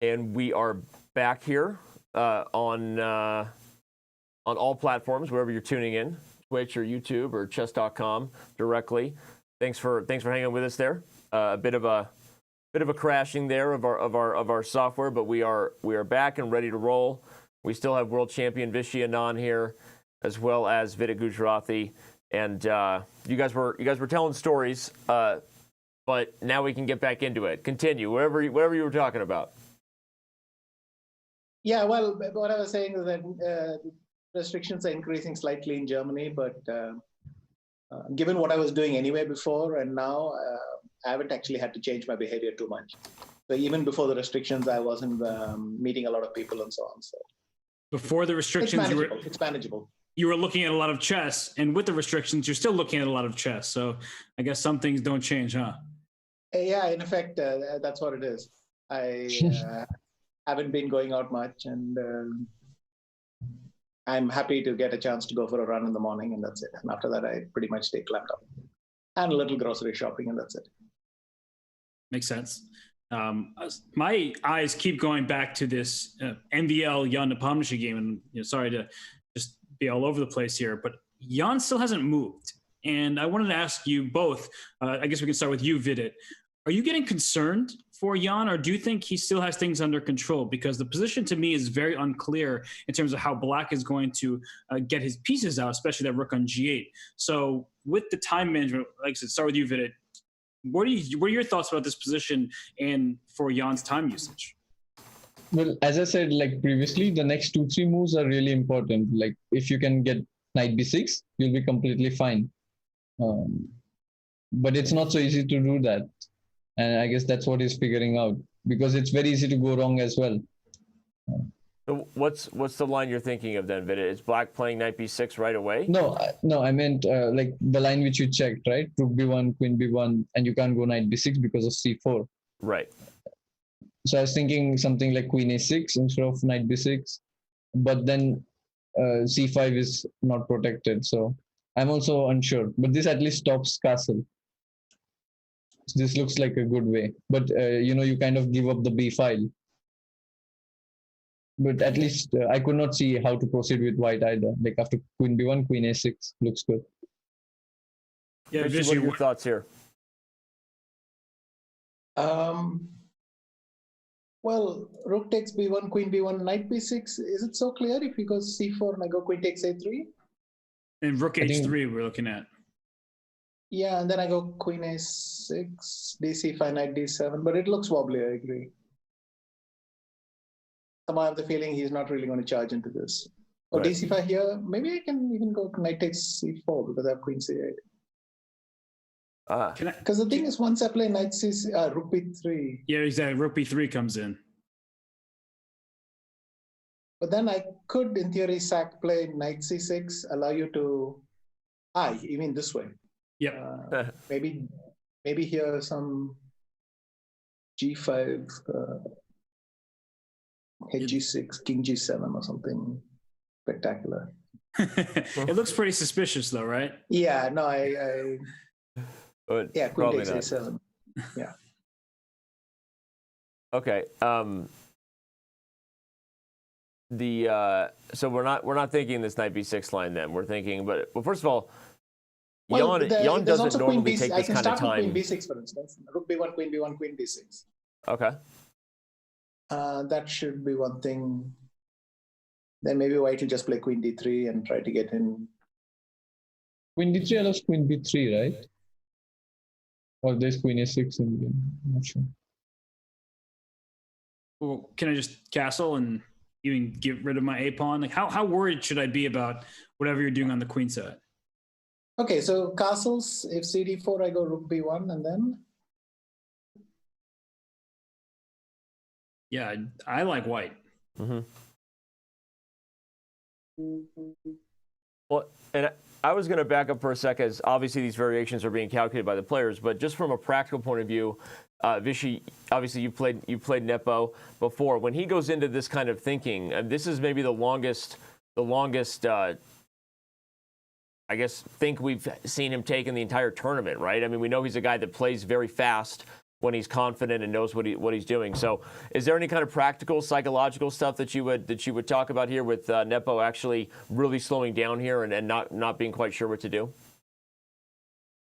And we are back here on all platforms, wherever you're tuning in, Twitch or YouTube or Chess.com directly. Thanks for hanging with us there. A bit of a crashing there of our software, but we are back and ready to roll. We still have world champion Vishy Anand here, as well as Vidit Gujrathi, and you guys were telling stories, but now we can get back into it. Continue wherever you were talking about. Yeah, well, what I was saying is that restrictions are increasing slightly in Germany, but given what I was doing anyway before and now, I haven't actually had to change my behavior too much. So even before the restrictions, I wasn't meeting a lot of people and so on. So before the restrictions, it's manageable. You were looking at a lot of chess, and with the restrictions, you're still looking at a lot of chess. So I guess some things don't change, huh? Yeah, in effect, that's what it is. I haven't been going out much, and I'm happy to get a chance to go for a run in the morning, and that's it. And after that, I pretty much stay clamped up. And a little grocery shopping, and that's it. Makes sense. My eyes keep going back to this MVL Ian Nepomniachtchi game, and sorry to just be all over the place here, but Ian still hasn't moved. And I wanted to ask you both, I guess we can start with you, Vidit. Are you getting concerned for Ian, or do you think he still has things under control? Because the position to me is very unclear in terms of how Black is going to get his pieces out, especially that rook on g8. So with the time management, like I said, start with you, Vidit. What are your thoughts about this position and for Ian's time usage? Well, as I said, like previously, the next 2-3 moves are really important. Like if you can get knight b6, you'll be completely fine. But it's not so easy to do that. And I guess that's what he's figuring out, because it's very easy to go wrong as well. So what's the line you're thinking of then, Vidit? Is Black playing knight b6 right away? No, I meant like the line which you checked, right? Rook b1, queen b1, and you can't go knight b6 because of c4. Right. So I was thinking something like queen a6 instead of knight b6, but then c5 is not protected. So I'm also unsure, but this at least stops castle. So this looks like a good way, but you kind of give up the b file. But at least I could not see how to proceed with white either. Like after queen b1, queen a6 looks good. Yeah, Vishy, what are your thoughts here? Well, rook takes b1, queen b1, knight b6. Is it so clear if he goes c4 and I go queen takes a3? And rook h3 we're looking at. Yeah, and then I go queen a6, dc5, knight d7, but it looks wobbly, I agree. Somehow I have the feeling he's not really going to charge into this. Or right. dc5 here, maybe I can even go knight takes c4 because I have queen c8. Because the thing is, once I play knight c, rook b3. Yeah, exactly. Rook b3 comes in. But then I could, in theory, sack play knight c6, allow you to. You mean this way? Yeah. Maybe here some g5, g6, king g7 or something spectacular. It looks pretty suspicious, though, right? Yeah. No, yeah, queen takes a7. Yeah. Okay. So we're not thinking this knight b6 line then. We're thinking, well, first of all, Ian doesn't normally take this kind of time. I can start with queen b6, for instance. Rook b1, queen b1, queen b6. Okay. That should be one thing. Then maybe white will just play queen d3 and try to get in. Queen d3 allows queen b3, right? Or there's queen a6 in the game. I'm not sure. Well, can I just castle and even get rid of my a pawn? Like, how worried should I be about whatever you're doing on the queen side? Okay, so castles, if cd4, I go rook b1 and then? Yeah, I like white. Mm-hmm. Well, and I was going to back up for a second, as obviously these variations are being calculated by the players, but just from a practical point of view, Vishy, obviously you played Nepo before. When he goes into this kind of thinking, and this is maybe the longest I guess, think we've seen him take in the entire tournament, right? I mean, we know he's a guy that plays very fast, when he's confident and knows what he's doing. So, is there any kind of practical, psychological stuff that you would talk about here with Nepo actually really slowing down here and not being quite sure what to do?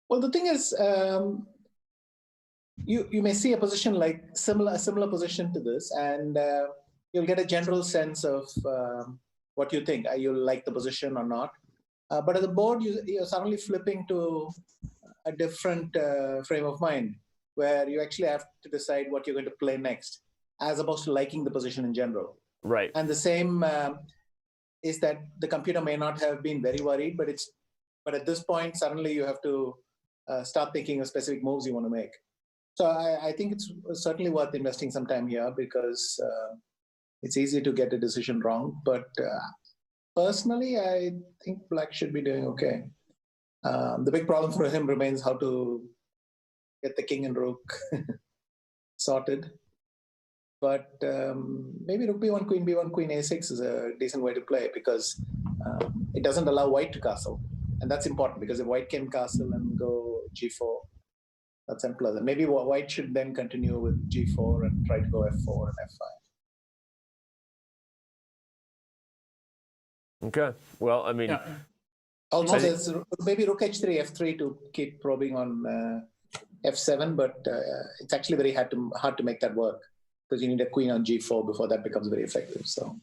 Well, the thing is, you may see a position like a similar position to this, and you'll get a general sense of what you think. You'll like the position or not. But at the board, you're suddenly flipping to a different frame of mind, where you actually have to decide what you're going to play next, as opposed to liking the position in general. Right. And the same is that the computer may not have been very worried, but at this point, suddenly you have to start thinking of specific moves you want to make. So I think it's certainly worth investing some time here, because it's easy to get a decision wrong. But personally, I think black should be doing okay. The big problem for him remains how to get the king and rook sorted. But maybe rook b1, queen b1, queen a6 is a decent way to play, because it doesn't allow white to castle. And that's important, because if white can castle and go g4, that's unpleasant. Maybe white should then continue with g4 and try to go f4 and f5. Okay. Well, I mean... Yeah. Also, there's maybe rook h3, f3 to keep probing on f7, but it's actually very hard to make that work, because you need a queen on g4 before that becomes very effective. So,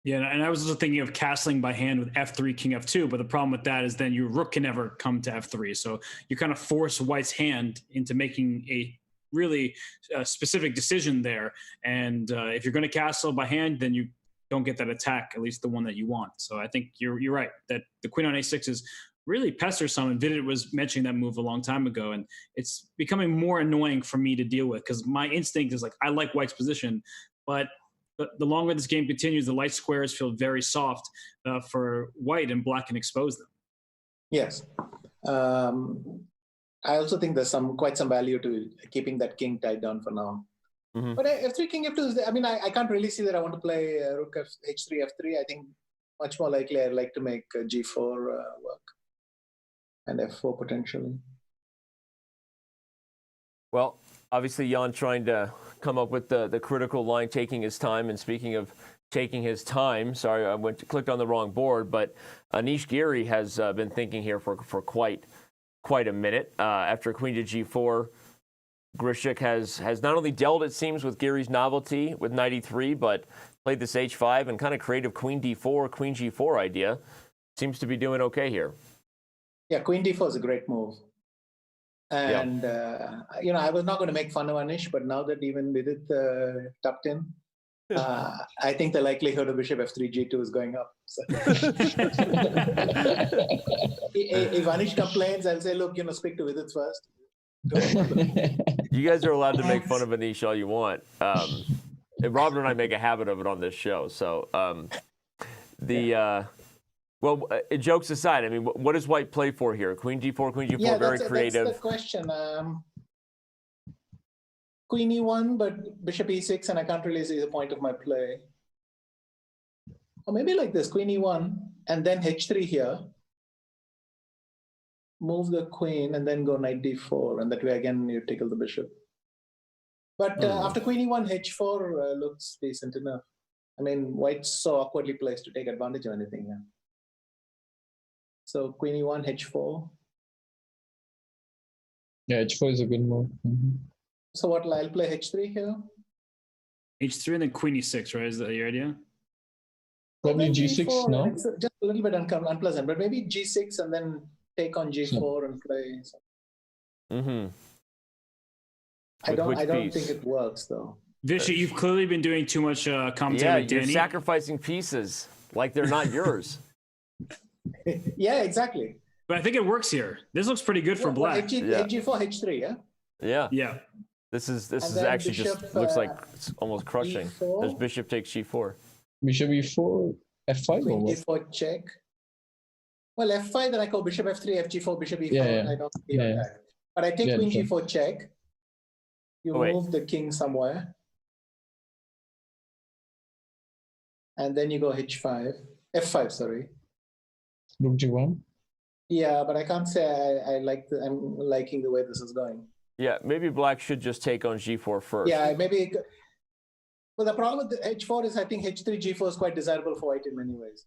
yeah, and I was also thinking of castling by hand with f3, king f2, but the problem with that is then your rook can never come to f3. So you kind of force white's hand into making a really specific decision there. And if you're going to castle by hand, then you don't get that attack, at least the one that you want. So I think you're right that the queen on a6 is really pesters some, and Vidit was mentioning that move a long time ago, and it's becoming more annoying for me to deal with, because my instinct is like, I like white's position, but the longer this game continues, the light squares feel very soft for white, and black can expose them. Yes. I also think there's quite some value to keeping that king tied down for now. Mm-hmm. But f3, king f2 is, I can't really see that I want to play rook h3, f3. I think much more likely I'd like to make g4 work, and f4 potentially. Well, obviously Jan trying to come up with the critical line, taking his time. And speaking of taking his time, sorry, I clicked on the wrong board, but Anish Giri has been thinking here for quite a minute. After queen to g4, Grishik has not only dealt, it seems, with Giri's novelty with knight e3, but played this h5 and kind of creative queen d4, queen g4 idea. Seems to be doing okay here. Yeah, queen d4 is a great move. And, I was not going to make fun of Anish, but now that even with it tucked in, I think the likelihood of bishop f3, g2 is going up. So. If Anish complains, I'll say, look, speak to Vidit first. You guys are allowed to make fun of Anish all you want. Robert and I make a habit of it on this show. So well, jokes aside, I mean, what does white play for here? Queen d4, queen g4, very creative. That's the question. Queen e1, but bishop e6, and I can't really see the point of my play. Or maybe like this, queen e1, and then h3 here. Move the queen, and then go knight d4, and that way, again, you tickle the bishop. But after queen e1, h4 looks decent enough. I mean, white's so awkwardly placed to take advantage of anything here. So queen e1, h4. Yeah, h4 is a good move. Mm-hmm. So what, I'll play h3 here? h3 and then queen e6, right? Is that your idea? Probably g6, g4, no? it's just a little bit unpleasant, but maybe g6 and then take on g4 and play. Mm-hmm. I don't think it works, though. Vishy, you've clearly been doing too much commentary with Danny. You're sacrificing pieces like they're not yours. Yeah, exactly. But I think it works here. This looks pretty good for black. H4, h3, yeah? Yeah. Yeah. This is actually bishop, just looks like it's almost crushing. E4. There's bishop takes g4. Bishop e4, f5 Queen or d4 check. Well, f5, then I go bishop f3, fg4, bishop e4. Yeah. I don't see that. But I take queen g4 check. You move the king somewhere. And then you go h5. f5, sorry. Rook g1? Yeah, but I can't say I'm liking the way this is going. Yeah, maybe black should just take on g4 first. Yeah, maybe. But the problem with the h4 is I think h3 g4 is quite desirable for white in many ways.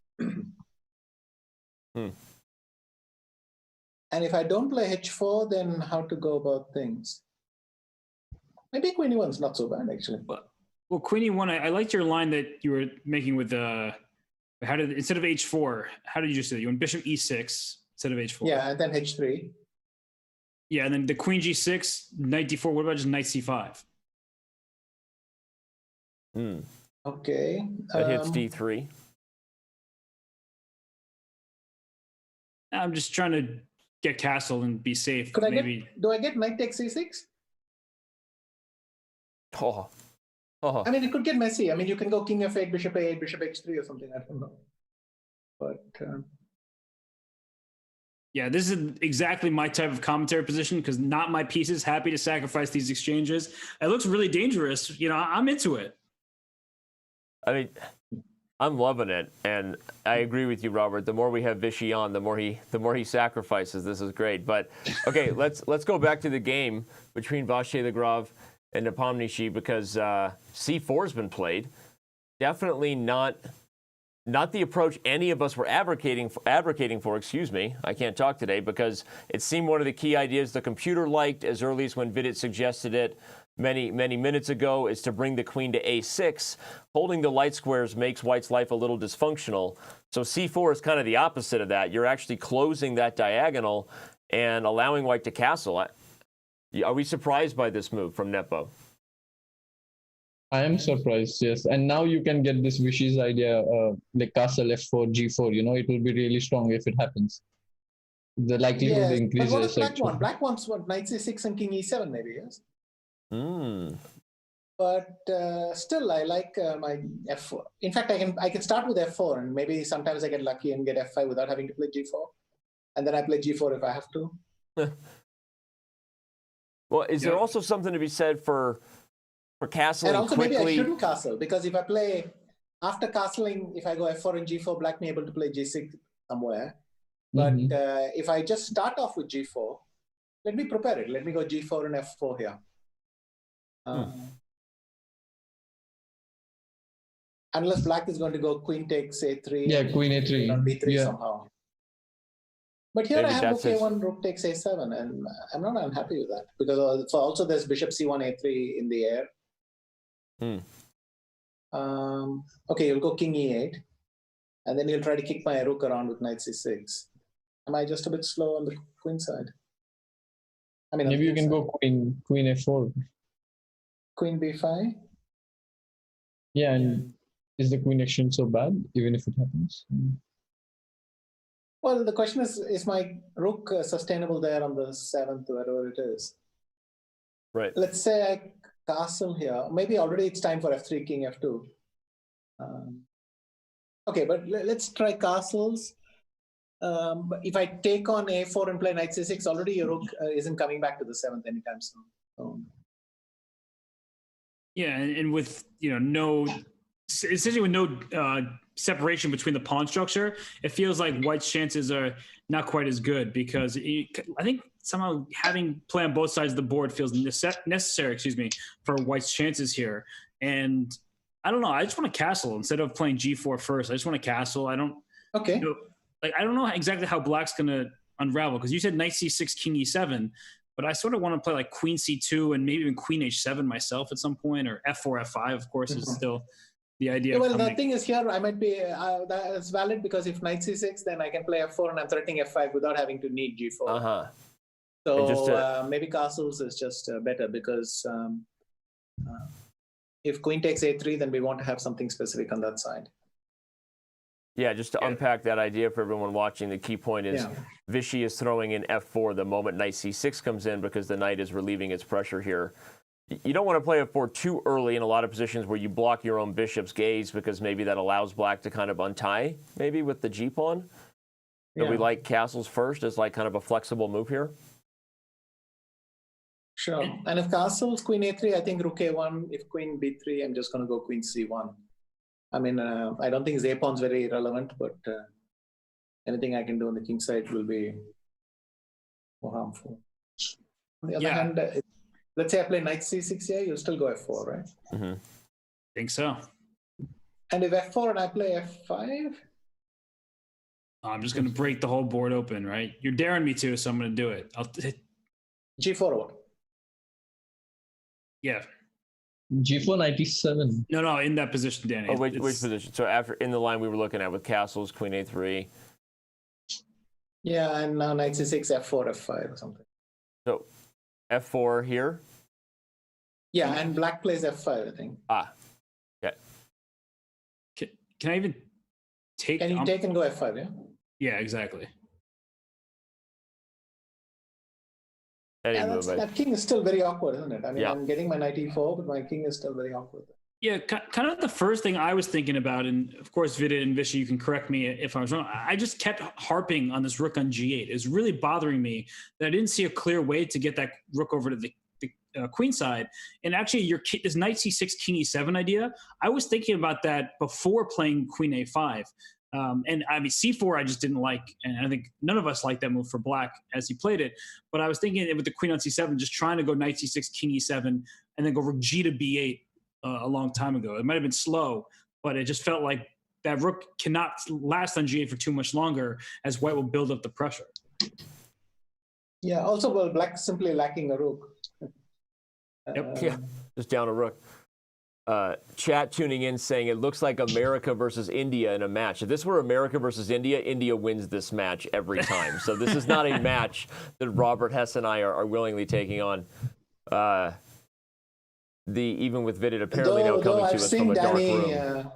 And if I don't play h4, then how to go about things? Maybe queen e1 is not so bad, actually. Well, queen e1, I liked your line that you were making with instead of h4, how did you just say? You went bishop e6 instead of h4. Yeah, and then h3. Yeah, and then the queen g6, knight d4. What about just knight c5? Okay. That hits d3. I'm just trying to get castle and be safe. Do I get knight takes c6? Oh. I mean, it could get messy. I mean, you can go king f8, bishop a8, bishop h3 or something. I don't know. But yeah, this is exactly my type of commentary position because not my pieces. Happy to sacrifice these exchanges. It looks really dangerous. You know, I'm into it. I mean, I'm loving it, and I agree with you, Robert. The more we have Vichy on, the more he sacrifices. This is great. But okay, let's go back to the game between Vachier-Lagrave and Nepomniachtchi because c4 has been played. Definitely not the approach any of us were advocating for. Excuse me, I can't talk today because it seemed one of the key ideas the computer liked as early as when Vidit suggested it many minutes ago is to bring the queen to a6. Holding the light squares makes white's life a little dysfunctional. So c4 is kind of the opposite of that. You're actually closing that diagonal and allowing white to castle. Are we surprised by this move from Nepo? I am surprised, yes. And now you can get this Vichy's idea, like castle f4, g4. You know, it will be really strong if it happens. The likelihood increases. But what does black want? Black wants what? Knight c6 and king e7, maybe, yes? But still, I like my f4. In fact, I can start with f4, and maybe sometimes I get lucky and get f5 without having to play g4, and then I play g4 if I have to. Well, is there also something to be said for castling and also quickly? Maybe I shouldn't castle because if I play after castling, if I go f4 and g4, black may be able to play g6 somewhere. But if I just start off with g4, let me prepare it. Let me go g4 and f4 here. Unless black is going to go queen takes a3. Yeah, queen a3. On b3 somehow. But here Maybe I have rook a1, rook takes a7, and I'm not unhappy with that because also there's bishop c1, a3 in the air. Okay, you'll go king e8, and then you'll try to kick my rook around with knight c6. Am I just a bit slow on the queen side? I mean, maybe you can go queen f4. Queen b5. Yeah, and is the queen exchange so bad, even if it happens? Well, the question is my rook sustainable there on the 7th, wherever it is? Right. Let's say I castle here. Maybe already it's time for f3, king f2. Okay, but let's try castles. If I take on a4 and play knight c6, already your rook isn't coming back to the 7th anytime soon. So. Yeah, and with essentially with no separation between the pawn structure, it feels like white's chances are not quite as good because I think somehow having play on both sides of the board feels necessary, for white's chances here. And I don't know, I just want to castle instead of playing g4 first. I just want to castle. I don't know exactly how black's going to unravel because you said knight c6, king e7, but I sort of want to play like queen c2 and maybe even queen h7 myself at some point, or f4, f5, of course, is still the idea. Well, the thing is here, I might be, that's valid because if knight c6, then I can play f4 and I'm threatening f5 without having to need g4. So maybe castles is just better because if queen takes a3, then we want to have something specific on that side. Yeah, just to unpack that idea for everyone watching, the key point is Vichy is throwing in f4 the moment knight c6 comes in because the knight is relieving its pressure here. You don't want to play f4 too early in a lot of positions where you block your own bishop's gaze because maybe that allows black to kind of untie maybe with the g-pawn. Do we like castles first as like kind of a flexible move here? Sure. And if castles, queen a3, I think rook a1. If queen b3, I'm just going to go queen c1. I mean, I don't think his a-pawn's very relevant, but anything I can do on the king side will be more harmful. On the other hand, let's say I play knight c6 here, you'll still go f4, right? Mm-hmm. Think so. And if f4 and I play f5, I'm just going to break the whole board open, right? You're daring me to, so I'm going to do it. g4 or what? Yeah. G4 97. No, in that position, Danny. Oh, which position? So after in the line we were looking at with castles, queen a3. Yeah, and now knight c6, f4, f5 or something. So f4 here. Yeah, and black plays f5, I think. Ah, okay. Can I even take? Can you take and go f5? Yeah. Yeah, exactly. That king is still very awkward, isn't it? I mean, yeah. I'm getting my knight e4, but my king is still very awkward. Yeah, kind of the first thing I was thinking about, and of course, Vidit and Vishy, you can correct me if I was wrong. I just kept harping on this rook on g8. It's really bothering me that I didn't see a clear way to get that rook over to the queen side. And actually, this knight c6, king e7 idea, I was thinking about that before playing queen a5. And I mean, c4 I just didn't like, and I think none of us liked that move for black as he played it. But I was thinking with the queen on c7, just trying to go knight c6, king e7, and then go rook g to b8 a long time ago. It might have been slow, but it just felt like that rook cannot last on g8 for too much longer, as white will build up the pressure. Yeah, also, well, black simply lacking a rook. Yep. Yeah, just down a rook. Chat tuning in saying it looks like America versus India in a match. If this were America versus India, India wins this match every time. So this is not a match that Robert, Hess, and I are willingly taking on. Even with Vidit apparently now coming to us from a dark room.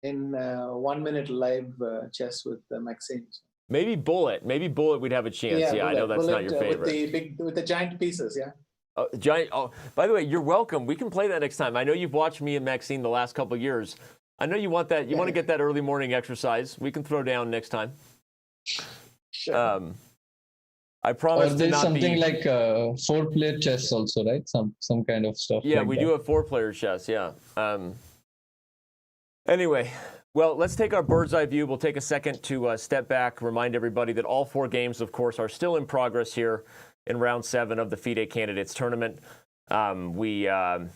In 1 minute live chess with Maxime. Maybe Bullet we'd have a chance. Yeah, I know that's Bullet, not your favorite. With the giant pieces, yeah. Giant. Oh, by the way, you're welcome. We can play that next time. I know you've watched me and Maxime the last couple of years. I know you want that. You want to get that early morning exercise. We can throw down next time. Sure. I promise. Or there's something like 4-player chess also, right? Some kind of stuff. Yeah, like we that. do have 4-player chess. Yeah. Anyway, well, let's take our bird's eye view. We'll take a second to step back, remind everybody that all 4 games, of course, are still in progress here in round 7 of the FIDE Candidates Tournament. We have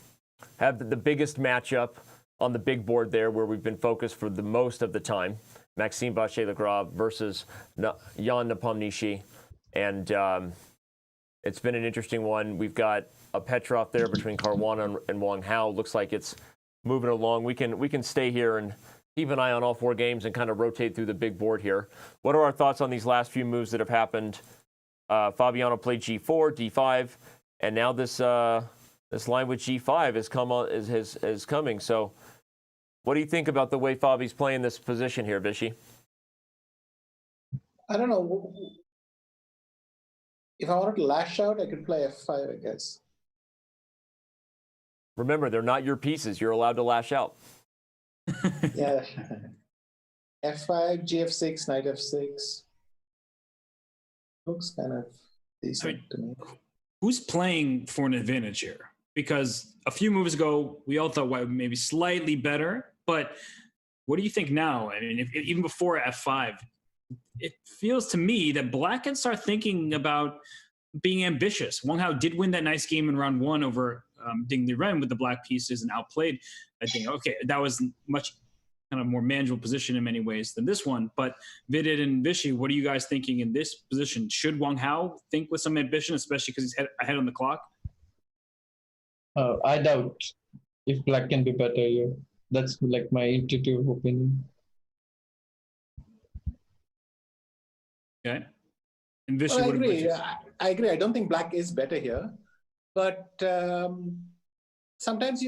the biggest matchup on the big board there where we've been focused for the most of the time. Maxime Vachier-Lagrave versus Ian Nepomniachtchi. And it's been an interesting one. We've got a Petrov there between Caruana and Wang Hao. Looks like it's moving along. We can stay here and keep an eye on all 4 games and kind of rotate through the big board here. What are our thoughts on these last few moves that have happened? Fabiano played g4, d5, and now this line with g5 is coming. So, what do you think about the way Fabi's playing this position here, Vishy? I don't know. If I wanted to lash out, I could play f5, I guess. Remember, they're not your pieces. You're allowed to lash out. Yeah. f5, gf6, knight f6. Looks kind of decent to me. Who's playing for an advantage here? Because a few moves ago, we all thought white would maybe slightly better, but what do you think now? I mean, even before f5, it feels to me that black can start thinking about being ambitious. Wang Hao did win that nice game in round 1 over Ding Liren with the black pieces and outplayed. I think, okay, that was much kind of more manageable position in many ways than this one. But Vidit and Vishy, what are you guys thinking in this position? Should Wang Hao think with some ambition, especially because he's ahead on the clock? I doubt if black can be better here. That's like my intuitive opinion. Okay. And Vishy, Well, I what about agree. you? I agree. I don't think black is better here. But sometimes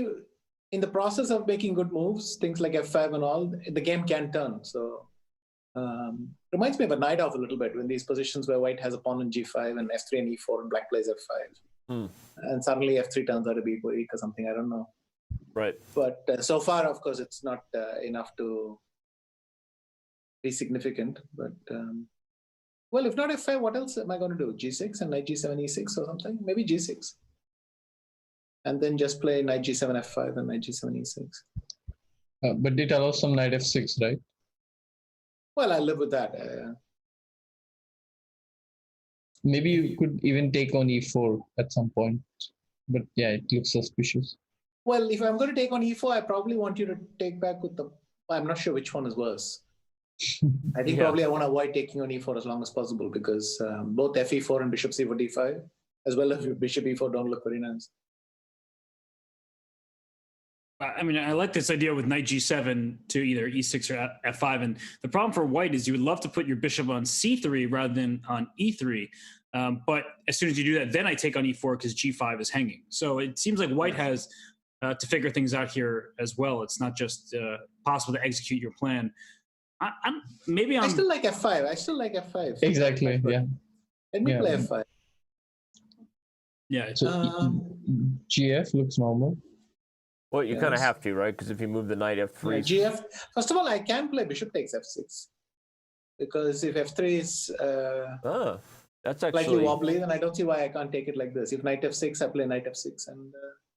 in the process of making good moves, things like f5 and all, the game can turn. So reminds me of a night off a little bit when these positions where white has a pawn on g5 and f3 and e4 and black plays f5. And suddenly f3 turns out to be weak or something. I don't know. Right. But so far, of course, it's not enough to be significant. But well, if not f5, what else am I going to do? g6 and knight g7 e6 or something? Maybe g6. And then just play knight g7 f5 and knight g7 e6. But it allows some knight f6, right? Well, I live with that. Maybe you could even take on e4 at some point. but yeah, it looks suspicious. Well, if I'm going to take on e4, I probably want you to take back with the. I'm not sure which one is worse. I think probably I want to avoid taking on e4 as long as possible because both fe4 and bishop c4 d5, as well as bishop e4, don't look very nice. I mean, I like this idea with knight g7 to either e6 or f5. And the problem for white is you would love to put your bishop on c3 rather than on e3. But as soon as you do that, then I take on e4 because g5 is hanging. So it seems like white has to figure things out here as well. It's not just possible to execute your plan. I still like f5. I still like f5. Exactly. Yeah. Let me play f5. Yeah. So GF looks normal. Well, you kind of have to, right? Because if you move the knight f3. Yeah, GF. First of all, I can play bishop takes f6 because if f3 is that's actually slightly wobbly, then I don't see why I can't take it like this. If knight f6, I play knight f6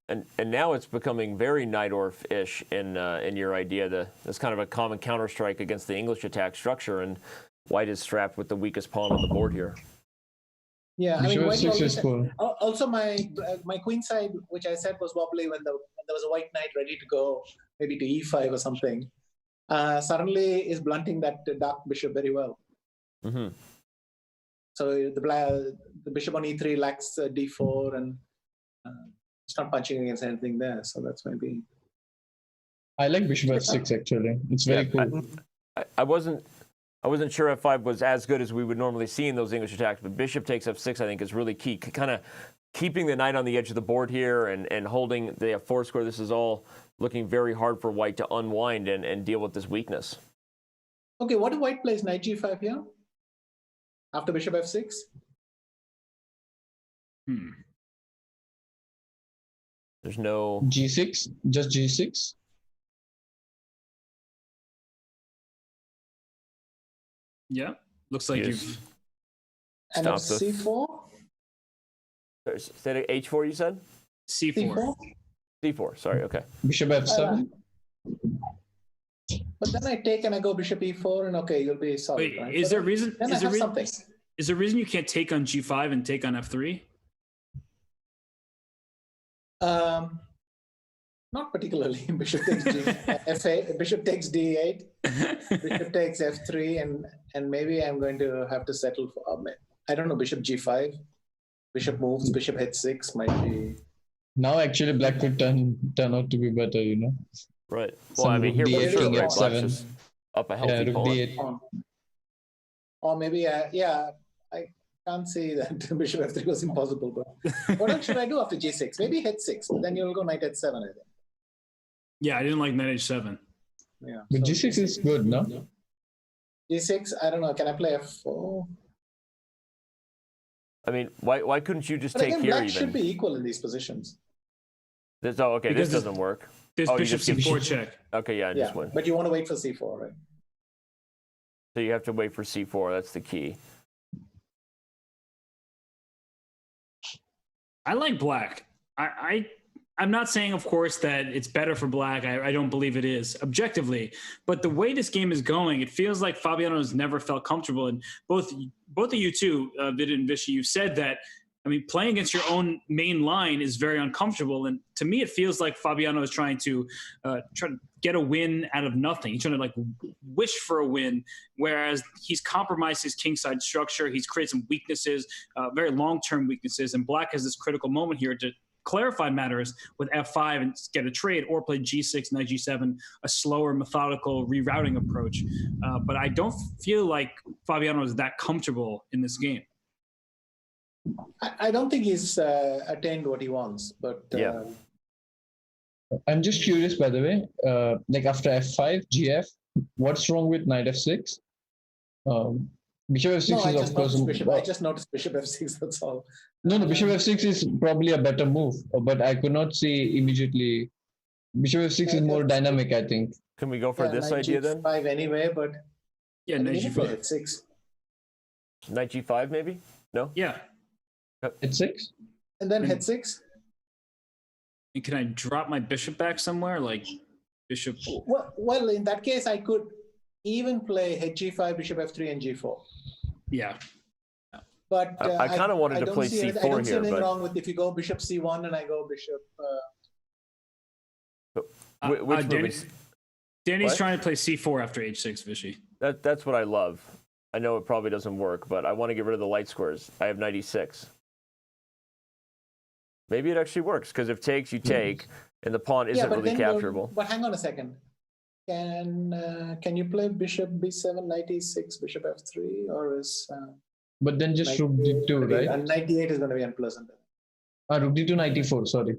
and now it's becoming very Najdorf-ish in your idea. That's kind of a common counter strike against the English attack structure, and white is strapped with the weakest pawn on the board here. Yeah, I mean, white successful. Also, my queen side, which I said was wobbly when there was a white knight ready to go, maybe to e5 or something, suddenly is blunting that dark bishop very well. Mm-hmm. So the bishop on e3 lacks d4, and it's not punching against anything there. So that's maybe. I like bishop f6 actually. It's very cool. I wasn't sure f5 was as good as we would normally see in those English attacks, but bishop takes f6 I think is really key. Kind of keeping the knight on the edge of the board here and holding the f4 square. This is all looking very hard for white to unwind and deal with this weakness. Okay, what if white plays knight g5 here? After bishop f6? There's no... G6? Just G6? Yeah, looks like you've... And Stop c4? Say h4 you said? c4. c4, sorry, okay. Bishop f7? But then I take and I go bishop e4 and okay, you'll be solid. Wait, right? is there a reason? Is there a reason you can't take on g5 and take on f3? Not particularly. Bishop takes f8, bishop takes d8, bishop takes f3, and maybe I'm going to have to settle for I don't know, bishop g5, bishop moves, bishop h6 might be. Now actually black could turn out to be better, you know. Right. Well, I mean, here for sure, right? Black's just up a healthy pawn. Or maybe, I can't say that bishop f3 was impossible, but what else should I do after g6? Maybe h6, but then you'll go knight h7, I think. Yeah, I didn't like knight h7. Yeah. But g6 is good, no? g6, I don't know. Can I play f4? I mean, why couldn't you just But take again, here black even? should be equal in these positions. This doesn't work. This bishop c4 check. Okay, yeah, just win. But you want to wait for c4, right? So you have to wait for c4. That's the key. I like black. I'm not saying, of course, that it's better for black. I don't believe it is objectively, but the way this game is going, it feels like Fabiano has never felt comfortable. And both of you two, Vid and Vichy, you've said that. I mean, playing against your own main line is very uncomfortable. And to me, it feels like Fabiano is trying to get a win out of nothing. He's trying to wish for a win, whereas he's compromised his kingside structure. He's created some weaknesses, very long-term weaknesses. And black has this critical moment here to clarify matters with f5 and get a trade, or play g6, knight g7, a slower, methodical rerouting approach. But I don't feel like Fabiano is that comfortable in this game. I don't think he's attained what he wants, but yeah. I'm just curious, by the way, like after f5, gf, what's wrong with knight f6? Bishop f6 is of course. I just noticed bishop f6. That's all. No, bishop f6 is probably a better move, but I could not see immediately. Bishop f6 is more dynamic, I think. Can we go for this idea then? Knight g5 anyway, but yeah, knight g5. h6. Knight g5 maybe? No. Yeah. h6. And then h6. And can I drop my bishop back somewhere, like bishop? Well, in that case, I could even play h g5, bishop f3, and g4. Yeah. But I kind of wanted to don't play see c4 I don't see here, anything but wrong with if you go bishop c1 and I go bishop. which move Danny, is- Danny's What? trying to play c4 after h6, Vichy. that's what I love. I know it probably doesn't work, but I want to get rid of the light squares. I have knight e6. Maybe it actually works, because if takes, you take, and the pawn isn't really capturable. But hang on a second. Can you play bishop b7, knight e6, bishop f3, or is But then just rook d2, right? And knight d8 is going to be unpleasant. Rook d2, knight e4, sorry.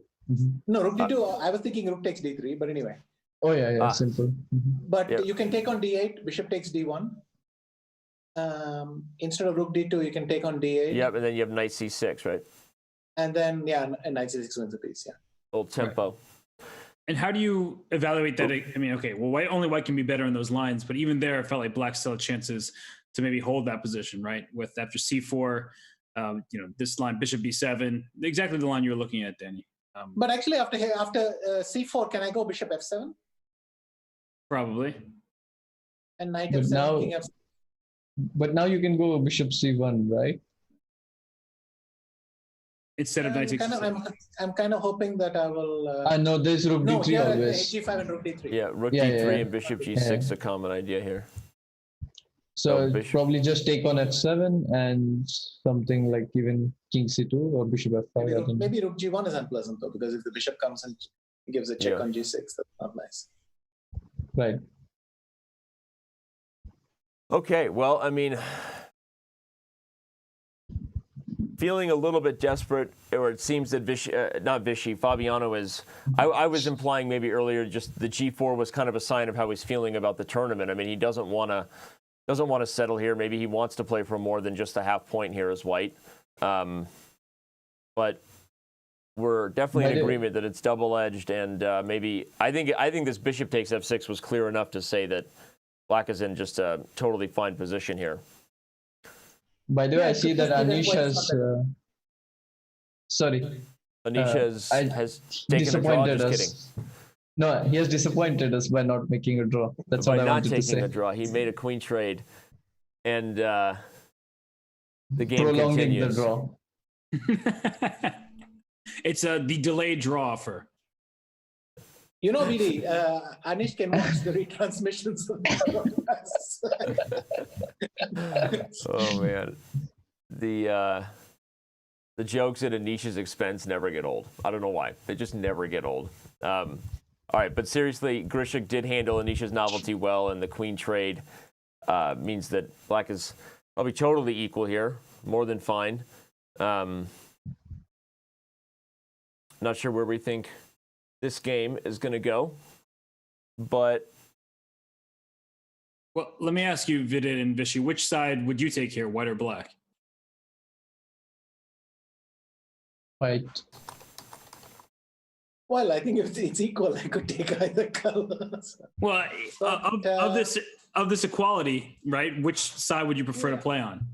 No, rook d2. I was thinking rook takes d3, but anyway. Oh, yeah, simple. But you can take on d8, bishop takes d1. Instead of rook d2, you can take on d8. Yep, and then you have knight c6, right? And then, and knight c6 wins the piece, yeah. Old tempo. Right. And how do you evaluate that? I mean, okay, well, only white can be better in those lines, but even there, it felt like black still had chances to maybe hold that position, right? With after c4, this line, bishop b7, exactly the line you were looking at, Danny. But actually, after c4, can I go bishop f7? Probably. And knight But f7, king f7. But now you can go bishop c1, right? Instead of knight c6. I'm kind of hoping that I will. No, there's rook No, d3 here always. g5 and rook d3. Yeah, rook d3 and bishop g6 a common idea here. So bishop. probably just take on f7 and something like even king c2 or bishop f5. Maybe rook g1 is unpleasant though, because if the bishop comes and gives a check on g6, that's not nice. Right. Okay, well, I mean, feeling a little bit desperate, or it seems that Fabiano is, I was implying maybe earlier just the g4 was kind of a sign of how he's feeling about the tournament. I mean, he doesn't want to settle here. Maybe he wants to play for more than just a half point here as white. But we're definitely in agreement that it's double-edged, and maybe I think this bishop takes f6 was clear enough to say that black is in just a totally fine position here. By the way, I see that Anish has. Anish has taken a draw. Disappointed Just us. kidding. No, he has disappointed us by not making a draw. That's By what I not wanted to taking say. a draw, he made a queen trade, and the game Prolonging continues. the draw. It's the delayed draw offer. You know, VD, Anish can watch the retransmissions of the Oh man, the jokes at Anish's expense never get old. I don't know why. They just never get old. All right, but seriously, Grishik did handle Anish's novelty well, and the queen trade means that black is probably totally equal here, more than fine. Not sure where we think this game is going to go, but well, let me ask you, Vidit and Vishy, which side would you take here, white or black? White. Well, I think if it's equal, I could take either color. Well, of this equality, right? Which side would you prefer to play on?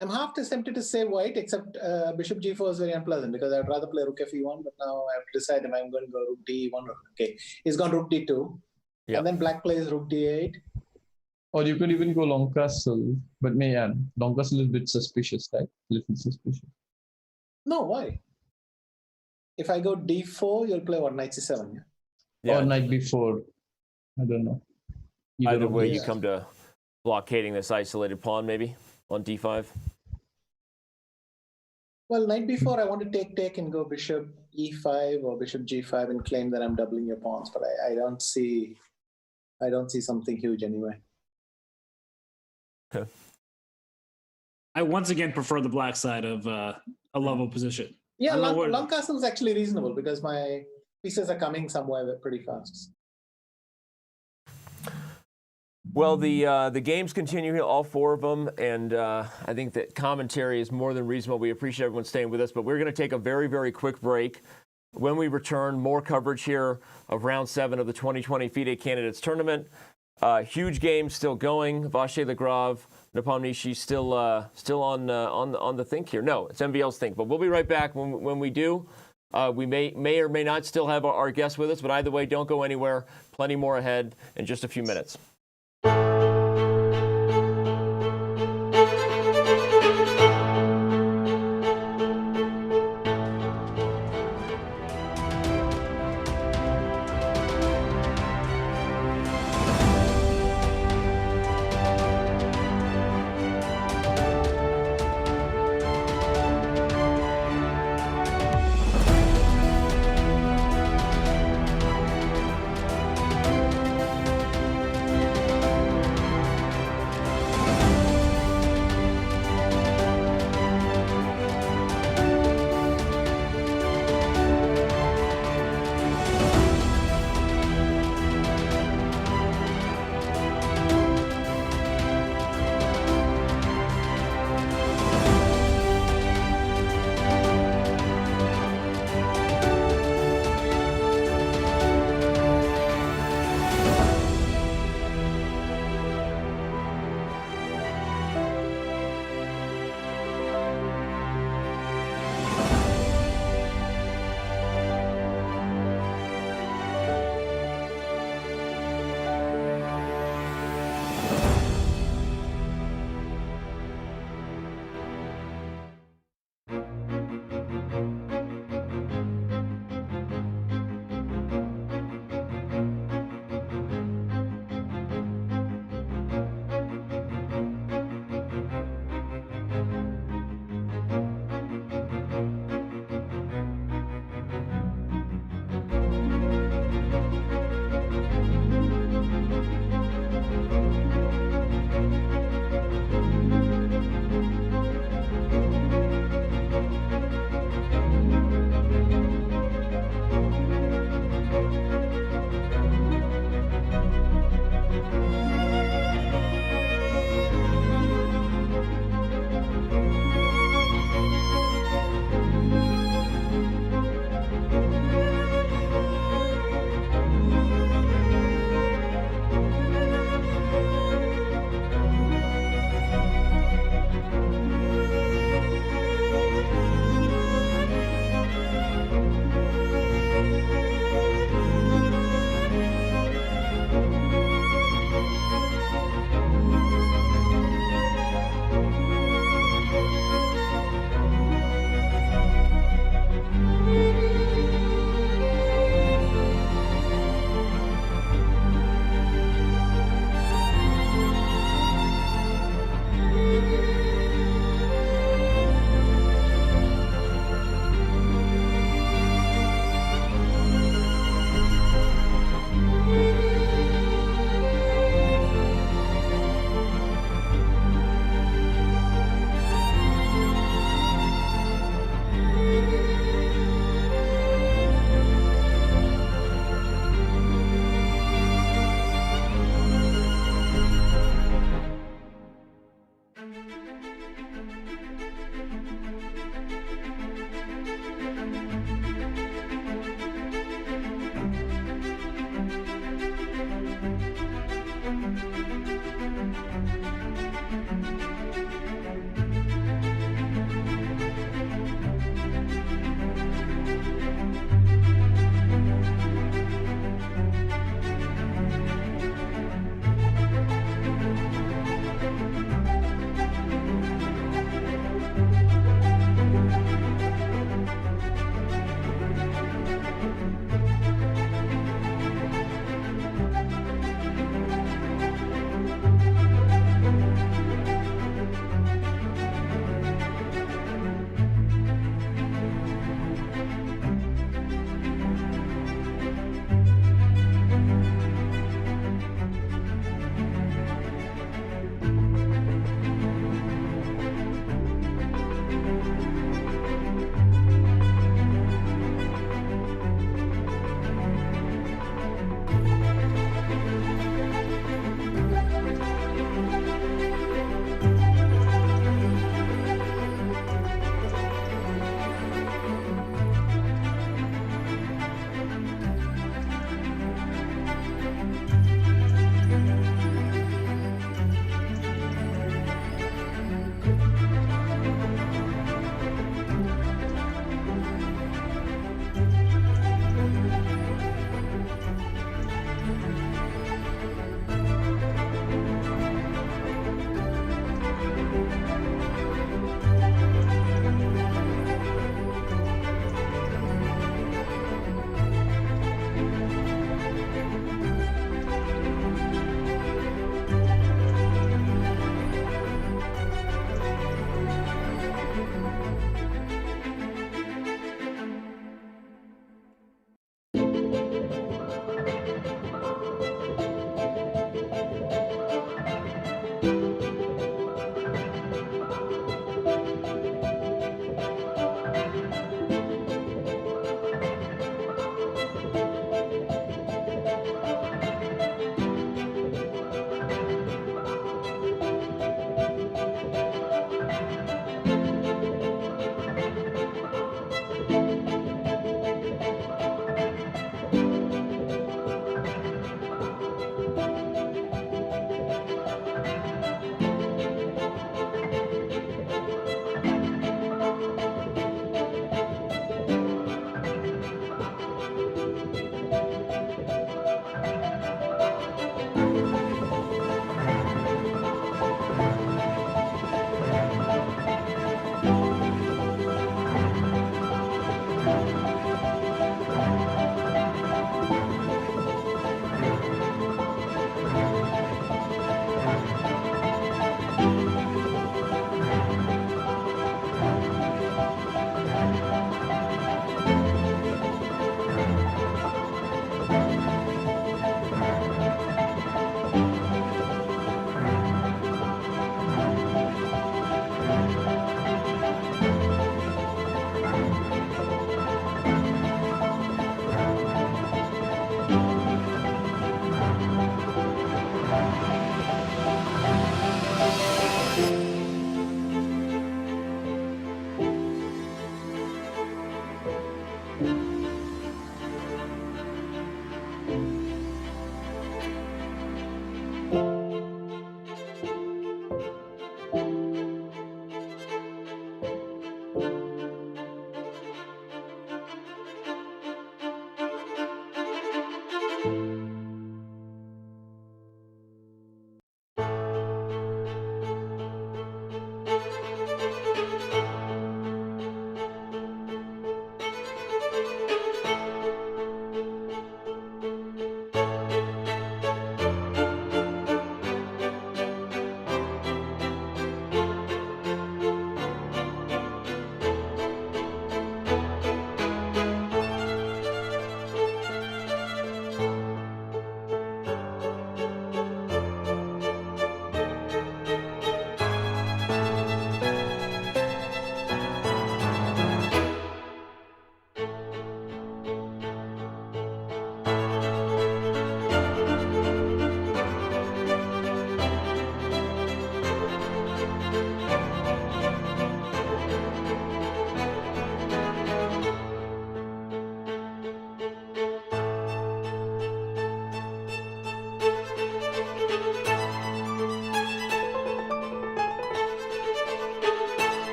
I'm half tempted to say white, except bishop g4 is very unpleasant because I'd rather play rook fe1, but now I have to decide if I'm going to go rook d1. Okay, he's gone rook d2, and then black plays rook d8. Or you could even go long castle, but long castle is a bit suspicious, right? A little suspicious. No, why? If I go d4, you'll play what, knight c7? yeah, Or knight b4. I don't know. either way, you come to blockading this isolated pawn, maybe on d5. Well, knight b4, I want to take and go bishop e5 or bishop g5 and claim that I'm doubling your pawns, but I don't see something huge anyway. Okay. I once again prefer the black side of a level position. Yeah, long castle is actually reasonable because my pieces are coming somewhere pretty fast. Well, the games continue here, all four of them, and I think that commentary is more than reasonable. We appreciate everyone staying with us, but we're going to take a very, very quick break. When we return, more coverage here of round 7 of the 2020 FIDE Candidates Tournament. Huge game still going. Vachier-Lagrave, Nepomniachtchi still on the think here. No, it's MVL's think, but we'll be right back. When we do, we may or may not still have our guests with us, but either way, don't go anywhere. Plenty more ahead in just a few minutes.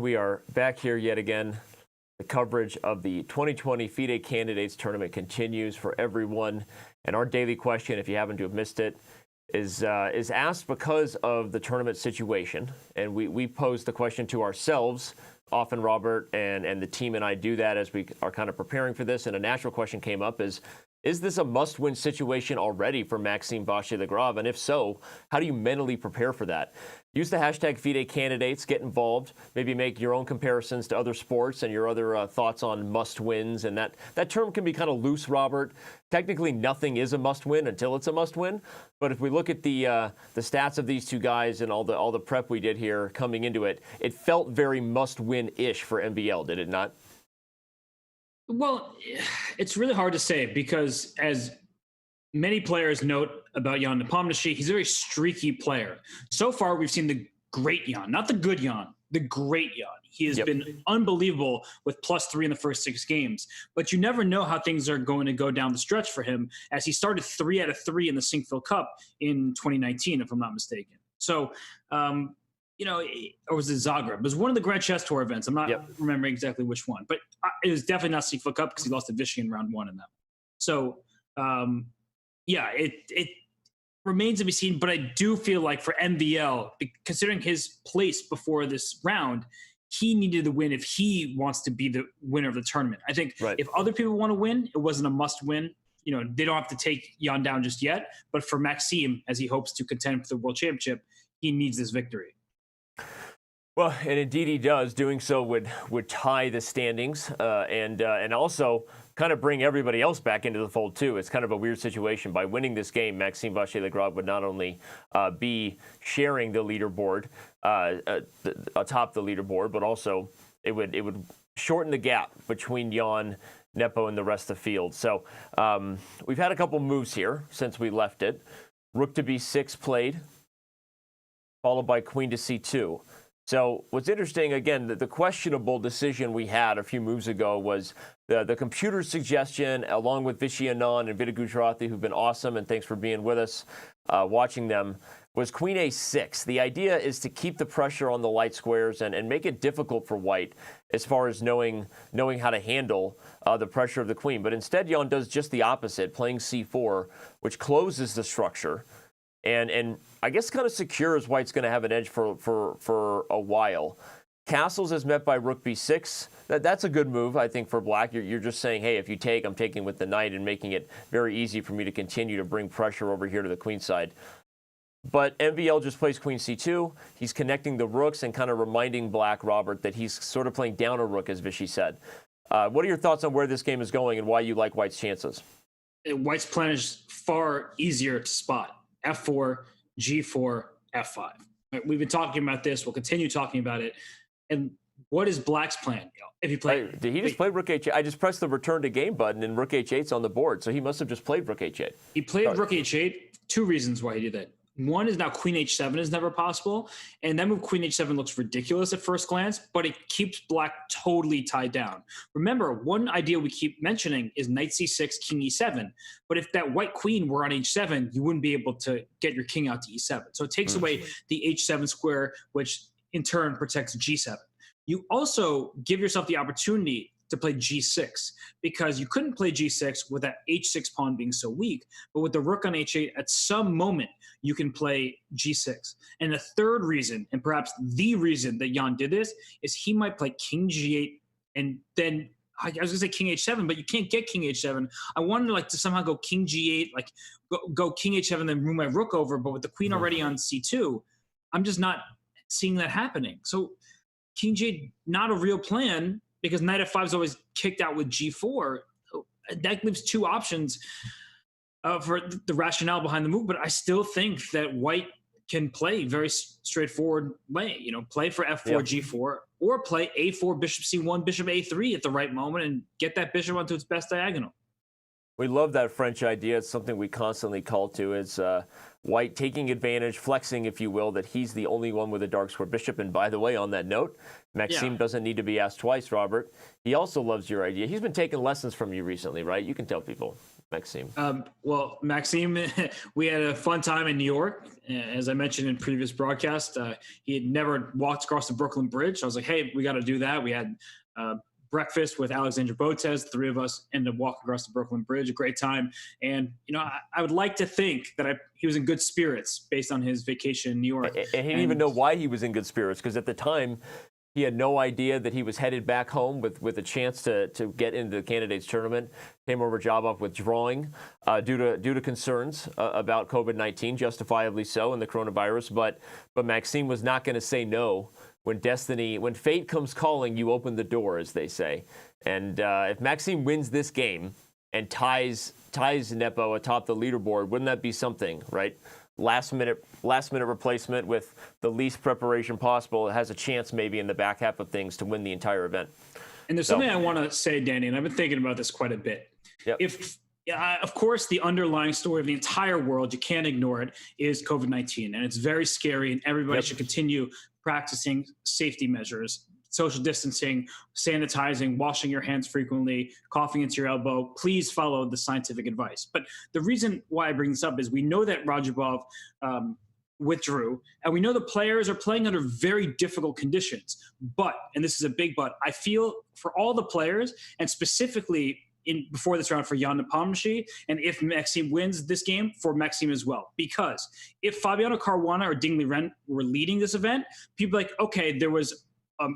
we are back here yet again. The coverage of the 2020 FIDE Candidates Tournament continues for everyone. And our daily question, if you happen to have missed it, is asked because of the tournament situation. And we pose the question to ourselves. Often Robert and the team and I do that as we are kind of preparing for this. And a natural question came up is this a must-win situation already for Maxime Vachier-Lagrave? And if so, how do you mentally prepare for that? Use the hashtag FIDE Candidates, get involved, maybe make your own comparisons to other sports and your other thoughts on must-wins. And that term can be kind of loose, Robert. Technically, nothing is a must-win until it's a must-win. But if we look at the stats of these two guys and all the prep we did here coming into it, it felt very must-win-ish for MVL, did it not? Well, it's really hard to say because as many players note about Ian Nepomniachtchi, he's a very streaky player. So far, we've seen the great Ian, not the good Ian, the great Ian. He has been unbelievable with +3 in the first 6 games. But you never know how things are going to go down the stretch for him, as he started 3 out of 3 in the Sinquefield Cup in 2019, if I'm not mistaken. So, or was it Zagreb? It was one of the Grand Chess Tour events. I'm not remembering exactly which one, but it was definitely not Sinquefield Cup because he lost to Vichy in round 1 in that. So, it remains to be seen. But I do feel like for MVL, considering his place before this round, he needed to win if he wants to be the winner of the tournament. I think if other people want to win, it wasn't a must win. They don't have to take Ian down just yet. But for Maxime, as he hopes to contend for the World Championship, he needs this victory. Well, and indeed he does. Doing so would tie the standings and also kind of bring everybody else back into the fold, too. It's kind of a weird situation. By winning this game, Maxime Vachier-Lagrave would not only be sharing the leaderboard, atop the leaderboard, but also it would shorten the gap between Ian, Nepo, and the rest of the field. So we've had a couple moves here since we left it. Rook to b6 played, followed by queen to c2. So what's interesting, again, the questionable decision we had a few moves ago was the computer's suggestion, along with Vichy Anand and Vida Gujarati, who've been awesome, and thanks for being with us, watching them, was queen a6. The idea is to keep the pressure on the light squares and make it difficult for white as far as knowing how to handle the pressure of the queen. But instead, Ian does just the opposite, playing c4, which closes the structure. And I guess kind of secures white's going to have an edge for a while. Castles is met by rook b6. That's a good move, I think, for black. You're just saying, hey, if you take, I'm taking with the knight, and making it very easy for me to continue to bring pressure over here to the queen side. But MVL just plays queen c2. He's connecting the rooks and kind of reminding black, Robert, that he's sort of playing down a rook, as Vichy said. What are your thoughts on where this game is going and why you like white's chances? White's plan is far easier to spot. F4, G4, F5. We've been talking about this. We'll continue talking about it. And what is black's plan? If he played, did he just play rook h8? I just pressed the return to game button and rook h8's on the board. So he must have just played rook h8. He played rook h8. 2 reasons why he did that. One is now queen h7 is never possible. And that move queen h7 looks ridiculous at first glance, but it keeps black totally tied down. Remember, one idea we keep mentioning is knight c6, king e7. But if that white queen were on h7, you wouldn't be able to get your king out to e7. So it takes away the h7 square, which in turn protects g7. You also give yourself the opportunity to play g6 because you couldn't play g6 with that h6 pawn being so weak. But with the rook on h8, at some moment, you can play g6. And the third reason, and perhaps the reason that Ian did this, is he might play king g8 and then I was going to say king h7, but you can't get king h7. I wanted to somehow go king g8, go king h7, then move my rook over. But with the queen already on c2, I'm just not seeing that happening. So king g8, not a real plan, because knight f5 is always kicked out with g4. That leaves 2 options for the rationale behind the move. But I still think that white can play very straightforward way. Play for f4, g4, or play a4, bishop c1, bishop a3 at the right moment and get that bishop onto its best diagonal. We love that French idea. It's something we constantly call to. It's white taking advantage, flexing, if you will, that he's the only one with a dark square bishop. And by the way, on that note, Maxime doesn't need to be asked twice, Robert. He also loves your idea. He's been taking lessons from you recently, right? You can tell people. Maxime? Well, Maxime, we had a fun time in New York. As I mentioned in previous broadcast, he had never walked across the Brooklyn Bridge. I was like, hey, we got to do that. We had breakfast with Alexandra Botez. The three of us ended up walking across the Brooklyn Bridge, a great time. And, I would like to think that he was in good spirits based on his vacation in New York. And he didn't even know why he was in good spirits, because at the time, he had no idea that he was headed back home with a chance to get into the candidates tournament. Teimour Radjabov withdrawing due to concerns about COVID-19, justifiably so, and the coronavirus. But Maxime was not going to say no when fate comes calling. You open the door, as they say. And if Maxime wins this game and ties Nepo atop the leaderboard, wouldn't that be something, right? Last minute replacement with the least preparation possible. It has a chance maybe in the back half of things to win the entire event. And there's something I want to say, Danny, and I've been thinking about this quite a bit. Yep. Of course, the underlying story of the entire world, you can't ignore it, is COVID-19. And it's very scary, and everybody should continue practicing safety measures, social distancing, sanitizing, washing your hands frequently, coughing into your elbow. Please follow the scientific advice. But the reason why I bring this up is we know that Radjabov withdrew, and we know the players are playing under very difficult conditions. But, and this is a big but, I feel for all the players, and specifically before this round for Ian Nepomniachtchi, and if Maxime wins this game, for Maxime as well. Because if Fabiano Caruana or Ding Liren were leading this event, people are like, okay, there was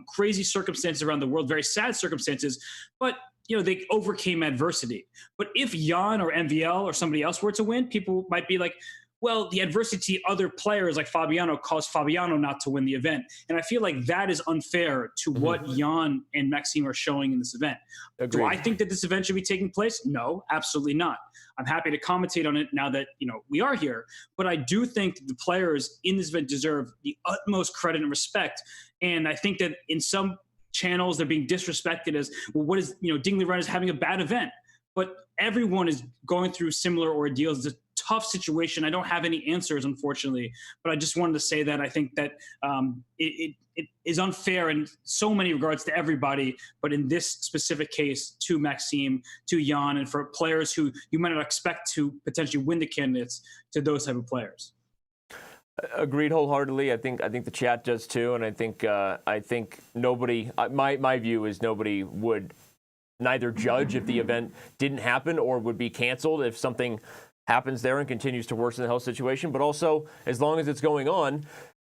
crazy circumstances around the world, very sad circumstances, but they overcame adversity. But if Jan or MVL or somebody else were to win, people might be like, well, the adversity other players like Fabiano caused Fabiano not to win the event. And I feel like that is unfair to what Jan and Maxime are showing in this event. Agreed. Do I think that this event should be taking place? No, absolutely not. I'm happy to commentate on it now that we are here. But I do think that the players in this event deserve the utmost credit and respect. And I think that in some channels they're being disrespected as, well, what is, Ding Liren is having a bad event. But everyone is going through similar ordeals. It's a tough situation. I don't have any answers, unfortunately, but I just wanted to say that I think that it is unfair in so many regards to everybody, but in this specific case, to Maxime, to Jan, and for players who you might not expect to potentially win the candidates, to those type of players. Agreed wholeheartedly. I think the chat does too, and I think nobody. My view is nobody would neither judge if the event didn't happen or would be canceled if something happens there and continues to worsen the health situation. But also, as long as it's going on,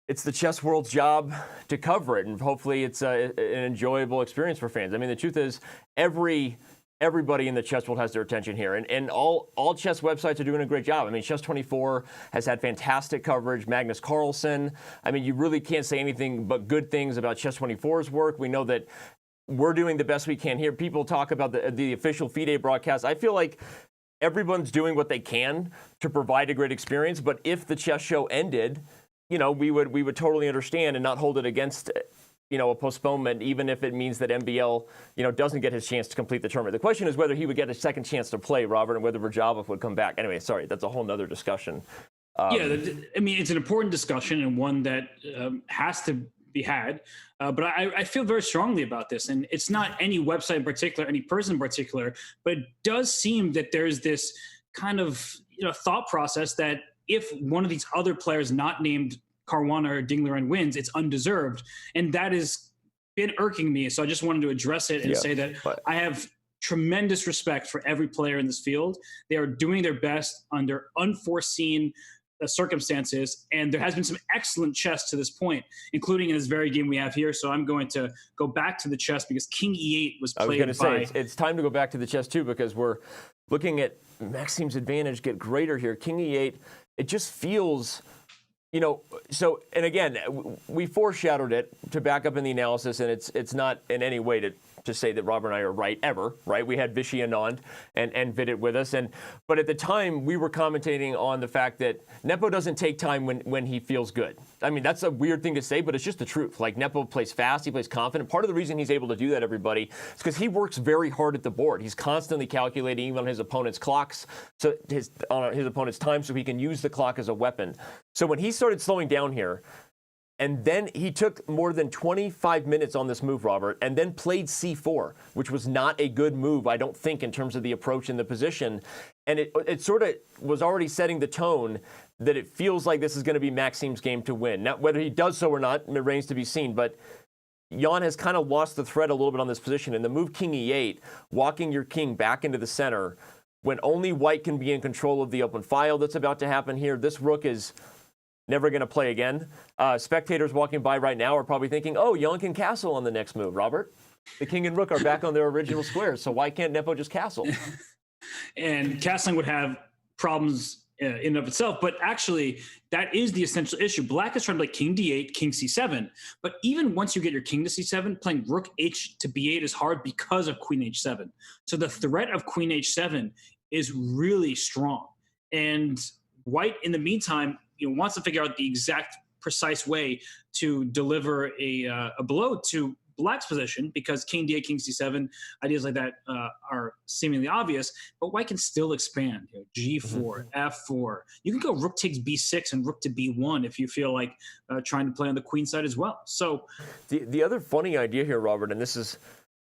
it's the chess world's job to cover it, and hopefully it's an enjoyable experience for fans. I mean, the truth is, everybody in the chess world has their attention here, and all chess websites are doing a great job. I mean, Chess.24 has had fantastic coverage. Magnus Carlsen. I mean, you really can't say anything but good things about Chess.24's work. We know that we're doing the best we can here. People talk about the official FIDE broadcast. I feel like everyone's doing what they can to provide a great experience. But if the chess show ended, we would totally understand and not hold it against a postponement, even if it means that MVL doesn't get his chance to complete the tournament. The question is whether he would get a second chance to play, Robert, and whether Radjabov would come back. Anyway, sorry, that's a whole nother discussion. I mean, it's an important discussion and one that has to be had. But I feel very strongly about this, and it's not any website in particular, any person in particular, but it does seem that there's this kind of thought process that if one of these other players not named Caruana or Ding Liren wins, it's undeserved, and that has been irking me. So I just wanted to address it and say that I have tremendous respect for every player in this field. They are doing their best under unforeseen circumstances, and there has been some excellent chess to this point, including in this very game we have here. So I'm going to go back to the chess because King E8 was played. I was going to say it's time to go back to the chess too, because we're looking at Maxime's advantage get greater here. King E8, it just feels, so, and again, we foreshadowed it to back up in the analysis, and it's not in any way to say that Robert and I are right ever, right? We had Vichy Anand and Vidit with us, but at the time we were commentating on the fact that Nepo doesn't take time when he feels good. I mean, that's a weird thing to say, but it's just the truth. Like, Nepo plays fast, he plays confident. Part of the reason he's able to do that, everybody, is because he works very hard at the board. He's constantly calculating even on his opponent's clocks, so his opponent's time, so he can use the clock as a weapon. So when he started slowing down here, And then he took more than 25 minutes on this move, Robert, and then played c4, which was not a good move, I don't think, in terms of the approach and the position. And it sort of was already setting the tone that it feels like this is going to be Maxime's game to win. Now, whether he does so or not, it remains to be seen. But Jan has kind of lost the thread a little bit on this position. And the move king e8, walking your king back into the center, when only white can be in control of the open file that's about to happen here. This rook is never going to play again. Spectators walking by right now are probably thinking, oh, Jan can castle on the next move, Robert. The king and rook are back on their original squares, so why can't Nepo just castle? And castling would have problems in and of itself, but actually that is the essential issue. Black is trying to play king d8, king c7, but even once you get your king to c7, playing rook h to b8 is hard because of queen h7. So the threat of queen h7 is really strong. And white, in the meantime, wants to figure out the exact precise way to deliver a blow to Black's position, because king d8, king c7, ideas like that are seemingly obvious, but white can still expand. G4, f4. You can go rook takes b6 and rook to b1 if you feel like trying to play on the queen side as well. So the other funny idea here, Robert, and this is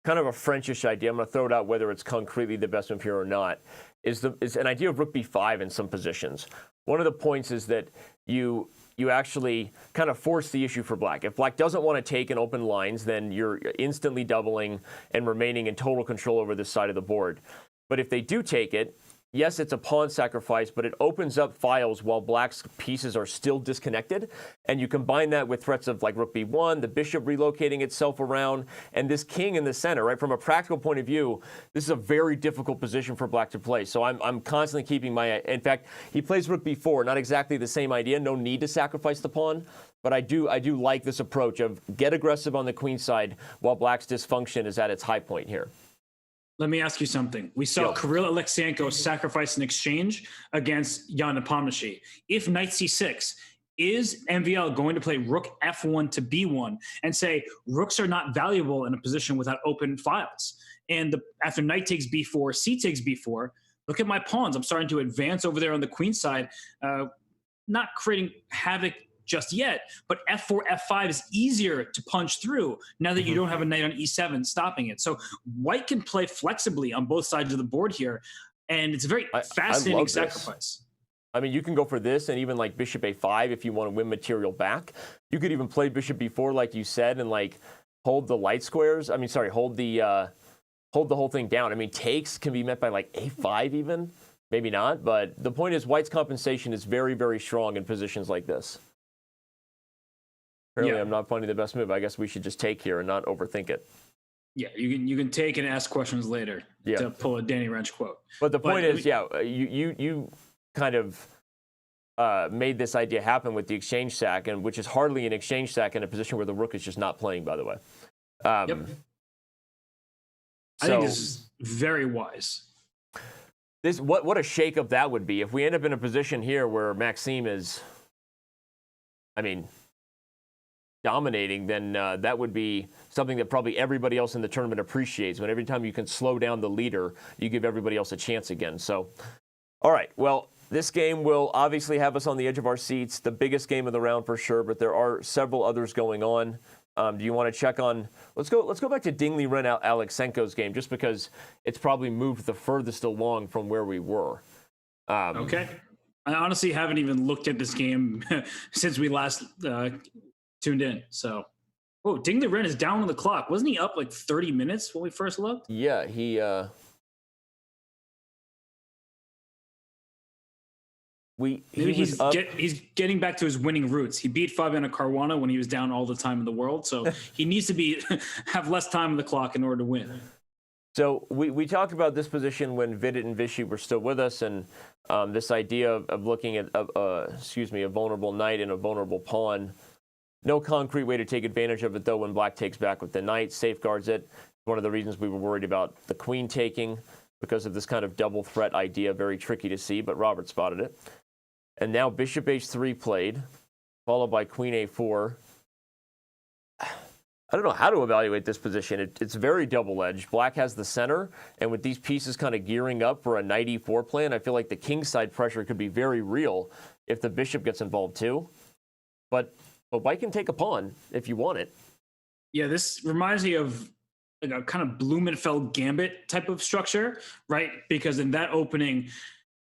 kind of a Frenchish idea, I'm going to throw it out whether it's concretely the best move here or not, is an idea of rook b5 in some positions. One of the points is that you actually kind of force the issue for Black. If Black doesn't want to take and open lines, then you're instantly doubling and remaining in total control over this side of the board. But if they do take it, yes, it's a pawn sacrifice, but it opens up files while Black's pieces are still disconnected. And you combine that with threats of like rook b1, the bishop relocating itself around, and this king in the center, right? From a practical point of view, this is a very difficult position for Black to play. So I'm constantly keeping in fact, he plays rook b4, not exactly the same idea, no need to sacrifice the pawn. But I do like this approach of get aggressive on the queen side while Black's dysfunction is at its high point here. Let me ask you something. We saw Kirill Alexyenko sacrifice an exchange against Ian Nepomniachtchi. If knight c6, is MVL going to play rook f1 to b1 and say rooks are not valuable in a position without open files? And after knight takes b4, c takes b4, look at my pawns. I'm starting to advance over there on the queen side, not creating havoc just yet, but f4, f5 is easier to punch through now that you don't have a knight on e7 stopping it. So white can play flexibly on both sides of the board here, and it's a very fascinating sacrifice. I mean, you can go for this and even like bishop a5 if you want to win material back. You could even play bishop b4 like you said and like hold the light squares. I mean, sorry, hold the whole thing down. I mean, takes can be met by like a5 even, maybe not, but the point is white's compensation is very, very strong in positions like this. Apparently, I'm not finding the best move. I guess we should just take here and not overthink it. Yeah, you can take and ask questions later to pull a Danny Rensch quote. But the point is, you kind of made this idea happen with the exchange sack, and which is hardly an exchange sack in a position where the rook is just not playing, by the way. I think this is very wise. What a shakeup that would be if we end up in a position here where Maxime is, I mean, dominating, then that would be something that probably everybody else in the tournament appreciates. When every time you can slow down the leader, you give everybody else a chance again. So, all right, well, this game will obviously have us on the edge of our seats. The biggest game of the round for sure, but there are several others going on. Do you want to check on? Let's go back to Ding Liren Alexyenko's game, just because it's probably moved the furthest along from where we were. Okay, I honestly haven't even looked at this game since we last tuned in. So, Ding Liren is down on the clock. Wasn't he up like 30 minutes when we first looked? Yeah, he's getting back to his winning roots. He beat Fabiano Caruana when he was down all the time in the world. So he needs to have less time on the clock in order to win. So we talked about this position when Vidit and Vichy were still with us, and this idea of looking at a vulnerable knight and a vulnerable pawn. No concrete way to take advantage of it, though, when Black takes back with the knight, safeguards it. One of the reasons we were worried about the queen taking, because of this kind of double threat idea, very tricky to see, but Robert spotted it. And now bishop h3 played, followed by queen a4. I don't know how to evaluate this position. It's very double-edged. Black has the center, and with these pieces kind of gearing up for a knight e4 plan, I feel like the king side pressure could be very real if the bishop gets involved too. But But white can take a pawn if you want it. Yeah, this reminds me of like a kind of Blumenfeld gambit type of structure, right? Because in that opening,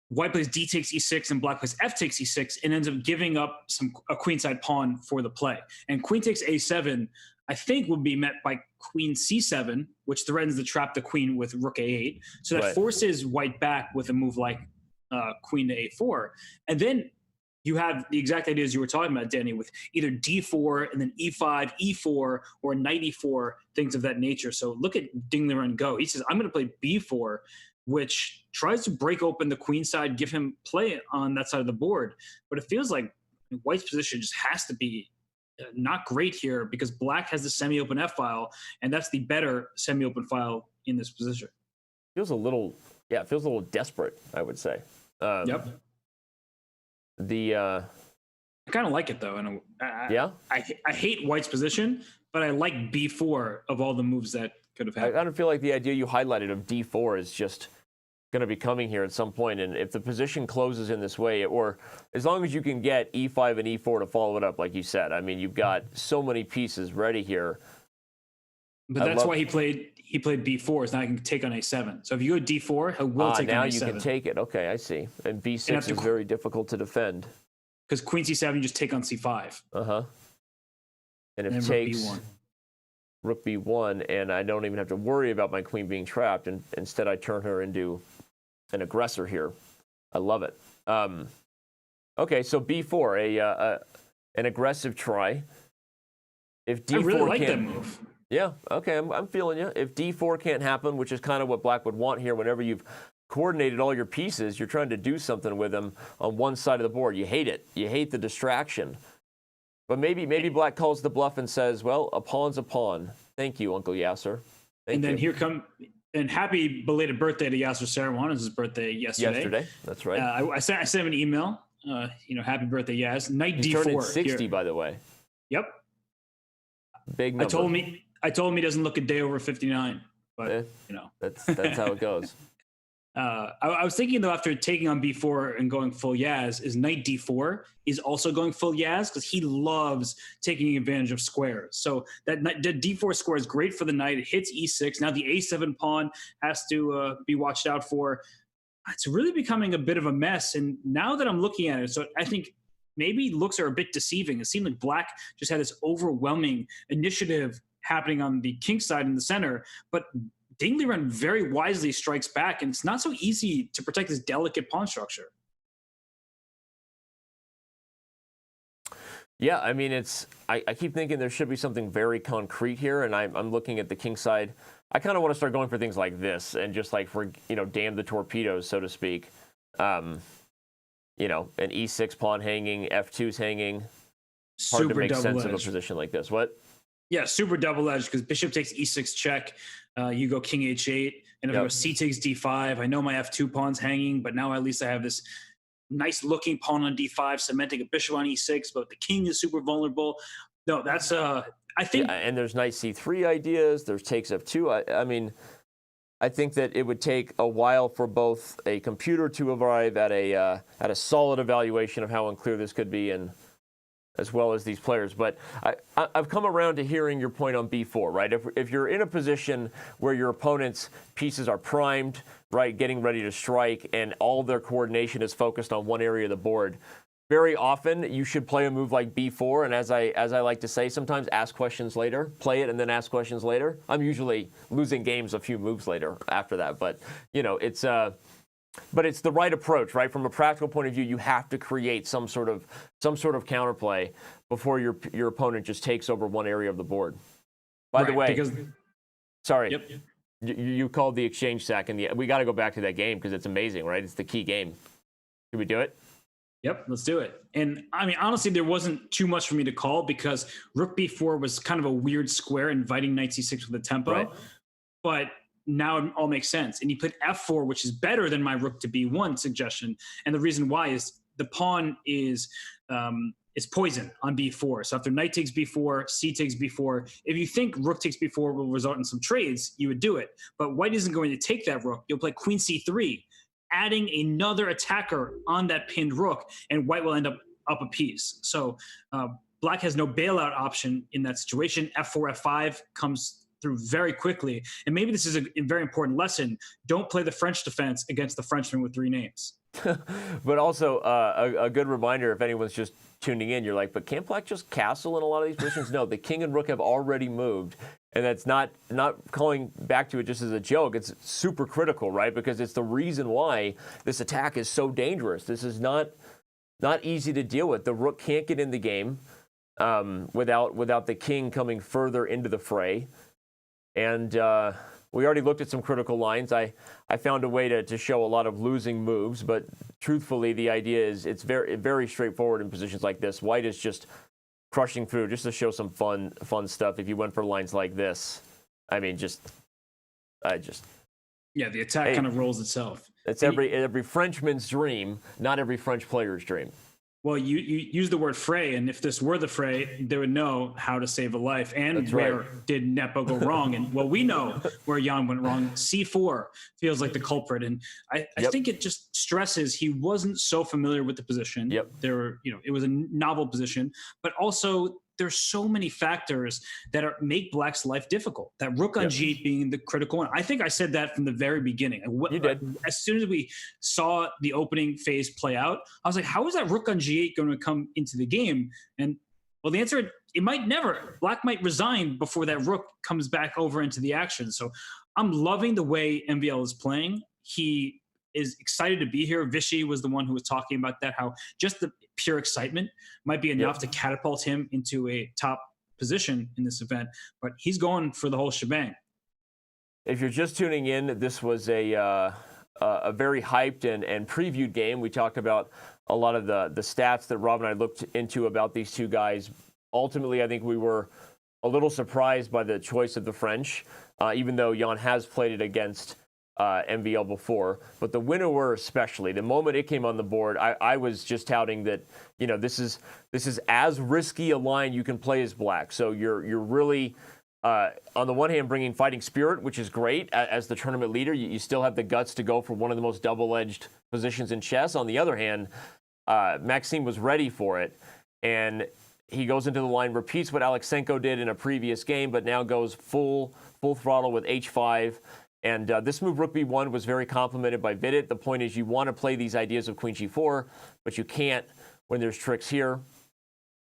white plays d takes e6 and black plays f takes e6 and ends up giving up a queenside pawn for the play. And queen takes a7, I think, would be met by queen c7, which threatens to trap the queen with rook a8. So that forces white back with a move like queen to a4. And then you have the exact ideas you were talking about, Danny, with either d4 and then e5, e4, or knight e4, things of that nature. So look at Ding Liren go. He says, I'm going to play b4, which tries to break open the queen side, give him play on that side of the board. But it feels like white's position just has to be not great here because black has the semi-open f-file, and that's the better semi-open file in this position. Feels a little desperate, I would say. Yep. I kind of like it though, and I hate white's position, but I like b4 of all the moves that could have happened. I don't feel like the idea you highlighted of d4 is just going to be coming here at some point, and if the position closes in this way, or as long as you can get e5 and e4 to follow it up, like you said, I mean, you've got so many pieces ready here. But that's why he played b4, so now I can take on a7. So if you go d4, he will take on a7. Now you can take it. Okay, I see. And b6 is very difficult to defend. Because queen c7, you just take on c5. Uh-huh. And if it takes rook b1, and I don't even have to worry about my queen being trapped, and instead I turn her into an aggressor here. I love it. Okay, so b4, an aggressive try. If d4 I really like that move. Yeah, okay, I'm feeling you. If d4 can't happen, which is kind of what black would want here, whenever you've coordinated all your pieces, you're trying to do something with them on one side of the board. You hate it. You hate the distraction. But maybe black calls the bluff and says, well, a pawn's a pawn. Thank you, Uncle Yasser. Thank you. And happy belated birthday to Yasser Sarawan. It was his birthday yesterday. That's right. I sent him an email. Happy birthday, Yas. Knight He's d4. Turning 60, here. By the way. Yep. Big number. I told him he doesn't look a day over 59. But that's how it goes. I was thinking though, after taking on b4 and going full Yaz, is knight d4 is also going full Yaz because he loves taking advantage of squares. So that d4 square is great for the knight. It hits e6. Now the a7 pawn has to be watched out for. It's really becoming a bit of a mess. And now that I'm looking at it, so I think maybe looks are a bit deceiving. It seemed like black just had this overwhelming initiative happening on the king side in the center, but Ding Liren very wisely strikes back, and it's not so easy to protect this delicate pawn structure. Yeah, I mean, I keep thinking there should be something very concrete here, and I'm looking at the king side. I kind of want to start going for things like this, and just like damn the torpedoes, so to speak. An e6 pawn hanging, f2's hanging. Hard to make sense of a position like this. What? Yeah, super double edged because bishop takes e6 check. You go king h8, and if I go c takes d5, I know my f2 pawn's hanging, but now at least I have this nice looking pawn on d5, cementing a bishop on e6, but the king is super vulnerable. No, that's I think. Yeah, and there's knight c3 ideas. There's takes f2. I mean, I think that it would take a while for both a computer to arrive at a solid evaluation of how unclear this could be, and as well as these players. But I've come around to hearing your point on b4, right? If you're in a position where your opponent's pieces are primed, right, getting ready to strike, and all their coordination is focused on one area of the board, very often you should play a move like b4, and as I like to say, sometimes ask questions later. Play it and then ask questions later. I'm usually losing games a few moves later after that, but But it's the right approach, right? From a practical point of view, you have to create some sort of counterplay before your opponent just takes over one area of the board. By the way, sorry, yep. You called the exchange sack, and we got to go back to that game because it's amazing, right? It's the key game. Should we do it? Yep, let's do it. And I mean, honestly, there wasn't too much for me to call because rook b4 was kind of a weird square, inviting knight c6 with a tempo, right. But now it all makes sense. And he put f4, which is better than my rook to b1 suggestion. And the reason why is the pawn is poison on b4. So after knight takes b4, c takes b4, if you think rook takes b4 will result in some trades, you would do it. But white isn't going to take that rook. You'll play queen c3, adding another attacker on that pinned rook, and white will end up a piece. So Black has no bailout option in that situation. F4, F5 comes through very quickly. And maybe this is a very important lesson. Don't play the French defense against the Frenchman with 3 names. But also a good reminder, if anyone's just tuning in, you're like, but can't Black just castle in a lot of these positions? No, the king and rook have already moved. And that's not calling back to it just as a joke. It's super critical, right? Because it's the reason why this attack is so dangerous. This is not easy to deal with. The rook can't get in the game without the king coming further into the fray. And we already looked at some critical lines. I found a way to show a lot of losing moves, but truthfully, the idea is it's very, very straightforward in positions like this. White is just crushing through just to show some fun stuff. If you went for lines like this, I mean, yeah, the attack kind of rolls itself. It's every Frenchman's dream, not every French player's dream. Well, you use the word fray, and if this were the fray, they would know how to save a life and That's where right. did Nepo go wrong. And well, we know where Jan went wrong. C4 feels like the culprit, and I think it just stresses he wasn't so familiar with the position. Yep. There were, it was a novel position, but also there's so many factors that make Black's life difficult. That rook on G8 being the critical one. I think I said that from the very beginning. You did. As soon as we saw the opening phase play out, I was like, how is that rook on G8 going to come into the game? And well, the answer, it might never. Black might resign before that rook comes back over into the action. So I'm loving the way MVL is playing. He is excited to be here. Vichy was the one who was talking about that, how just the pure excitement might be enough to catapult him into a top position in this event, but he's going for the whole shebang. If you're just tuning in, this was a very hyped and previewed game. We talked about a lot of the stats that Rob and I looked into about these two guys. Ultimately, I think we were a little surprised by the choice of the French, even though Jan has played it against MVL before, but the winnower especially, the moment it came on the board, I was just touting that, this is as risky a line you can play as Black. So you're really, on the one hand, bringing fighting spirit, which is great as the tournament leader. You still have the guts to go for one of the most double-edged positions in chess. On the other hand, Maxime was ready for it, and he goes into the line, repeats what Alexenko did in a previous game, but now goes full throttle with H5. And this move, Rook B1, was very complimented by Vidit. The point is you want to play these ideas of Queen G4, but you can't when there's tricks here.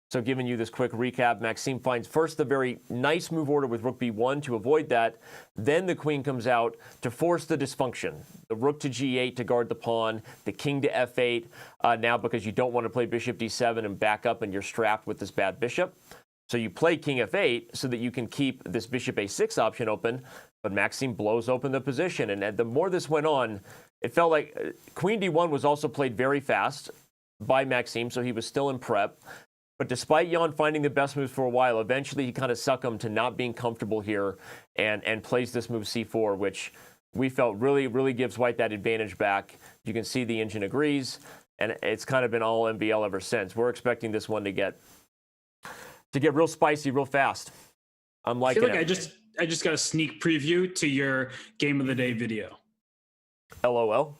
So giving you this quick recap, Maxime finds first the very nice move order with Rook B1 to avoid that. Then the queen comes out to force the dysfunction. The rook to G8 to guard the pawn, the king to F8, now because you don't want to play bishop D7 and back up and you're strapped with this bad bishop. So you play king F8 so that you can keep this bishop A6 option open, but Maxime blows open the position. And the more this went on, it felt like Queen D1 was also played very fast by Maxime, so he was still in prep. But despite Jan finding the best moves for a while, eventually he kind of succumbed to not being comfortable here and plays this move C4, which we felt really gives White that advantage back. You can see the engine agrees, and it's kind of been all MVL ever since. We're expecting this one to get real spicy real fast. I'm liking it. I just got a sneak preview to your Game of the Day video. LOL.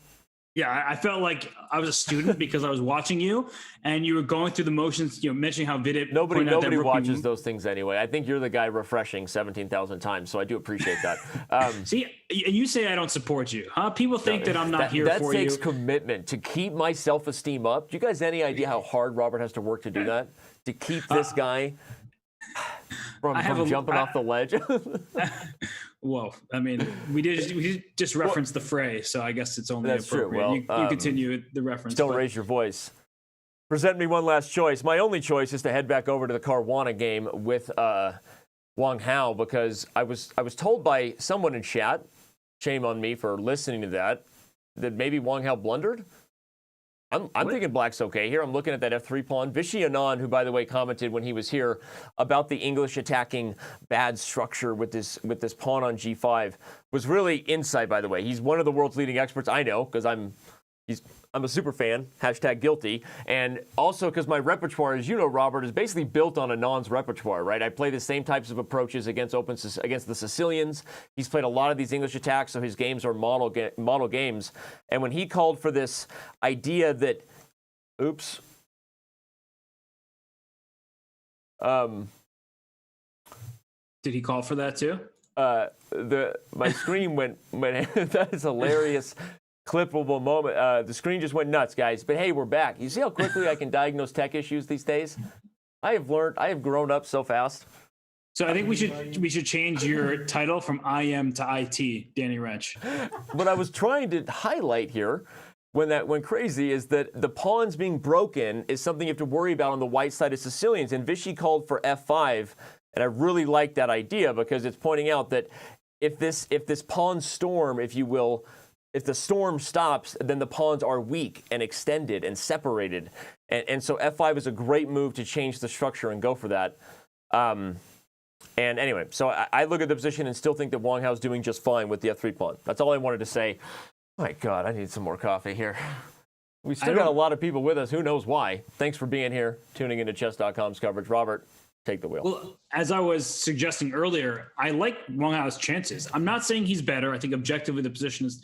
Yeah, I felt like I was a student because I was watching you, and you were going through the motions, mentioning how Vidit. Nobody watches those things anyway. I think you're the guy refreshing 17,000 times, so I do appreciate that. See, and you say I don't support you, huh? People think that I'm not here for you. That takes commitment to keep my self-esteem up. Do you guys have any idea how hard Robert has to work to do that? To keep this guy from jumping off the ledge? Whoa! I mean, we did just reference the fray, so I guess it's only that's appropriate. True. Well, you continue the reference. Don't raise your voice. Present me one last choice. My only choice is to head back over to the Caruana game with Wang Hao, because I was told by someone in chat, shame on me for listening to that maybe Wang Hao blundered. I'm thinking Black's okay here. I'm looking at that F3 pawn. Vichy Anand, who, by the way, commented when he was here about the English attacking bad structure with this pawn on G5, was really insight, by the way. He's one of the world's leading experts. I know, because I'm a super fan, #guilty. And also because my repertoire, as you know, Robert, is basically built on Anand's repertoire, right? I play the same types of approaches against the Sicilians. He's played a lot of these English attacks, so his games are model games. And when he called for this idea that, Did he call for that too? My screen went that is hilarious, clippable moment. The screen just went nuts, guys. But hey, we're back. You see how quickly I can diagnose tech issues these days? I have grown up so fast. So I think we should change your title from IM to IT, Danny Rensch. What I was trying to highlight here when that went crazy is that the pawns being broken is something you have to worry about on the white side of Sicilians. And Vichy called for F5. And I really like that idea because it's pointing out that if this pawn storm, if you will, if the storm stops, then the pawns are weak and extended and separated. And so F5 is a great move to change the structure and go for that. And anyway, so I look at the position and still think that Wang Hao's doing just fine with the F3 pawn. That's all I wanted to say. My God, I need some more coffee here. We still got a lot of people with us. Who knows why? Thanks for being here, tuning into Chess.com's coverage. Robert, take the wheel. Well, as I was suggesting earlier, I like Wang Hao's chances. I'm not saying he's better. I think objectively the position is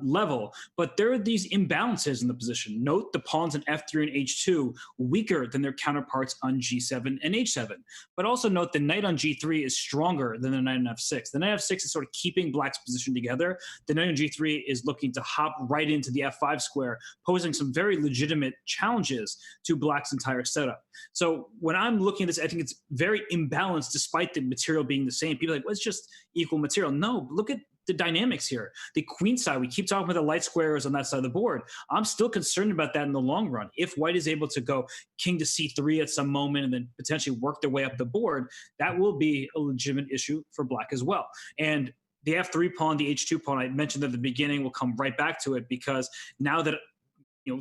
level, but there are these imbalances in the position. Note the pawns in F3 and H2 weaker than their counterparts on G7 and H7. But also note the knight on G3 is stronger than the knight on F6. The knight on F6 is sort of keeping Black's position together. The knight on G3 is looking to hop right into the F5 square, posing some very legitimate challenges to Black's entire setup. So when I'm looking at this, I think it's very imbalanced despite the material being the same. People are like, well, it's just equal material. No, look at the dynamics here. The queen side, we keep talking about the light squares on that side of the board. I'm still concerned about that in the long run. If white is able to go king to C3 at some moment and then potentially work their way up the board, that will be a legitimate issue for Black as well. And the F3 pawn, the H2 pawn, I mentioned at the beginning, we'll come right back to it because now that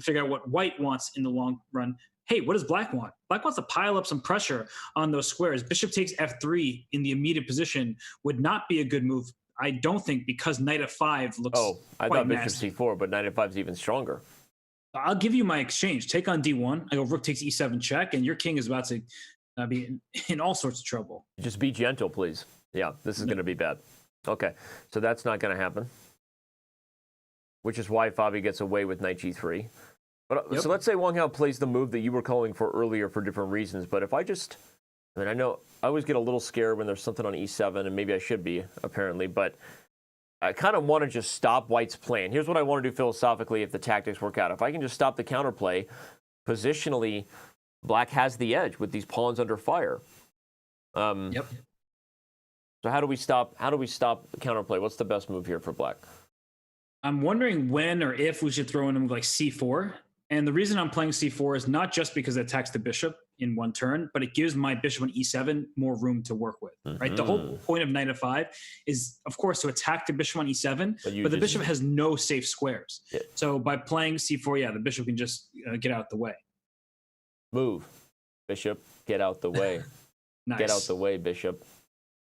figure out what white wants in the long run. Hey, what does Black want? Black wants to pile up some pressure on those squares. Bishop takes F3 in the immediate position would not be a good move, I don't think, because knight F5 looks I quite thought nasty. Bishop C4, but knight F5 is even stronger. I'll give you my exchange. Take on D1. I go rook takes E7 check, and your king is about to be in all sorts of trouble. Just be gentle, please. Yeah, this is going to be bad. Okay, so that's not going to happen, which is why Fabi gets away with knight G3. But, So let's say Wang Hao plays the move that you were calling for earlier for different reasons. But if I know I always get a little scared when there's something on E7, and maybe I should be, apparently. But I kind of want to just stop White's plan. Here's what I want to do philosophically if the tactics work out. If I can just stop the counterplay, positionally, Black has the edge with these pawns under fire. So how do we stop the counterplay? What's the best move here for Black? I'm wondering when or if we should throw in a move like C4. And the reason I'm playing C4 is not just because it attacks the bishop in one turn, but it gives my bishop on E7 more room to work with, right? The whole point of knight F5 is, of course, to attack the bishop on E7, but the bishop has no safe squares. Yeah. So by playing C4, the bishop can just get out the way. Move. Bishop, get out the way. Nice. Get out the way, bishop.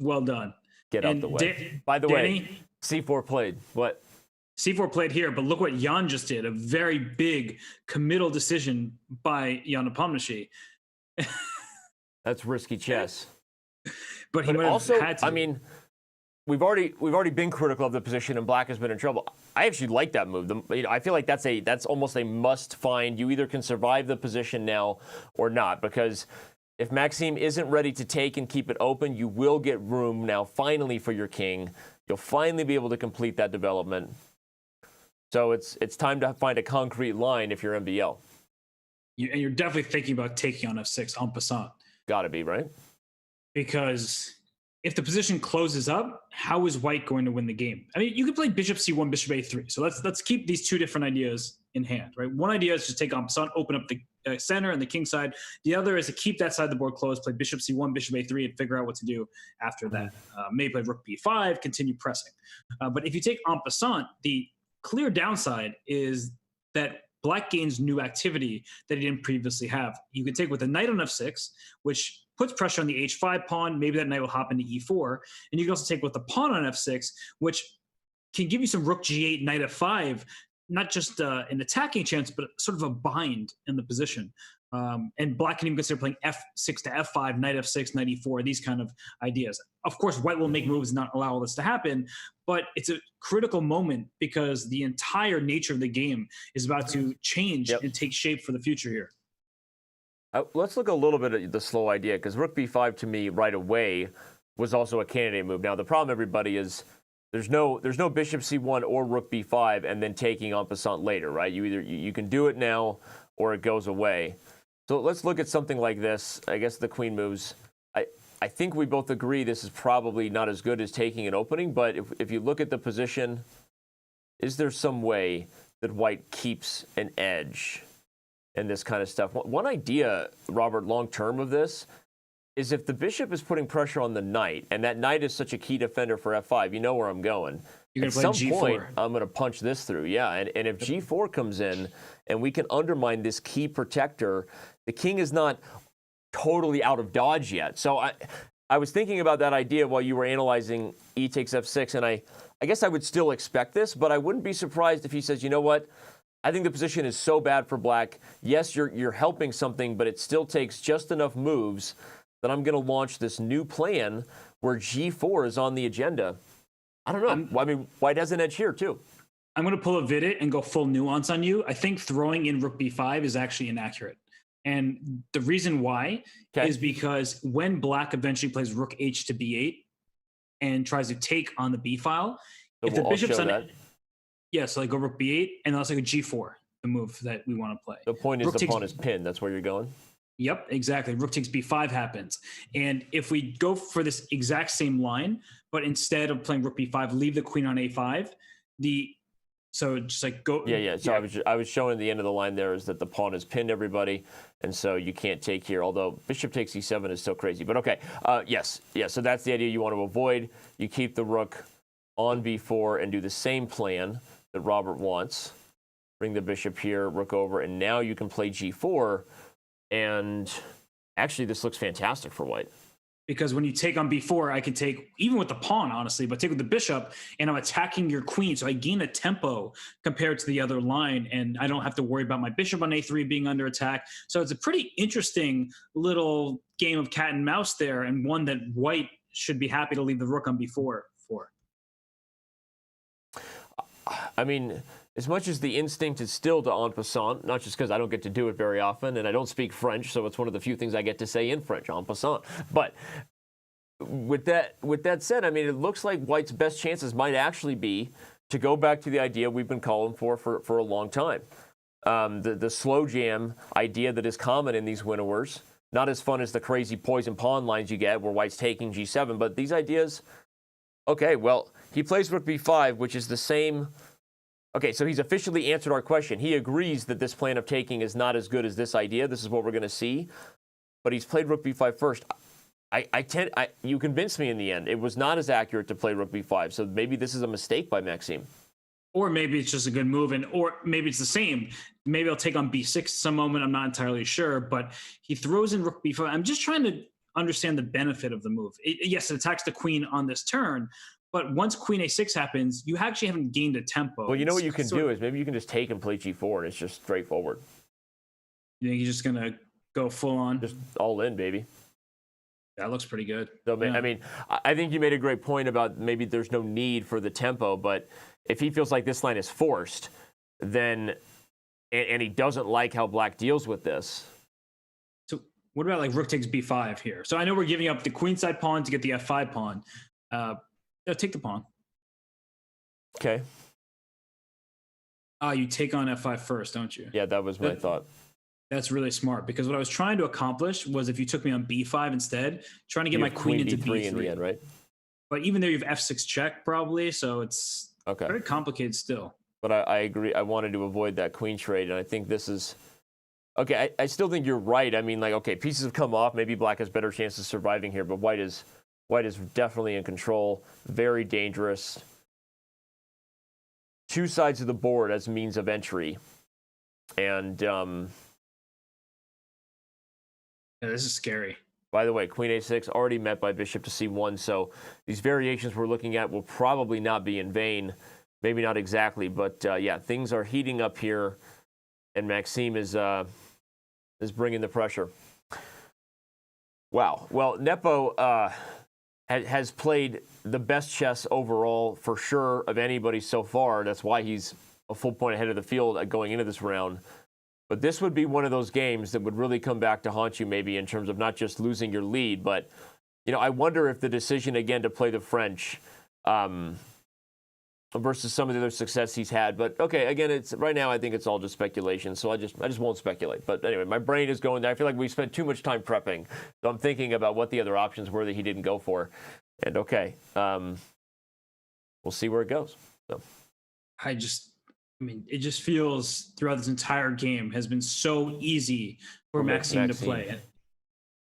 Well done. Get out the way. By the way, C4 played. What? C4 played here, but look what Jan just did. A very big committal decision by Ian Nepomniachtchi. That's risky chess. But he might also, have had to. I mean, we've already been critical of the position, and Black has been in trouble. I actually like that move. I feel like that's almost a must find. You either can survive the position now or not, because if Maxime isn't ready to take and keep it open, you will get room now finally for your king. You'll finally be able to complete that development. So it's time to find a concrete line if you're MVL. And you're definitely thinking about taking on F6 en passant. Got to be, right? Because if the position closes up, how is White going to win the game? I mean, you could play Bishop C1, Bishop A3. So let's keep these two different ideas in hand, right? One idea is to take en passant, open up the center and the king side. The other is to keep that side of the board closed, play Bishop C1, Bishop A3, and figure out what to do after that. Maybe play Rook B5, continue pressing. But if you take en passant, the clear downside is that Black gains new activity that he didn't previously have. You can take with a knight on F6, which puts pressure on the H5 pawn. Maybe that knight will hop into E4. And you can also take with the pawn on F6, which can give you some Rook G8, knight F5, not just an attacking chance, but sort of a bind in the position. And Black can even consider playing F6 to F5, knight F6, knight E4, these kind of ideas. Of course, White will make moves and not allow all this to happen, but it's a critical moment because the entire nature of the game is about to change and take shape for the future here. Let's look a little bit at the slow idea, because rook b5 to me right away was also a candidate move. Now the problem, everybody, is there's no bishop c1 or rook b5 and then taking en passant later, right? You can do it now or it goes away. So let's look at something like this. I guess the queen moves. I think we both agree this is probably not as good as taking an opening, but if you look at the position, is there some way that white keeps an edge and this kind of stuff? One idea, Robert, long term of this is if the bishop is putting pressure on the knight, and that knight is such a key defender for f5, you know where I'm going. You're At going to some play point, G4. I'm going to punch this through, yeah. And if g4 comes in and we can undermine this key protector, the king is not totally out of dodge yet. So I was thinking about that idea while you were analyzing e takes f6, and I guess I would still expect this, but I wouldn't be surprised if he says, you know what? I think the position is so bad for black. Yes, you're helping something, but it still takes just enough moves that I'm going to launch this new plan where g4 is on the agenda. I don't know. I mean, white has an edge here, too. I'm going to pull a Vidit and go full nuance on you. I think throwing in rook b5 is actually inaccurate. And the reason why is because when black eventually plays rook h to b8 and tries to take on the b file, So if the bishop's on that. yeah, so like go rook b8 and then let's like a g4, the move that we want to play. The point is Rook the takes- pawn is pinned. That's where you're going. Yep, exactly. Rook takes b5 happens. And if we go for this exact same line, but instead of playing rook b5, leave the queen on a5, so just like go. Yeah. So I was showing the end of the line there is that the pawn is pinned, everybody, and so you can't take here. Although bishop takes e7 is still crazy, but okay. Yes. So that's the idea you want to avoid. You keep the rook on b4 and do the same plan that Robert wants. Bring the bishop here, rook over, and now you can play g4. And actually, this looks fantastic for white. Because when you take on b4, I can take, even with the pawn, honestly, but take with the bishop, and I'm attacking your queen. So I gain a tempo compared to the other line, and I don't have to worry about my bishop on a3 being under attack. So it's a pretty interesting little game of cat and mouse there, and one that white should be happy to leave the rook on b4 for. I mean, as much as the instinct is still to en passant, not just because I don't get to do it very often, and I don't speak French, so it's one of the few things I get to say in French, en passant. But with that said, I mean, it looks like white's best chances might actually be to go back to the idea we've been calling for a long time. The slow jam idea that is common in these winnowers, not as fun as the crazy poison pawn lines you get where white's taking g7, but these ideas, okay, well, he plays rook b5, which is the same. Okay, so he's officially answered our question. He agrees that this plan of taking is not as good as this idea. This is what we're going to see. But he's played rook b5 first. You convinced me in the end. It was not as accurate to play rook b5. So maybe this is a mistake by Maxime. Or maybe it's just a good move, or maybe it's the same. Maybe I'll take on b6 at some moment. I'm not entirely sure, but he throws in rook b5. I'm just trying to understand the benefit of the move. Yes, it attacks the queen on this turn, but once queen a6 happens, you actually haven't gained a tempo. Well, you know what you can do is maybe you can just take and play g4, and it's just straightforward. You think he's just going to go full on? Just all in, baby. That looks pretty good. So, yeah. I mean, I think you made a great point about maybe there's no need for the tempo, but if he feels like this line is forced, then, and he doesn't like how black deals with this. So what about like rook takes b5 here? So I know we're giving up the queenside pawn to get the f5 pawn. Take the pawn. Okay. You take on f5 first, don't you? Yeah, that was my thought. That's really smart, because what I was trying to accomplish was if you took me on b5 instead, trying to get my queen into b3 in the end, right? But even there, you have f6 check probably, so it's very complicated still. But I agree. I wanted to avoid that queen trade, and I think this is okay. I still think you're right. I mean, like, okay, pieces have come off. Maybe black has better chances of surviving here, but white is definitely in control. Very dangerous. Two sides of the board as means of entry, and this is scary. By the way, queen a6 already met by bishop to c1, so these variations we're looking at will probably not be in vain. Maybe not exactly, but yeah, things are heating up here, and Maxime is bringing the pressure. Wow. Well, Nepo has played the best chess overall, for sure, of anybody so far. That's why he's a full point ahead of the field going into this round. But this would be one of those games that would really come back to haunt you, maybe in terms of not just losing your lead, but I wonder if the decision again to play the French versus some of the other success he's had. But okay, again, it's right now I think it's all just speculation, so I just won't speculate. But anyway, my brain is going there. I feel like we spent too much time prepping, so I'm thinking about what the other options were that he didn't go for. And okay, we'll see where it goes. So it just feels throughout this entire game has been so easy for Maxime to play.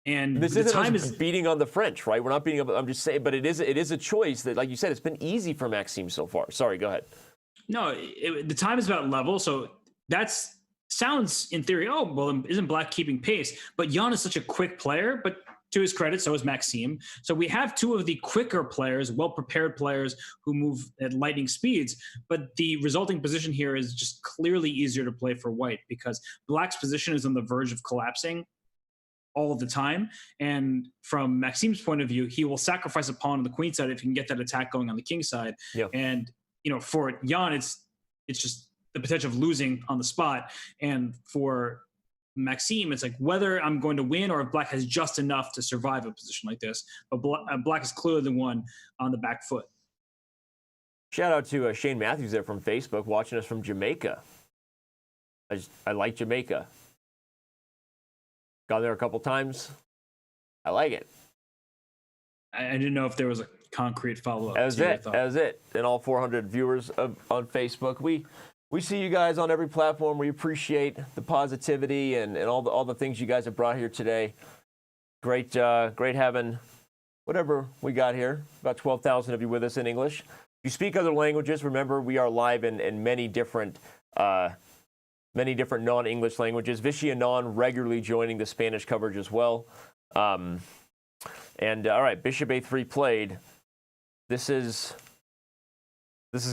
And this the isn't time us is beating on the French, right? We're not beating up. I'm just saying, but it is a choice that, like you said, it's been easy for Maxime so far. Sorry, go ahead. No, the time is about level. So that's sounds in theory, oh, well, isn't Black keeping pace? But Jan is such a quick player, but to his credit, so is Maxime. So we have two of the quicker players, well-prepared players who move at lightning speeds. But the resulting position here is just clearly easier to play for White because Black's position is on the verge of collapsing all of the time. And from Maxime's point of view, he will sacrifice a pawn on the queen side if he can get that attack going on the king side. Yeah. And, for Jan, it's just the potential of losing on the spot. And for Maxime, it's like whether I'm going to win or if Black has just enough to survive a position like this. But Black is clearly the one on the back foot. Shout out to Shane Matthews there from Facebook, watching us from Jamaica. I like Jamaica. Gone there a couple times. I like it. I didn't know if there was a concrete follow-up. That was it. And all 400 viewers on Facebook. We see you guys on every platform. We appreciate the positivity and all the things you guys have brought here today. Great having whatever we got here. About 12,000 of you with us in English. If you speak other languages, remember we are live in many different non-English languages. Vichy and Non regularly joining the Spanish coverage as well. And all right, Bishop A3 played. This is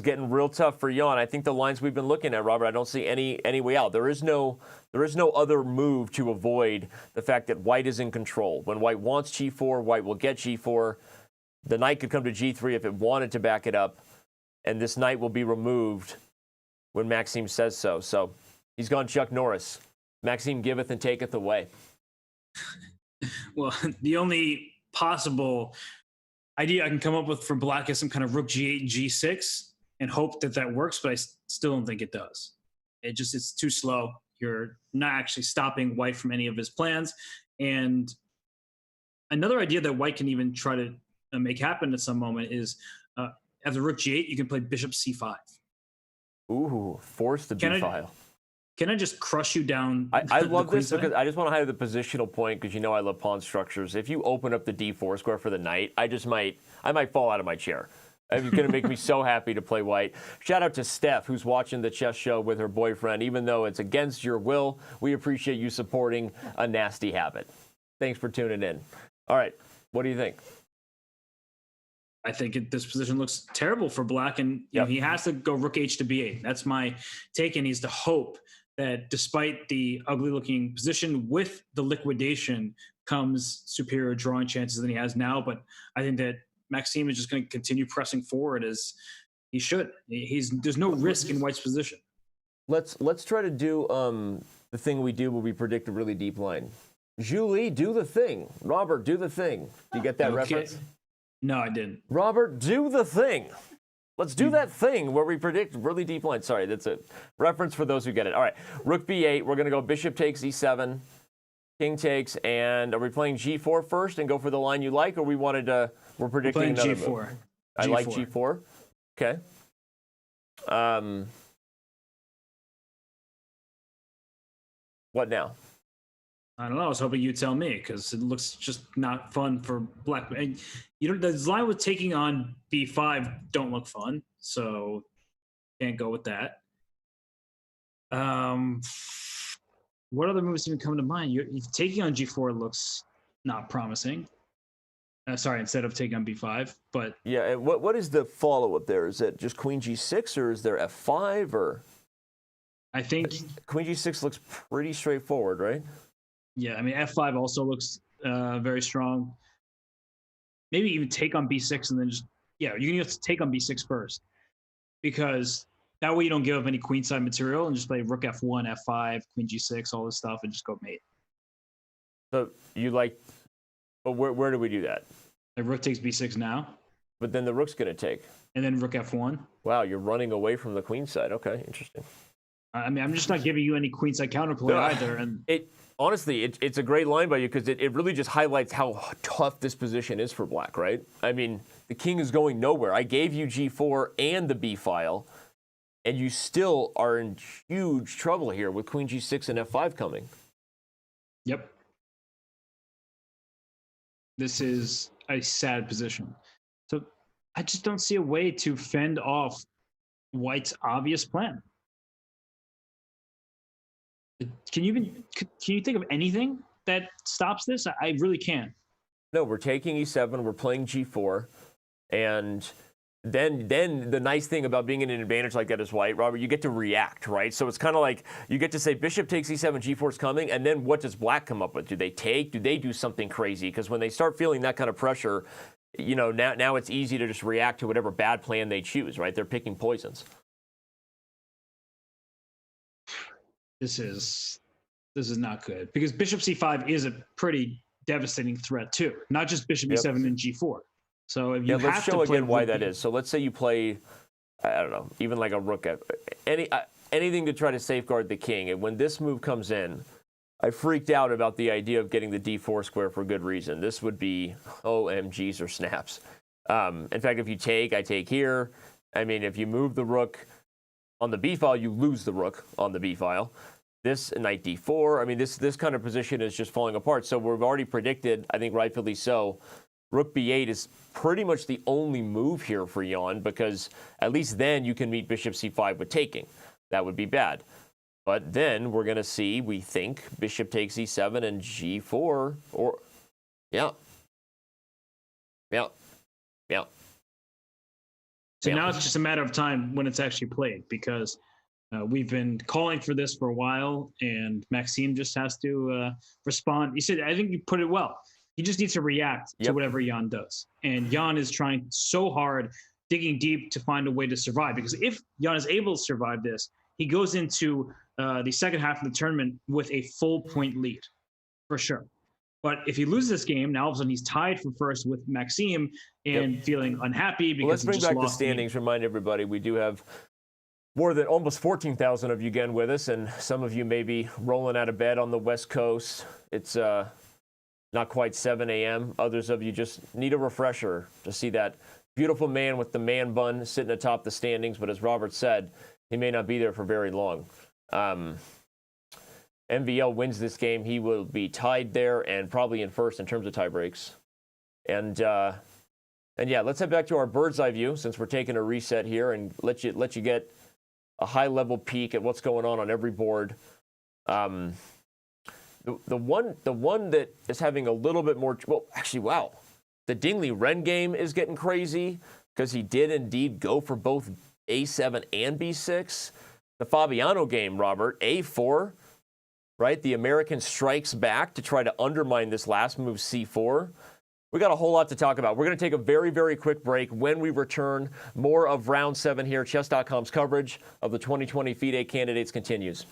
getting real tough for Jan. I think the lines we've been looking at, Robert, I don't see any way out. There is no other move to avoid the fact that White is in control. When White wants G4, White will get G4. The knight could come to G3 if it wanted to back it up, and this knight will be removed when Maxime says so. So he's gone Chuck Norris. Maxime giveth and taketh away. Well, the only possible idea I can come up with for Black is some kind of rook G8, G6 and hope that works, but I still don't think it does. It's too slow. You're not actually stopping White from any of his plans. And another idea that White can even try to make happen at some moment is after rook G8, you can play bishop C5. Ooh, force the B file. Can I just crush you down? I love this because I just want to highlight the positional point because I love pawn structures. If you open up the D4 square for the knight, I might fall out of my chair. It's going to make me so happy to play White. Shout out to Steph, who's watching the chess show with her boyfriend. Even though it's against your will, we appreciate you supporting a nasty habit. Thanks for tuning in. All right, what do you think? I think this position looks terrible for Black, and he has to go rook H to B8. That's my take, and he's to hope that despite the ugly-looking position with the liquidation comes superior drawing chances than he has now. But I think that Maxime is just going to continue pressing forward as he should. There's no risk in White's position. Let's try to do the thing we do where we predict a really deep line. Julie, do the thing. Robert, do the thing. Do you get that reference? No, I didn't. Robert, do the thing. Let's do that thing where we predict really deep lines. Sorry, that's a reference for those who get it. All right, rook B8. We're going to go bishop takes E7, king takes, and are we playing G4 first and go for the line you like, or we're predicting another G4. move? I like G4. Okay. What now? I don't know. I was hoping you'd tell me because it looks just not fun for Black. And the line with taking on B5 don't look fun, so can't go with that. What other moves even come to mind? Taking on G4 looks not promising. Instead of taking on B5, but yeah. What is the follow-up there? Is it just Queen G6 or is there F5 or? I think Queen G6 looks pretty straightforward, right? Yeah, I mean, F5 also looks very strong. Maybe even take on B6 and then you can just take on B6 first. Because That way you don't give up any queenside material and just play rook f1, f5, queen g6, all this stuff, and just go mate. So you like, but where do we do that? Like rook takes b6 now. But then the rook's going to take. And then rook f1. Wow, you're running away from the queen side. Okay, interesting. I mean, I'm just not giving you any queenside counterplay either. And honestly, it's a great line by you because it really just highlights how tough this position is for black, right? I mean, the king is going nowhere. I gave you g4 and the b file, and you still are in huge trouble here with queen g6 and f5 coming. Yep. This is a sad position. So I just don't see a way to fend off White's obvious plan. Can you think of anything that stops this? I really can't. No, we're taking e7, we're playing g4, and then the nice thing about being in an advantage like that is White, Robert, you get to react, right? So it's kind of like you get to say bishop takes e7, g4 is coming, and then what does black come up with? Do they take? Do they do something crazy? Because when they start feeling that kind of pressure, you know, now it's easy to just react to whatever bad plan they choose, right? They're picking poisons. This is not good because bishop c5 is a pretty devastating threat too. Not just bishop e7 and g4. So if you have let's to show play again why that is. So let's say you play, I don't know, even like a rook, anything to try to safeguard the king. And when this move comes in, I freaked out about the idea of getting the d4 square for good reason. This would be OMGs or snaps. In fact, if you take, I take here. I mean, if you move the rook on the b file, you lose the rook on the b file. This knight d4. I mean, this kind of position is just falling apart. So we've already predicted, I think rightfully so, rook b8 is pretty much the only move here for Jan because at least then you can meet bishop c5 with taking. That would be bad. But then we're going to see, we think, bishop takes e7 and g4, or, yeah. So now it's just a matter of time when it's actually played because we've been calling for this for a while and Maxime just has to respond. He said, I think you put it well. He just needs to react to whatever Jan does. And Jan is trying so hard, digging deep to find a way to survive. Because if Jan is able to survive this, he goes into the second half of the tournament with a full point lead, for sure. But if he loses this game, now all of a sudden he's tied for first with Maxime and feeling unhappy because let's bring back the standings. Remind everybody, we do have more than almost 14,000 of you again with us, and some of you may be rolling out of bed on the West Coast. It's not quite 7 a.m. Others of you just need a refresher to see that beautiful man with the man bun sitting atop the standings. But as Robert said, he may not be there for very long. MVL wins this game. He will be tied there and probably in first in terms of tie breaks. And yeah, let's head back to our bird's eye view since we're taking a reset here and let you get a high level peek at what's going on every board. The one that is having a little bit more, well, actually, wow. The Ding Liren game is getting crazy because he did indeed go for both A7 and B6. The Fabiano game, Robert, A4, right? The American strikes back to try to undermine this last move, C4. We got a whole lot to talk about. We're going to take a very, very quick break. When we return, more of round 7 here. Chess.com's coverage of the 2020 FIDE candidates continues.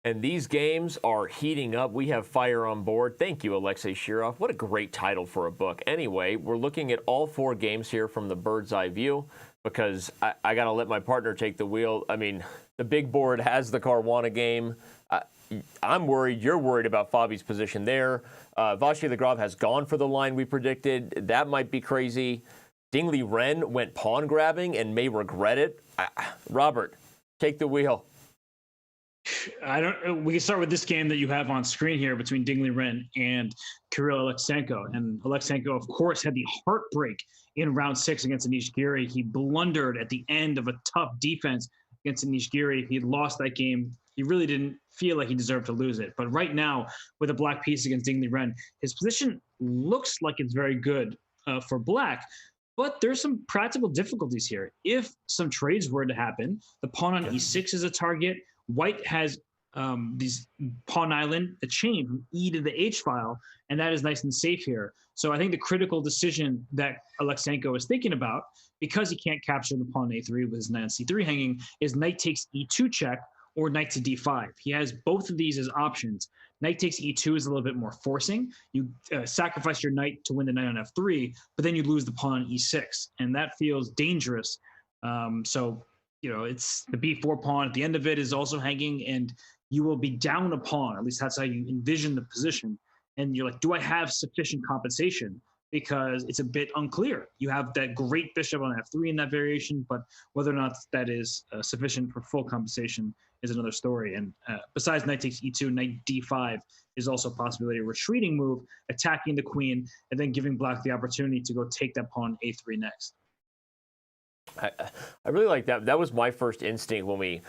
And these games are heating up. We have fire on board. Thank you, Alexei Shirov. What a great title for a book. Anyway, we're looking at all 4 games here from the bird's eye view because I got to let my partner take the wheel. I mean, the big board has the Caruana game. I'm worried. You're worried about Fabi's position there. Vachier-Lagrave has gone for the line we predicted. That might be crazy. Ding Liren went pawn grabbing and may regret it. Robert, take the wheel. We can start with this game that you have on screen here between Ding Liren and Kirill Aleksenko. And Aleksenko, of course, had the heartbreak in round 6 against Anish Giri. He blundered at the end of a tough defense against Anish Giri. He lost that game. He really didn't feel like he deserved to lose it. But right now, with a black piece against Ding Liren, his position looks like it's very good for black. But there's some practical difficulties here. If some trades were to happen, the pawn on e6 is a target. White has these pawn island, a chain from E to the H file, and that is nice and safe here. So I think the critical decision that Aleksenko is thinking about, because he can't capture the pawn A3 with his knight on C3 hanging, is knight takes E2 check or knight to D5. He has both of these as options. Knight takes E2 is a little bit more forcing. You sacrifice your knight to win the knight on F3, but then you lose the pawn on E6, and that feels dangerous. It's the B4 pawn at the end of it is also hanging, and you will be down a pawn. At least that's how you envision the position. And you're like, do I have sufficient compensation? Because it's a bit unclear. You have that great bishop on F3 in that variation, but whether or not that is sufficient for full compensation is another story. And besides knight takes E2, knight D5 is also a possibility. A retreating move, attacking the queen, and then giving black the opportunity to go take that pawn A3 next. I really like that. That was my first instinct when we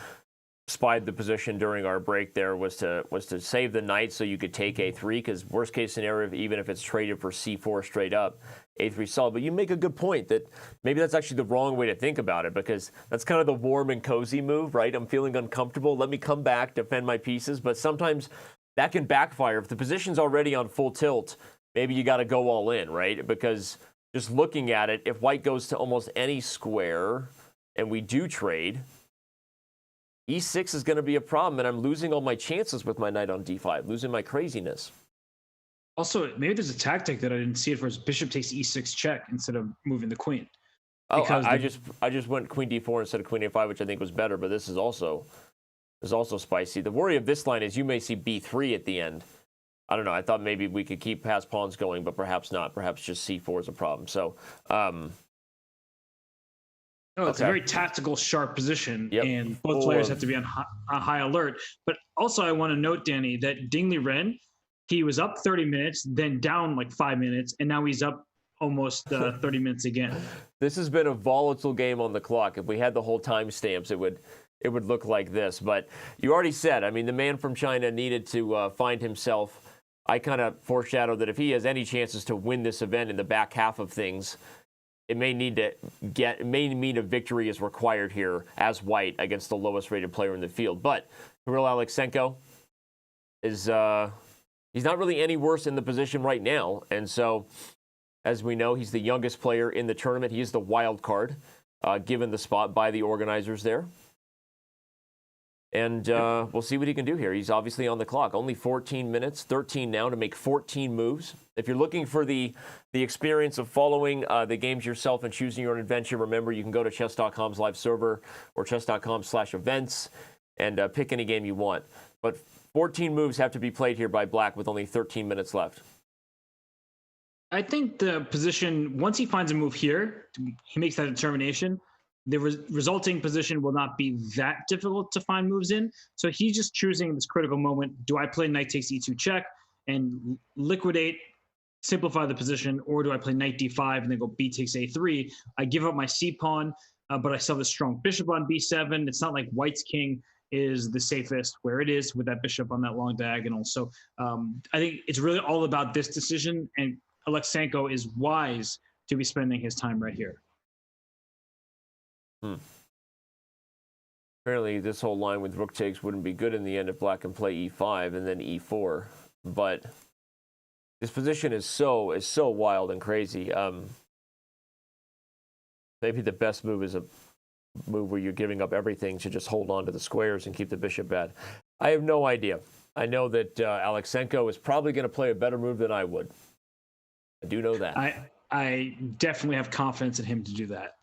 spied the position during our break there was to save the knight so you could take A3, because worst case scenario, even if it's traded for C4 straight up, A3 solid. But you make a good point that maybe that's actually the wrong way to think about it, because that's kind of the warm and cozy move, right? I'm feeling uncomfortable. Let me come back, defend my pieces. But sometimes that can backfire. If the position's already on full tilt, maybe you got to go all in, right? Because just looking at it, if white goes to almost any square and we do trade, E6 is going to be a problem, and I'm losing all my chances with my knight on D5, losing my craziness. Also, maybe there's a tactic that I didn't see at first. Bishop takes E6 check instead of moving the queen. Oh, I just went queen D4 instead of queen A5, which I think was better, but this is also spicy. The worry of this line is you may see B3 at the end. I don't know. I thought maybe we could keep past pawns going, but perhaps not. Perhaps just C4 is a problem. So, it's a very tactical, sharp position, yep. and both players have to be on high alert. But also, I want to note, Danny, that Ding Liren, he was up 30 minutes, then down like 5 minutes, and now he's up almost 30 minutes again. This has been a volatile game on the clock. If we had the whole timestamps, it would look like this. But you already said, I mean, the man from China needed to find himself. I kind of foreshadowed that if he has any chances to win this event in the back half of things, it may mean a victory is required here as white against the lowest rated player in the field. But Kirill Aleksenko is he's not really any worse in the position right now. And so, as we know, he's the youngest player in the tournament. He is the wild card, given the spot by the organizers there. And we'll see what he can do here. He's obviously on the clock. Only 14 minutes, 13 now to make 14 moves. If you're looking for the experience of following the games yourself and choosing your own adventure, remember you can go to Chess.com's live server or Chess.com/events and pick any game you want. But 14 moves have to be played here by black with only 13 minutes left. I think the position, once he finds a move here, he makes that determination. The resulting position will not be that difficult to find moves in. So he's just choosing this critical moment. Do I play knight takes E2 check and liquidate, simplify the position, or do I play knight D5 and then go B takes A3? I give up my C pawn, but I still have a strong bishop on B7. It's not like white's king is the safest where it is with that bishop on that long diagonal. So I think it's really all about this decision, and Aleksenko is wise to be spending his time right here. Apparently, this whole line with rook takes wouldn't be good in the end if black can play E5 and then E4. But this position is so wild and crazy. Maybe the best move is a move where you're giving up everything to just hold on to the squares and keep the bishop bad. I have no idea. I know that Alexenko is probably going to play a better move than I would. I do know that. I definitely have confidence in him to do that.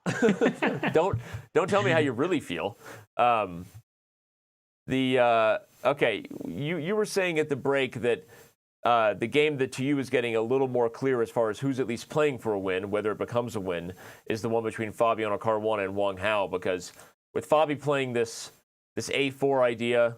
Don't tell me how you really feel. Okay, you were saying at the break that the game that to you is getting a little more clear as far as who's at least playing for a win, whether it becomes a win, is the one between Fabiano Caruana and Wang Hao, because with Fabi playing this A4 idea,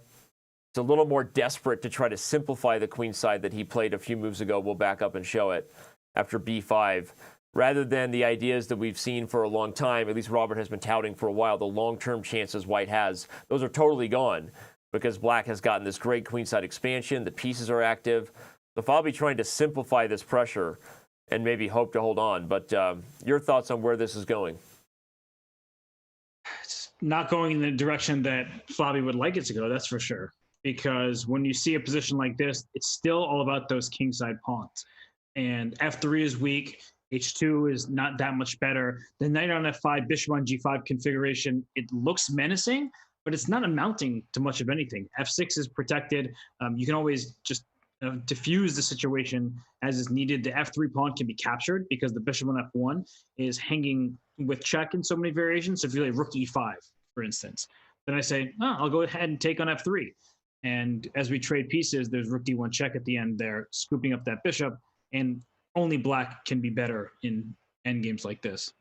it's a little more desperate to try to simplify the queen side that he played a few moves ago. We'll back up and show it after B5, rather than the ideas that we've seen for a long time, at least Robert has been touting for a while, the long-term chances White has. Those are totally gone because Black has gotten this great queenside expansion. The pieces are active. So Fabi trying to simplify this pressure and maybe hope to hold on. But your thoughts on where this is going? It's not going in the direction that Fabi would like it to go, that's for sure. Because when you see a position like this, it's still all about those kingside pawns. And F3 is weak. H2 is not that much better. The knight on F5, bishop on G5 configuration, it looks menacing, but it's not amounting to much of anything. F6 is protected. You can always just diffuse the situation as is needed. The F3 pawn can be captured because the bishop on F1 is hanging with check in so many variations. So if you play rook E5, for instance, then I say, I'll go ahead and take on F3. And as we trade pieces, there's rook D1 check at the end there, scooping up that bishop, and only Black can be better in endgames like this.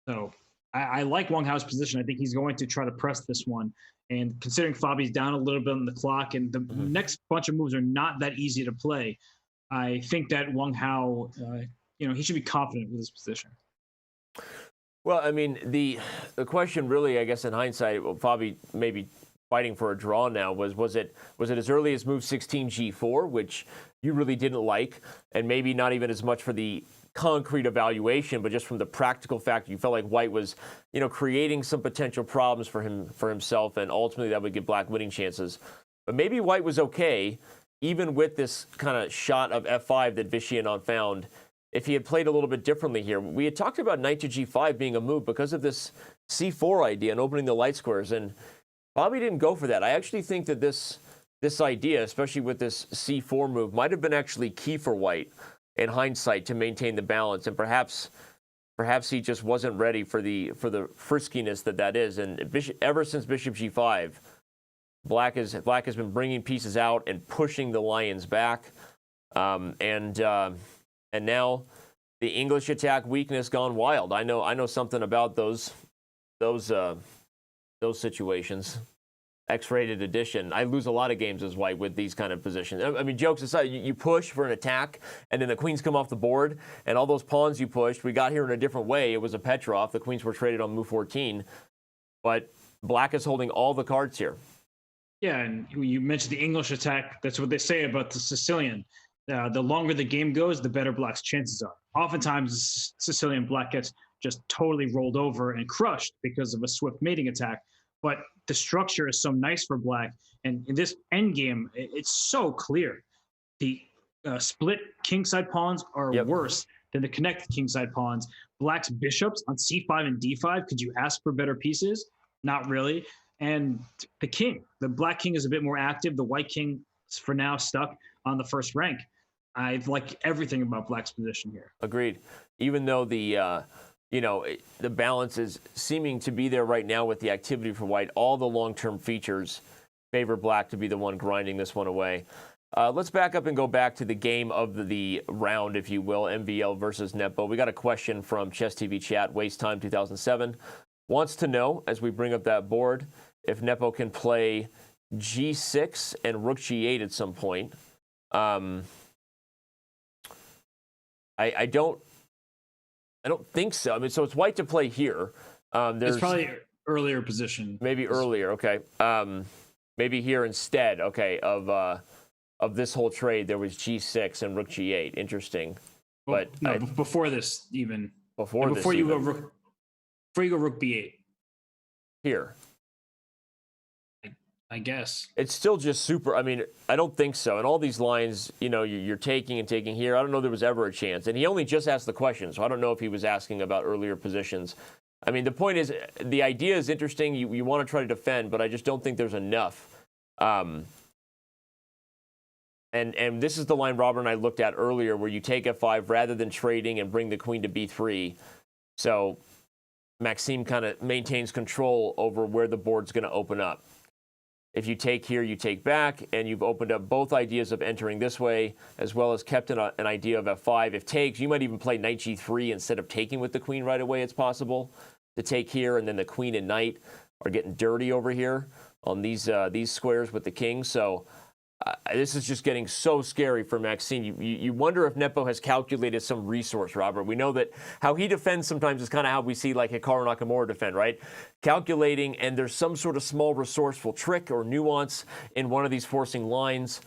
So I like Wang Hao's position. I think he's going to try to press this one. And considering Fabi's down a little bit on the clock and the next bunch of moves are not that easy to play, I think that Wang Hao, he should be confident with his position. Well, I mean, the question really, I guess, in hindsight, Fabi maybe fighting for a draw now, was it as early as move 16 G4, which you really didn't like, and maybe not even as much for the concrete evaluation, but just from the practical fact you felt like White was, creating some potential problems for himself, and ultimately that would give Black winning chances. But maybe White was okay, even with this kind of shot of F5 that Vachier-Lagrave found, if he had played a little bit differently here. We had talked about knight to G5 being a move because of this C4 idea and opening the light squares, and Fabi didn't go for that. I actually think that this idea, especially with this C4 move, might have been actually key for White in hindsight to maintain the balance, and perhaps he just wasn't ready for the friskiness that is. And ever since Bishop G5, Black has been bringing pieces out and pushing the lions back, and now the English attack weakness gone wild. I know something about those situations. X-rated edition. I lose a lot of games as White with these kind of positions. I mean, jokes aside, you push for an attack, and then the queens come off the board, and all those pawns you pushed, we got here in a different way. It was a Petrov. The queens were traded on move 14, but Black is holding all the cards here. Yeah, and you mentioned the English attack. That's what they say about the Sicilian. The longer the game goes, the better Black's chances are. Oftentimes, Sicilian Black gets just totally rolled over and crushed because of a swift mating attack. But the structure is so nice for Black. And in this endgame, it's so clear. The split kingside pawns are worse than the connected kingside pawns. Black's bishops on C5 and D5, could you ask for better pieces? Not really. And the Black king is a bit more active. The White king is for now stuck on the first rank. I like everything about Black's position here. Agreed. Even though the balance is seeming to be there right now with the activity for White, all the long-term features favor Black to be the one grinding this one away. Let's back up and go back to the game of the round, if you will, MVL versus Nepo. We got a question from Chess TV Chat, Waste Time 2007. Wants to know, as we bring up that board, if Nepo can play G6 and Rook G8 at some point. I don't think so. I mean, so it's White to play here. It's probably earlier position. Maybe earlier, okay. Maybe here instead, okay, of this whole trade, there was G6 and Rook G8. Interesting. Well, but before this even. Before you go Rook B8. Here. I guess. It's still just super. I mean, I don't think so. And all these lines, you're taking and taking here. I don't know there was ever a chance. And he only just asked the question, so I don't know if he was asking about earlier positions. I mean, the point is, the idea is interesting. You want to try to defend, but I just don't think there's enough And this is the line Robert and I looked at earlier, where you take f5 rather than trading and bring the queen to b3. So Maxime kind of maintains control over where the board's going to open up. If you take here, you take back, and you've opened up both ideas of entering this way, as well as kept an idea of f5. If takes, you might even play knight g3 instead of taking with the queen right away. It's possible to take here, and then the queen and knight are getting dirty over here on these squares with the king. So this is just getting so scary for Maxime. You wonder if Nepo has calculated some resource, Robert. We know that how he defends sometimes is kind of how we see like Hikaru Nakamura defend, right? Calculating, and there's some sort of small resourceful trick or nuance in one of these forcing lines.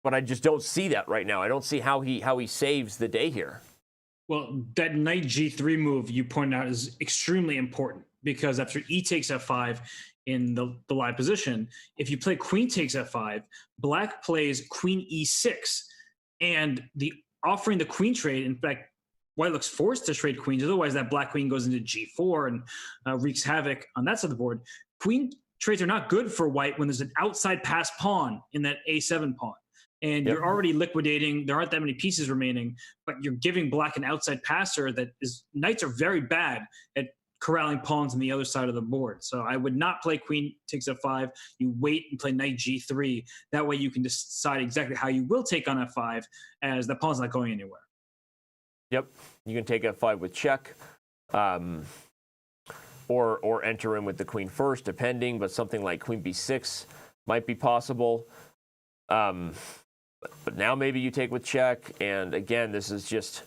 But I just don't see that right now. I don't see how he saves the day here. Well, that knight g3 move you pointed out is extremely important, because after e takes f5 in the live position, if you play queen takes f5, black plays queen e6, and offering the queen trade, in fact, white looks forced to trade queens, otherwise that black queen goes into g4 and wreaks havoc on that side of the board. Queen trades are not good for white when there's an outside pass pawn in that a7 pawn. And you're already liquidating, there aren't that many pieces remaining, but you're giving black an outside passer that is, knights are very bad at corralling pawns on the other side of the board. So I would not play queen takes f5. You wait and play knight g3. That way you can decide exactly how you will take on f5, as the pawn's not going anywhere. Yep, you can take f5 with check, or enter in with the queen first, depending, but something like queen b6 might be possible. But now maybe you take with check, and again, this is just,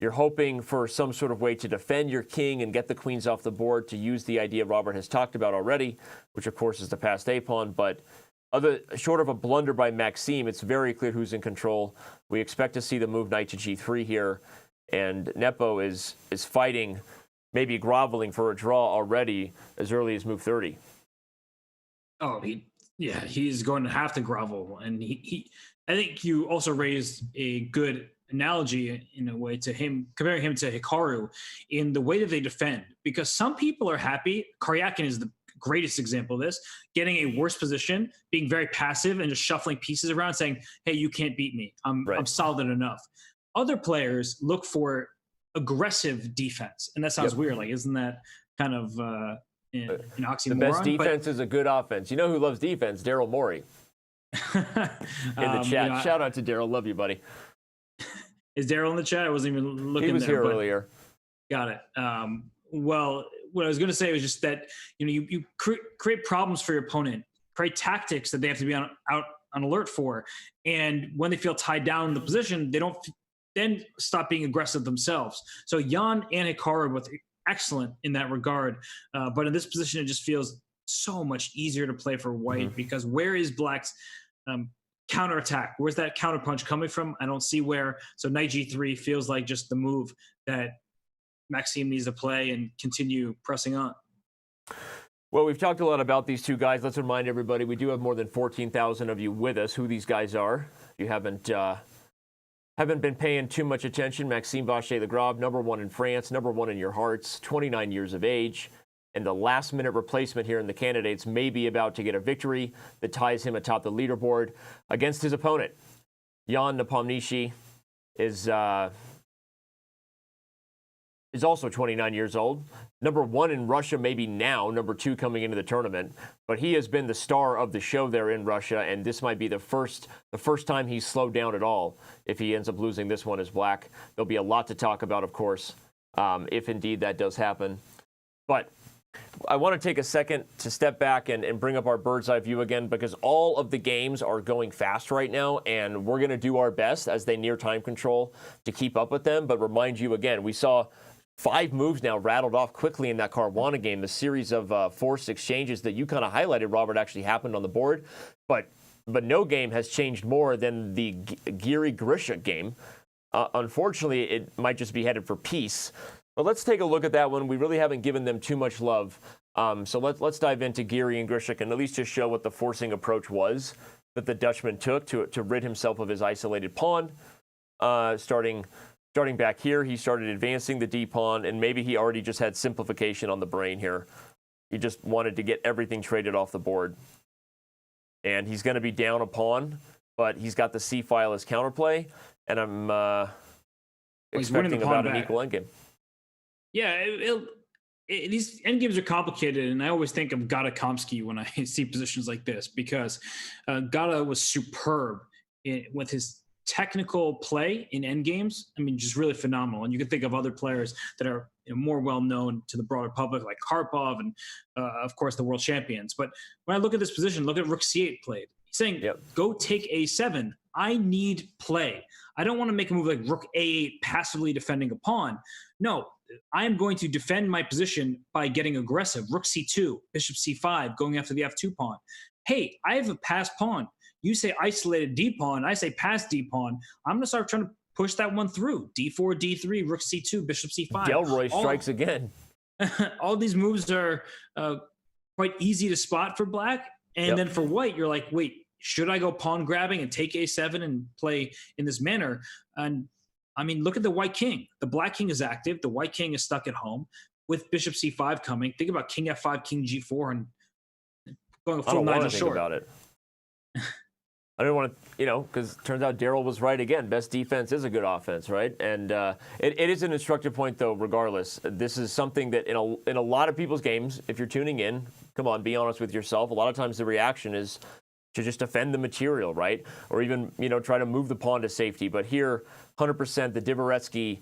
you're hoping for some sort of way to defend your king and get the queens off the board, to use the idea Robert has talked about already, which of course is the passed a pawn. But short of a blunder by Maxime, it's very clear who's in control. We expect to see the move knight to g3 here, and Nepo is fighting, maybe groveling for a draw already as early as move 30. Oh, he's going to have to grovel, and I think you also raised a good analogy in a way to him, comparing him to Hikaru in the way that they defend, because some people are happy. Karyakin is the greatest example of this, getting a worse position, being very passive and just shuffling pieces around, saying, hey, you can't beat me. I'm solid enough. Other players look for aggressive defense, and that sounds weird. Like, isn't that kind of an oxymoron? The best defense is a good offense. You know who loves defense? Daryl Morey. In the chat. Shout out to Daryl. Love you, buddy. Is Daryl in the chat? I wasn't even looking. He was there, here earlier. Got it. Well, what I was going to say was just that you create problems for your opponent, create tactics that they have to be out on alert for, and when they feel tied down in the position, they don't then stop being aggressive themselves. So Jan and Hikaru both excellent in that regard, but in this position, it just feels so much easier to play for white, because where is black's counterattack? Where's that counterpunch coming from? I don't see where. So knight g3 feels like just the move that Maxime needs to play and continue pressing on. Well, we've talked a lot about these two guys. Let's remind everybody, we do have more than 14,000 of you with us, who these guys are. If you haven't been paying too much attention, Maxime Vachier-Lagrave, #1 in France, #1 in your hearts, 29 years of age. And the last-minute replacement here in the candidates may be about to get a victory that ties him atop the leaderboard against his opponent. Ian Nepomniachtchi is also 29 years old. #1 in Russia, maybe now, #2 coming into the tournament. But he has been the star of the show there in Russia, and this might be the first time he's slowed down at all if he ends up losing this one as black. There'll be a lot to talk about, of course, if indeed that does happen. But I want to take a second to step back and bring up our bird's eye view again, because all of the games are going fast right now, and we're going to do our best as they near time control to keep up with them. But remind you again, we saw 5 moves now rattled off quickly in that Caruana game. The series of forced exchanges that you kind of highlighted, Robert, actually happened on the board. But no game has changed more than the Giri-Grisha game. Unfortunately, it might just be headed for peace. But let's take a look at that one. We really haven't given them too much love. So let's dive into Giri and Grishik and at least just show what the forcing approach was that the Dutchman took to rid himself of his isolated pawn. Starting back here, he started advancing the D pawn, and maybe he already just had simplification on the brain here. He just wanted to get everything traded off the board. And he's going to be down a pawn but he's got the C file as counterplay, and I'm he's winning the expecting pawn about an back. equal endgame. Yeah, these endgames are complicated, and I always think of Gata Komsky when I see positions like this, because Gata was superb with his technical play in endgames. I mean, just really phenomenal. And you can think of other players that are more well-known to the broader public, like Karpov and, of course, the world champions. But when I look at this position, look at Rook C8 played. He's saying, go take A7. I need play. I don't want to make a move like Rook A8 passively defending a pawn. No, I am going to defend my position by getting aggressive. Rook C2, Bishop C5, going after the F2 pawn. Hey, I have a passed pawn. You say isolated D pawn. I say pass D pawn. I'm going to start trying to push that one through. D4, D3, Rook C2, Bishop C5. Delroy strikes again. All these moves are quite easy to spot for black. And then for white, you're like, wait, should I go pawn grabbing and take A7 and play in this manner? And I mean, look at the white king. The black king is active. The white king is stuck at home with Bishop C5 coming. Think about King F5, King G4, and going a full Nigel short. About it. I don't want to, because it turns out Daryl was right again. Best defense is a good offense, right? And it is an instructive point, though, regardless. This is something that in a lot of people's games, if you're tuning in, come on, be honest with yourself. A lot of times the reaction is to just defend the material, right? Or even, try to move the pawn to safety. But here, 100% the Dvoretsky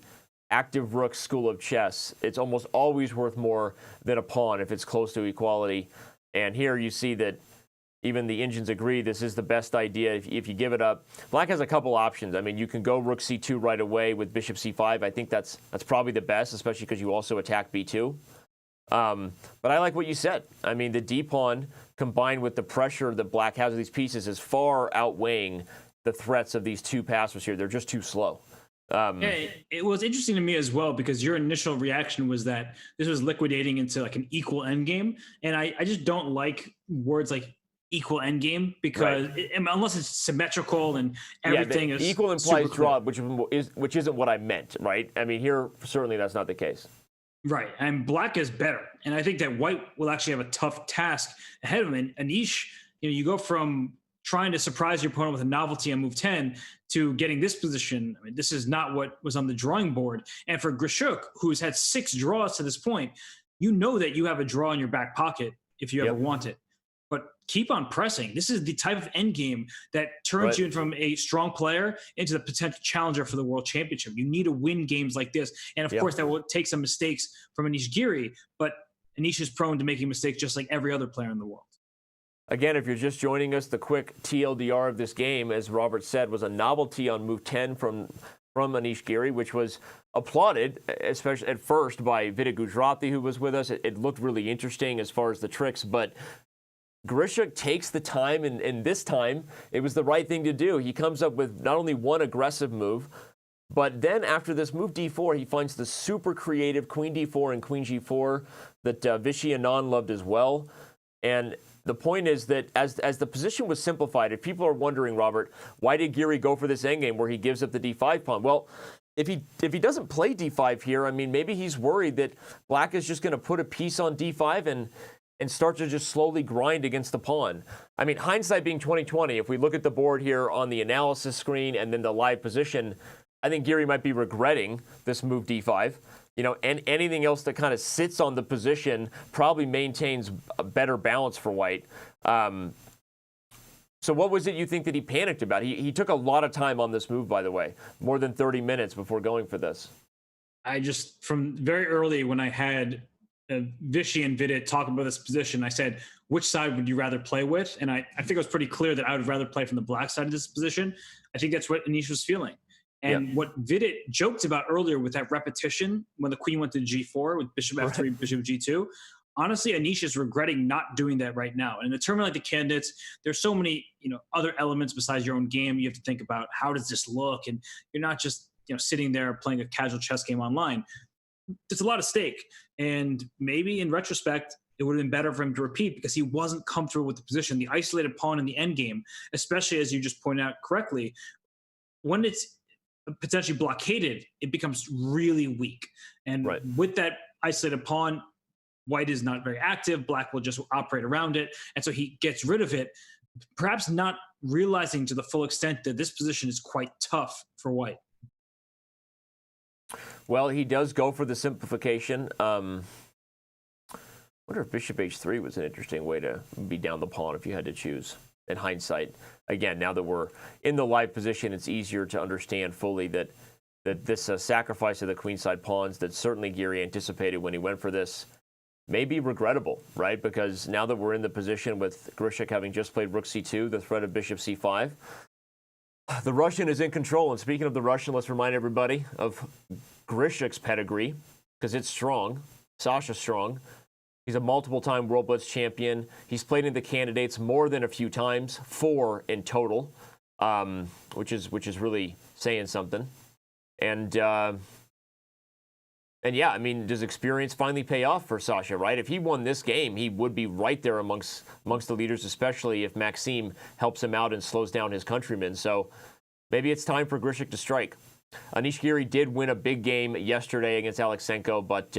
active rook school of chess, it's almost always worth more than a pawn if it's close to equality. And here you see that even the engines agree this is the best idea if you give it up. Black has a couple options. I mean, you can go Rook C2 right away with Bishop C5. I think that's probably the best, especially because you also attack B2. But I like what you said. I mean, the D pawn combined with the pressure that black has of these pieces is far outweighing the threats of these two passers here. They're just too slow. It was interesting to me as well, because your initial reaction was that this was liquidating into like an equal endgame. And I just don't like words like equal endgame, because unless it's symmetrical and everything is equal implies draw, which isn't what I meant, right? I mean, here certainly that's not the case. Right, and black is better, and I think that white will actually have a tough task ahead of him. And Anish, you go from trying to surprise your opponent with a novelty on move 10 to getting this position. I mean, this is not what was on the drawing board. And for Grishuk, who's had 6 draws to this point, that you have a draw in your back pocket if you ever want it. But keep on pressing. This is the type of endgame that turns you from a strong player into the potential challenger for the world championship. You need to win games like this. And of course, that will take some mistakes from Anish Giri, but Anish is prone to making mistakes just like every other player in the world. Again, if you're just joining us, the quick TLDR of this game, as Robert said, was a novelty on move 10 from Anish Giri, which was applauded, especially at first by Vida Gujarati, who was with us. It looked really interesting as far as the tricks, but Grishuk takes the time, and this time it was the right thing to do. He comes up with not only one aggressive move, but then after this move D4, he finds the super creative Queen D4 and Queen G4 that Vichy Anand loved as well. And the point is that as the position was simplified, if people are wondering, Robert, why did Giri go for this endgame where he gives up the D5 pawn? Well, if he doesn't play D5 here, I mean, maybe he's worried that black is just going to put a piece on D5 and start to just slowly grind against the pawn. I mean, hindsight being 20/20, if we look at the board here on the analysis screen and then the live position, I think Giri might be regretting this move D5. And anything else that kind of sits on the position probably maintains a better balance for white. So what was it you think that he panicked about? He took a lot of time on this move, by the way, more than 30 minutes before going for this. From very early when I had Vichy and Vidit talk about this position, I said, which side would you rather play with? And I think it was pretty clear that I would rather play from the black side of this position. I think that's what Anish was feeling. And what Vidit joked about earlier with that repetition when the queen went to G4 with Bishop F3, Bishop G2, honestly, Anish is regretting not doing that right now. And in a tournament like the Candidates, there's so many other elements besides your own game. You have to think about, how does this look? And you're not just sitting there playing a casual chess game online. There's a lot of stake. And maybe in retrospect, it would have been better for him to repeat, because he wasn't comfortable with the position. The isolated pawn in the endgame, especially as you just pointed out correctly, when it's potentially blockaded, it becomes really weak. And with that isolated pawn, white is not very active. Black will just operate around it. And so he gets rid of it. perhaps not realizing to the full extent that this position is quite tough for white. Well, he does go for the simplification. I wonder if bishop h3 was an interesting way to be down the pawn if you had to choose. In hindsight, again, now that we're in the live position, it's easier to understand fully that this sacrifice of the queenside pawns that certainly Geary anticipated when he went for this may be regrettable, right? Because now that we're in the position with Grishik having just played rook c2, the threat of bishop c5, the Russian is in control. And speaking of the Russian, let's remind everybody of Grishik's pedigree, because it's strong. Sasha's strong. He's a multiple-time World Blitz champion. He's played in the candidates more than a few times, 4 in total, which is really saying something. And yeah, I mean, does experience finally pay off for Sasha, right? If he won this game, he would be right there amongst the leaders, especially if Maxime helps him out and slows down his countrymen. So maybe it's time for Grishik to strike. Anish Giri did win a big game yesterday against Alexenko, but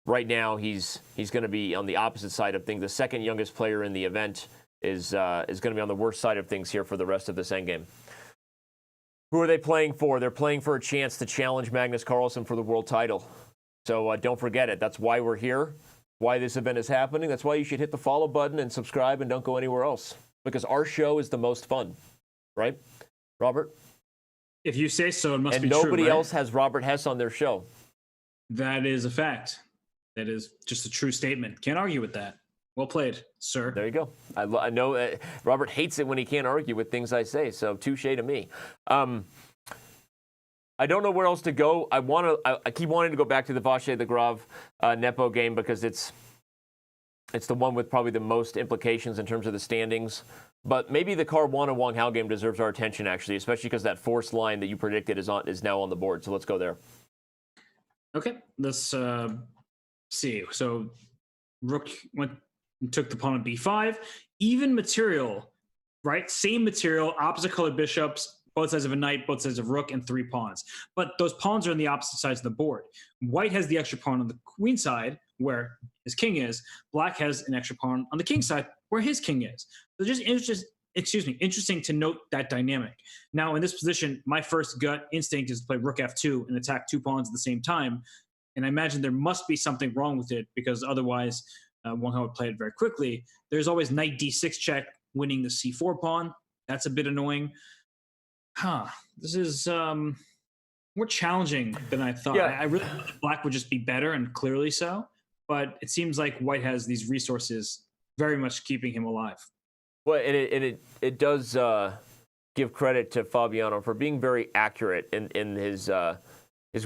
right now he's going to be on the opposite side of things. The second youngest player in the event is going to be on the worst side of things here for the rest of this endgame. Who are they playing for? They're playing for a chance to challenge Magnus Carlsen for the world title. So don't forget it. That's why we're here, why this event is happening. That's why you should hit the follow button and subscribe and don't go anywhere else. Because our show is the most fun, right, Robert? If you say so, it must be true. And nobody right? else has Robert Hess on their show. That is a fact. That is just a true statement. Can't argue with that. Well played, sir. There you go. I know Robert hates it when he can't argue with things I say, so touche to me. I don't know where else to go. I keep wanting to go back to the Vachier-Lagrave Nepo game because it's the one with probably the most implications in terms of the standings. But maybe the Caruana Wang Hao game deserves our attention, actually, especially because that forced line that you predicted is now on the board. So let's go there. Okay, let's see. So Rook went and took the pawn on b5. Even material, right? Same material, opposite colored bishops, both sides of a knight, both sides of rook, and 3 pawns. But those pawns are on the opposite sides of the board. White has the extra pawn on the queen side, where his king is. Black has an extra pawn on the king side, where his king is. So just interesting to note that dynamic. Now, in this position, my first gut instinct is to play rook f2 and attack 2 pawns at the same time. And I imagine there must be something wrong with it, because otherwise Wang Hao would play it very quickly. There's always knight d6 check, winning the c4 pawn. That's a bit annoying. This is more challenging than I thought. Yeah. I really thought black would just be better, and clearly so. But it seems like white has these resources very much keeping him alive. Well, and it does give credit to Fabiano for being very accurate in his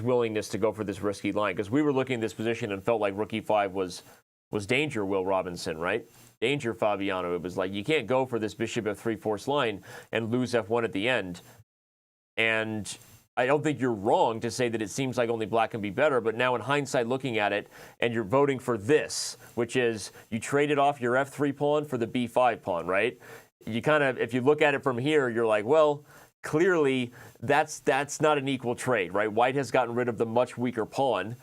willingness to go for this risky line. Because we were looking at this position and felt like rook e5 was danger, Will Robinson, right? Danger, Fabiano. It was like, you can't go for this bishop f3 forced line and lose f1 at the end. And I don't think you're wrong to say that it seems like only black can be better, but now in hindsight looking at it, and you're voting for this, which is you traded off your f3 pawn for the b5 pawn, right? You kind of, if you look at it from here, you're like, well, clearly that's not an equal trade, right? White has gotten rid of the much weaker pawn.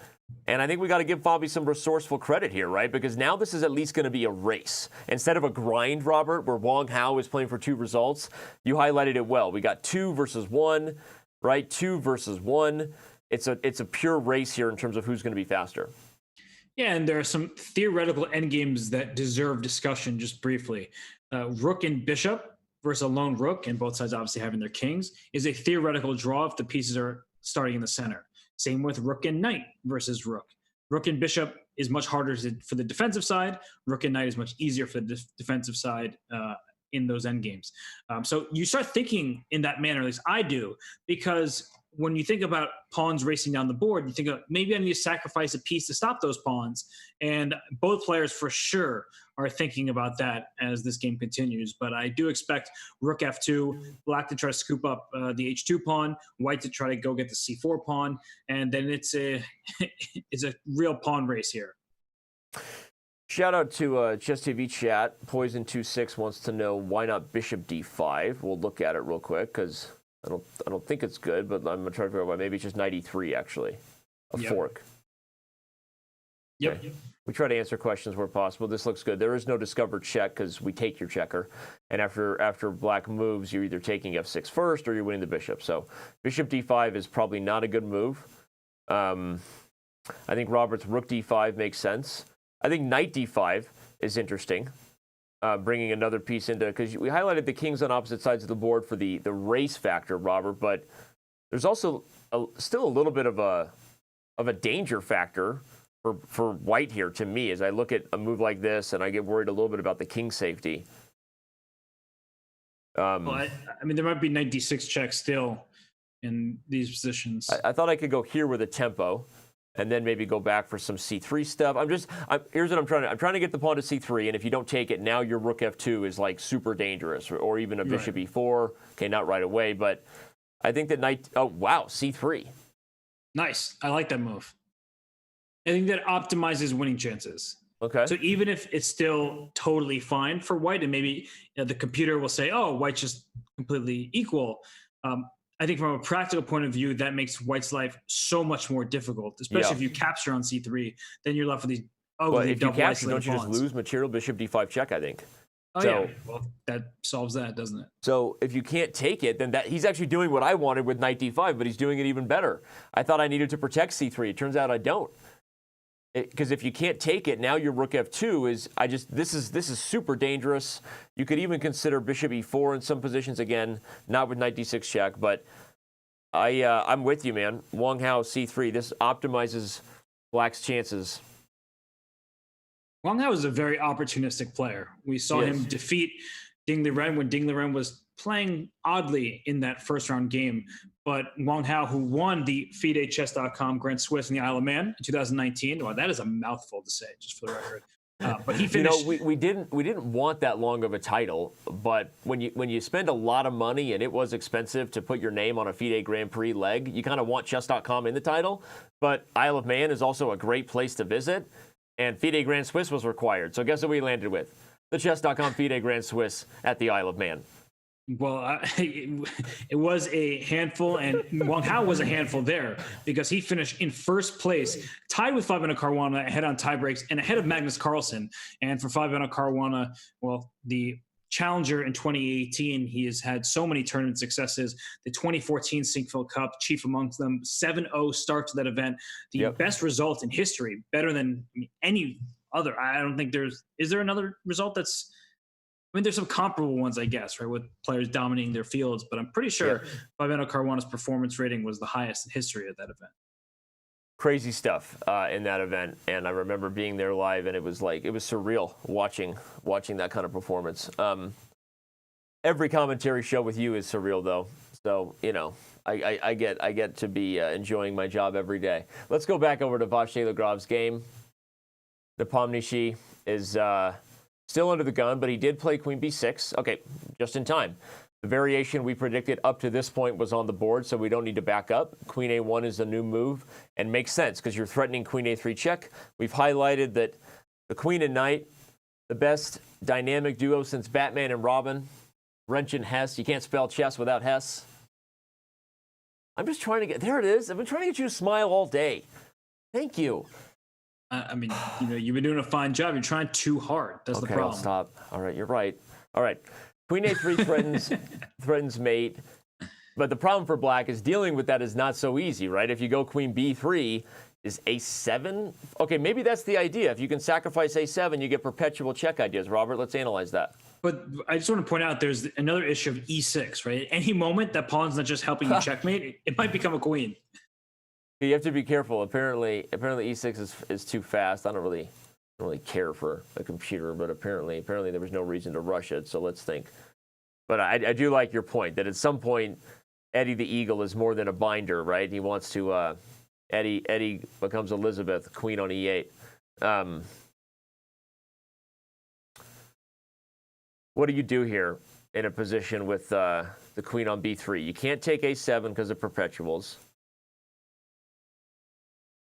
And I think we got to give Fabi some resourceful credit here, right? Because now this is at least going to be a race. Instead of a grind, Robert, where Wang Hao is playing for 2 results, you highlighted it well. We got 2 versus 1, right? 2 versus 1. It's a pure race here in terms of who's going to be faster. Yeah, and there are some theoretical endgames that deserve discussion just briefly. Rook and bishop versus a lone rook, and both sides obviously having their kings, is a theoretical draw if the pieces are starting in the center. Same with rook and knight versus rook. Rook and bishop is much harder for the defensive side. Rook and knight is much easier for the defensive side in those endgames. So you start thinking in that manner, at least I do, because when you think about pawns racing down the board, you think of, maybe I need to sacrifice a piece to stop those pawns. And both players for sure are thinking about that as this game continues. But I do expect rook f2, black to try to scoop up the h2 pawn, white to try to go get the c4 pawn, and then it's a real pawn race here. Shout out to Chess TV chat. Poison26 wants to know why not bishop d5. We'll look at it real quick because I don't think it's good, but I'm gonna try to figure out why. Maybe it's just knight e3 actually, a fork. Yep. Okay. We try to answer questions where possible. This looks good. There is no discovered check because we take your checker. And after black moves, you're either taking f6 first or you're winning the bishop. So bishop d5 is probably not a good move. I think Robert's rook d5 makes sense. I think knight d5 is interesting. Bringing another piece into, because we highlighted the kings on opposite sides of the board for the race factor, Robert, but there's also still a little bit of a danger factor for white here to me as I look at a move like this and I get worried a little bit about the king safety. Well, I mean, there might be knight d6 check still in these positions. I thought I could go here with a tempo and then maybe go back for some c3 stuff. Here's what I'm trying to get the pawn to c3, and if you don't take it, now your rook f2 is like super dangerous, or even a bishop e4. Okay, not right away, but I think that knight, oh wow, c3. Nice, I like that move. I think that optimizes winning chances. Okay. So even if it's still totally fine for white, and maybe the computer will say, oh, white's just completely equal. I think from a practical point of view, that makes white's life so much more difficult, especially if you capture on c3. Then you're left with these ugly if you capture, don't you pawns. just lose material? Bishop d5 check, I think. Oh, so, yeah. Well, that solves that, doesn't it? So if you can't take it, then he's actually doing what I wanted with knight d5, but he's doing it even better. I thought I needed to protect c3. It turns out I don't. Because if you can't take it, now your rook f2 is, this is super dangerous. You could even consider bishop e4 in some positions, again, not with knight d6 check, but I'm with you, man. Wang Hao c3, this optimizes black's chances. Wang Hao is a very opportunistic player. We saw him defeat Ding Liren when Ding Liren was playing oddly in that first round game. But Wang Hao, who won the FIDE Chess.com Grand Swiss in the Isle of Man in 2019, well, that is a mouthful to say, just for the record. But he finished. We didn't want that long of a title, but when you spend a lot of money and it was expensive to put your name on a FIDE Grand Prix leg, you kind of want Chess.com in the title. But Isle of Man is also a great place to visit, and FIDE Grand Swiss was required. So guess what we landed with? The Chess.com FIDE Grand Swiss at the Isle of Man. Well, it was a handful, and Wang Hao was a handful there because he finished in first place, tied with Fabiano Caruana, ahead on tiebreaks, and ahead of Magnus Carlsen. And for Fabiano Caruana, well, the challenger in 2018, he has had so many tournament successes. The 2014 Sinquefield Cup, chief amongst them, 7-0 start to that event. The best result in history, better than any other. I don't think is there another result that's, I mean, there's some comparable ones, I guess, right, with players dominating their fields, but I'm pretty sure Fabiano Caruana's performance rating was the highest in history at that event. Crazy stuff in that event, and I remember being there live, and it was surreal watching that kind of performance. Every commentary show with you is surreal, though, so I get to be enjoying my job every day. Let's go back over to Vachier-Lagrave's game. Nepomniachtchi is still under the gun, but he did play queen b6. Okay, just in time. The variation we predicted up to this point was on the board, so we don't need to back up. Queen a1 is a new move and makes sense because you're threatening queen a3 check. We've highlighted that the queen and knight, the best dynamic duo since Batman and Robin, Rensch and Hess. You can't spell chess without Hess. I'm just trying to get, there it is. I've been trying to get you to smile all day. Thank you. I mean, you've been doing a fine job. You're trying too hard. That's the problem. I'll stop. All right, you're right. All right. Queen a3 threatens mate. But the problem for black is dealing with that is not so easy, right? If you go queen b3, is a7? Okay, maybe that's the idea. If you can sacrifice a7, you get perpetual check ideas. Robert, let's analyze that. But I just want to point out there's another issue of e6, right? At any moment, that pawn's not just helping you checkmate. It might become a queen. You have to be careful. Apparently e6 is too fast. I don't really care for a computer, but apparently there was no reason to rush it. So let's think. But I do like your point that at some point Eddie the Eagle is more than a binder, right? He wants to Eddie becomes Elizabeth, queen on e8. What do you do here in a position with the queen on b3? You can't take a7 because of perpetuals.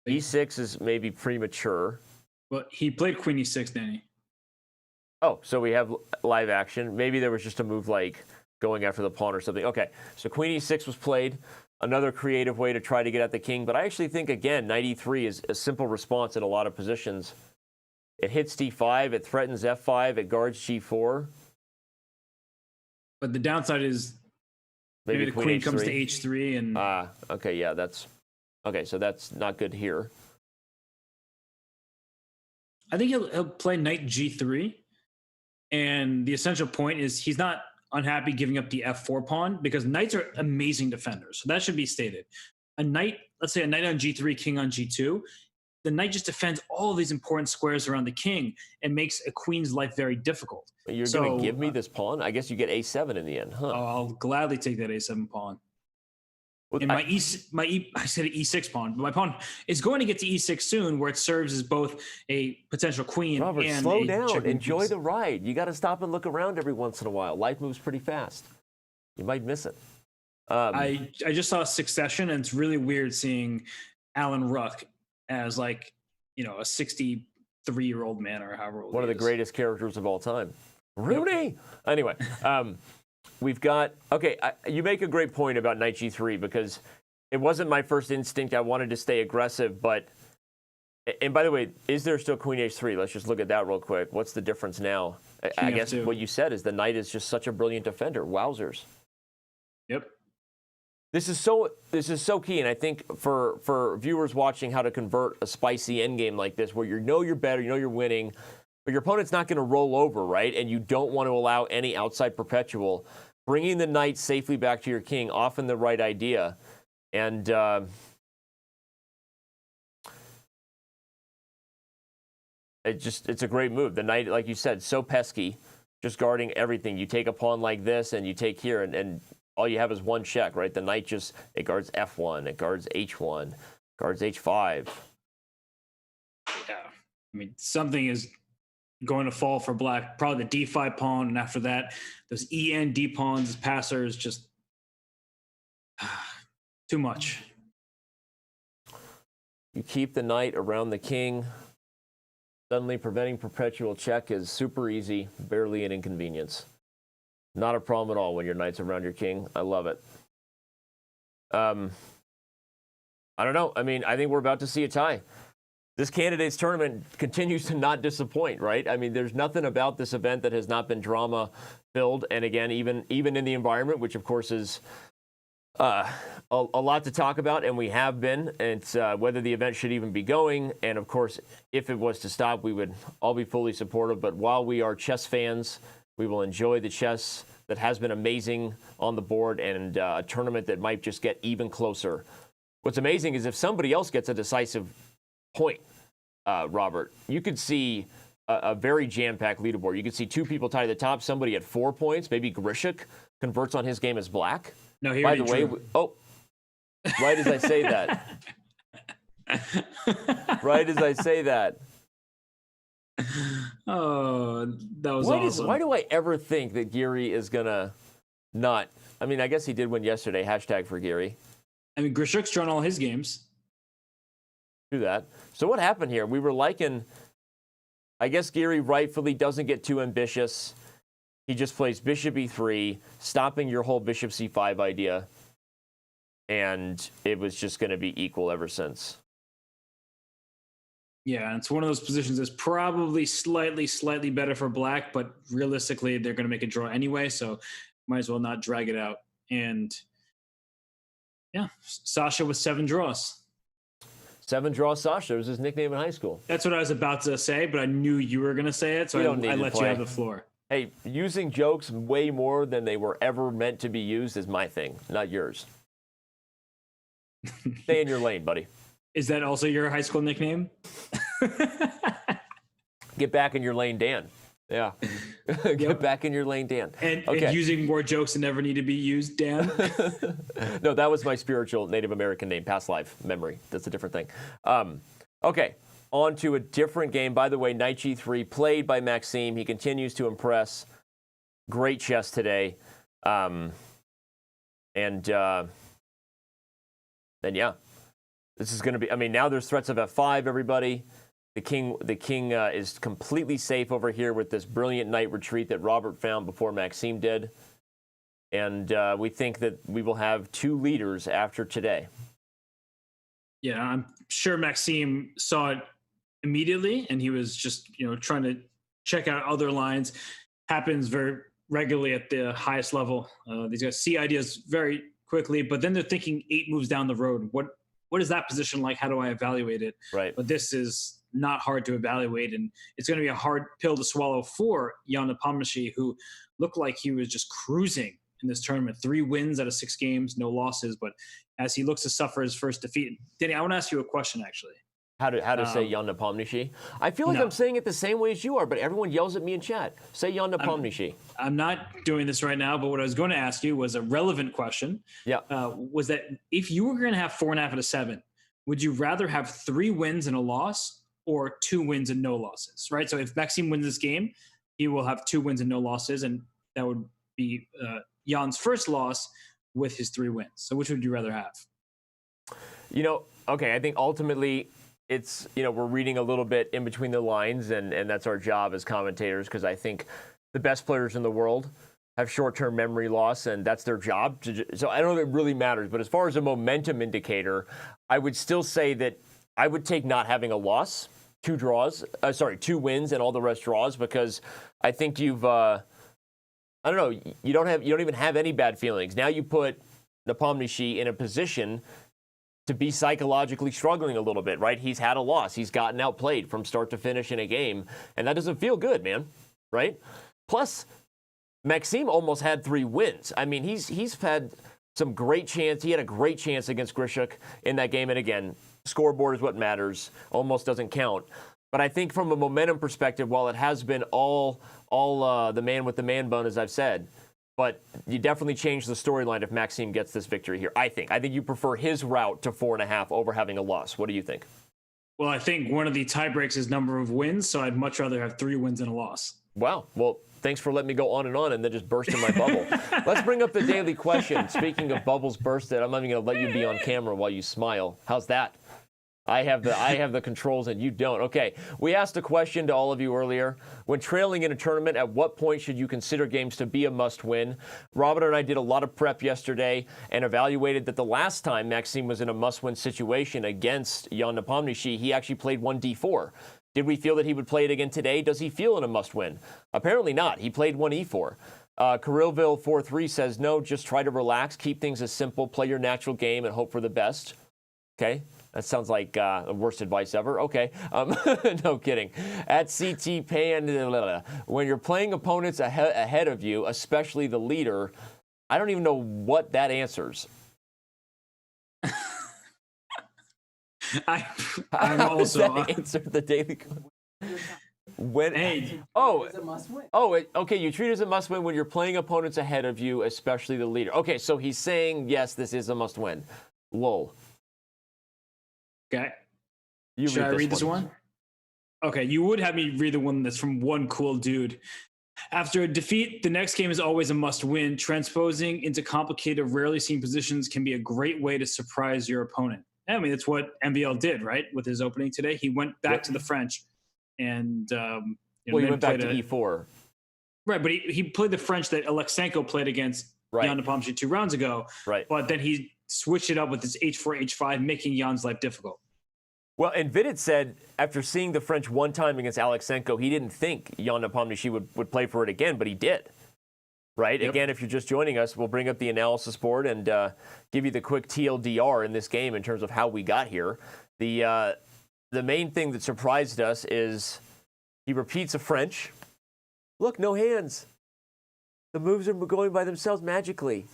e6 is maybe premature. Well, he played queen e6, Danny. Oh, so we have live action. Maybe there was just a move like going after the pawn or something. Okay, so queen e6 was played. Another creative way to try to get at the king. But I actually think, again, knight e3 is a simple response in a lot of positions. It hits d5. It threatens f5. It guards g4. But the downside is maybe the queen comes to h3 and okay, yeah, okay, so that's not good here. I think he'll play knight g3, and the essential point is he's not unhappy giving up the f4 pawn because knights are amazing defenders, so that should be stated. A knight, let's say a knight on g3, king on g2, the knight just defends all of these important squares around the king and makes a queen's life very difficult. You're going to give me this pawn? I guess you get a7 in the end, huh? I'll gladly take that a7 pawn. Well, and I said e6 pawn, but my pawn is going to get to e6 soon, where it serves as both a potential queen Robert, and slow a down. Enjoy piece. the ride. You got to stop and look around every once in a while. Life moves pretty fast. You might miss it. I just saw Succession, and it's really weird seeing Alan Ruck as like, a 63-year-old man or however old one of the is. greatest characters of all time. Rooney. Anyway, we've got, you make a great point about knight g3 because it wasn't my first instinct. I wanted to stay aggressive, and by the way, is there still queen h3? Let's just look at that real quick. What's the difference now? I guess what you said is the knight is just such a brilliant defender. Wowzers. Yep. This is so key, and I think for viewers watching how to convert a spicy endgame like this, where you're better, you're winning, but your opponent's not going to roll over, right? And you don't want to allow any outside perpetual. Bringing the knight safely back to your king, often the right idea, and it's a great move. The knight, like you said, so pesky, just guarding everything. You take a pawn like this, and you take here, and all you have is one check, right? The knight it guards f1, it guards h1, guards h5. Yeah, I mean, something is going to fall for black. Probably the d5 pawn, and after that, those en d pawns as passers, just too much. You keep the knight around the king. Suddenly preventing perpetual check is super easy, barely an inconvenience. Not a problem at all when your knight's around your king. I love it. I don't know. I mean, I think we're about to see a tie. This candidates tournament continues to not disappoint, right? I mean, there's nothing about this event that has not been drama-filled. And again, even in the environment, which of course is a lot to talk about, and we have been. It's whether the event should even be going. And of course, if it was to stop, we would all be fully supportive. But while we are chess fans, we will enjoy the chess that has been amazing on the board and a tournament that might just get even closer. What's amazing is if somebody else gets a decisive point, Robert, you could see a very jam-packed leaderboard. You could see two people tied at the top, somebody at 4 points. Maybe Grishik converts on his game as black. No, he By the way, right as I say that. Right as I say that. Oh, that was awesome. Why do I ever think that Geary is going to not? I mean, I guess he did win yesterday. # for Geary. I mean, Grishuk's drawn all his games. Do that. So what happened here? We were liking, I guess Geary rightfully doesn't get too ambitious. He just plays bishop e3, stopping your whole bishop c5 idea. And it was just going to be equal ever since. Yeah, it's one of those positions that's probably slightly better for black, but realistically, they're going to make a draw anyway, so might as well not drag it out. And yeah, Sasha with 7 draws. 7 draw Sasha was his nickname in high school. That's what I was about to say, but I knew you were going to say it, so I let you have the floor. Hey, using jokes way more than they were ever meant to be used is my thing, not yours. Stay in your lane, buddy. Is that also your high school nickname? Get back in your lane, Dan. Yeah. Get back in your lane, Dan. And using more jokes that never need to be used, Dan? No, that was my spiritual Native American name, past life memory. That's a different thing. Okay, on to a different game. By the way, knight g3 played by Maxime. He continues to impress. Great chess today. And yeah, this is going to be, I mean, now there's threats of f5, everybody. The king is completely safe over here with this brilliant knight retreat that Robert found before Maxime did. And we think that we will have 2 leaders after today. Yeah, I'm sure Maxime saw it immediately, and he was just trying to check out other lines. Happens very regularly at the highest level. These guys see ideas very quickly, but then they're thinking 8 moves down the road. What is that position like? How do I evaluate it? Right. But this is not hard to evaluate, and it's going to be a hard pill to swallow for Ian Nepomniachtchi, who looked like he was just cruising in this tournament. 3 wins out of 6 games, no losses. But as he looks to suffer his first defeat, Danny, I want to ask you a question, actually. How to say Ian Nepomniachtchi? I feel like I'm saying it the same way as you are, but everyone yells at me in chat. Say Ian Nepomniachtchi. I'm not doing this right now, but what I was going to ask you was a relevant question. Yeah. Was that if you were going to have 4.5 out of 7, would you rather have 3 wins and a loss or 2 wins and no losses, right? So if Maxime wins this game, he will have 2 wins and no losses, and that would be Jan's first loss with his 3 wins. So which would you rather have? Okay, I think ultimately it's, we're reading a little bit in between the lines, and that's our job as commentators, because I think the best players in the world have short-term memory loss, and that's their job. So I don't know if it really matters, but as far as a momentum indicator, I would still say that I would take not having a loss, 2 wins and all the rest draws, because I think you've, I don't know, you don't even have any bad feelings. Now you put Nepomniachtchi in a position to be psychologically struggling a little bit, right? He's had a loss. He's gotten outplayed from start to finish in a game, and that doesn't feel good, man, right? Plus, Maxime almost had 3 wins. I mean, he's had some great chance. He had a great chance against Grishuk in that game, and again, scoreboard is what matters. Almost doesn't count. But I think from a momentum perspective, while it has been all the man with the man bun, as I've said, but you definitely change the storyline if Maxime gets this victory here. I think you prefer his route to 4.5 over having a loss. What do you think? Well, I think one of the tie breaks is number of wins, so I'd much rather have 3 wins and a loss. Wow. Well, thanks for letting me go on and then just burst in my bubble. Let's bring up the daily question. Speaking of bubbles bursted, I'm not even going to let you be on camera while you smile. How's that? I have the controls and you don't. Okay, we asked a question to all of you earlier. When trailing in a tournament, at what point should you consider games to be a must-win? Robert and I did a lot of prep yesterday and evaluated that the last time Maxime was in a must-win situation against Ian Nepomniachtchi, he actually played 1d4. Did we feel that he would play it again today? Does he feel in a must-win? Apparently not. He played 1e4. Kirillville 43 says, no, just try to relax, keep things as simple, play your natural game, and hope for the best. Okay. That sounds like the worst advice ever. Okay. No kidding. At CT Pan, when you're playing opponents ahead of you, especially the leader, I don't even know what that answers. I'm How does also that answer the daily question? When Hey. it's a must win. Okay. You treat it as a must win when you're playing opponents ahead of you, especially the leader. Okay, so he's saying yes, this is a must win. Lol. Okay. Should I read this one? Okay, you would have me read the one that's from one cool dude. After a defeat, the next game is always a must-win. Transposing into complicated, rarely seen positions can be a great way to surprise your opponent. I mean, that's what MVL did, right? With his opening today, he went back to the French, and he went back to e4. Right, but he played the French that Alexenko played against Ian Nepomniachtchi 2 rounds ago. Right, but then he switched it up with his h4, h5, making Jan's life difficult. Well, and Vidit said after seeing the French one time against Alexenko, he didn't think Ian Nepomniachtchi would play for it again, but he did. Right? Yep. Again, if you're just joining us, we'll bring up the analysis board and give you the quick TLDR in this game in terms of how we got here. The main thing that surprised us is he repeats a French. Look, no hands. The moves are going by themselves magically.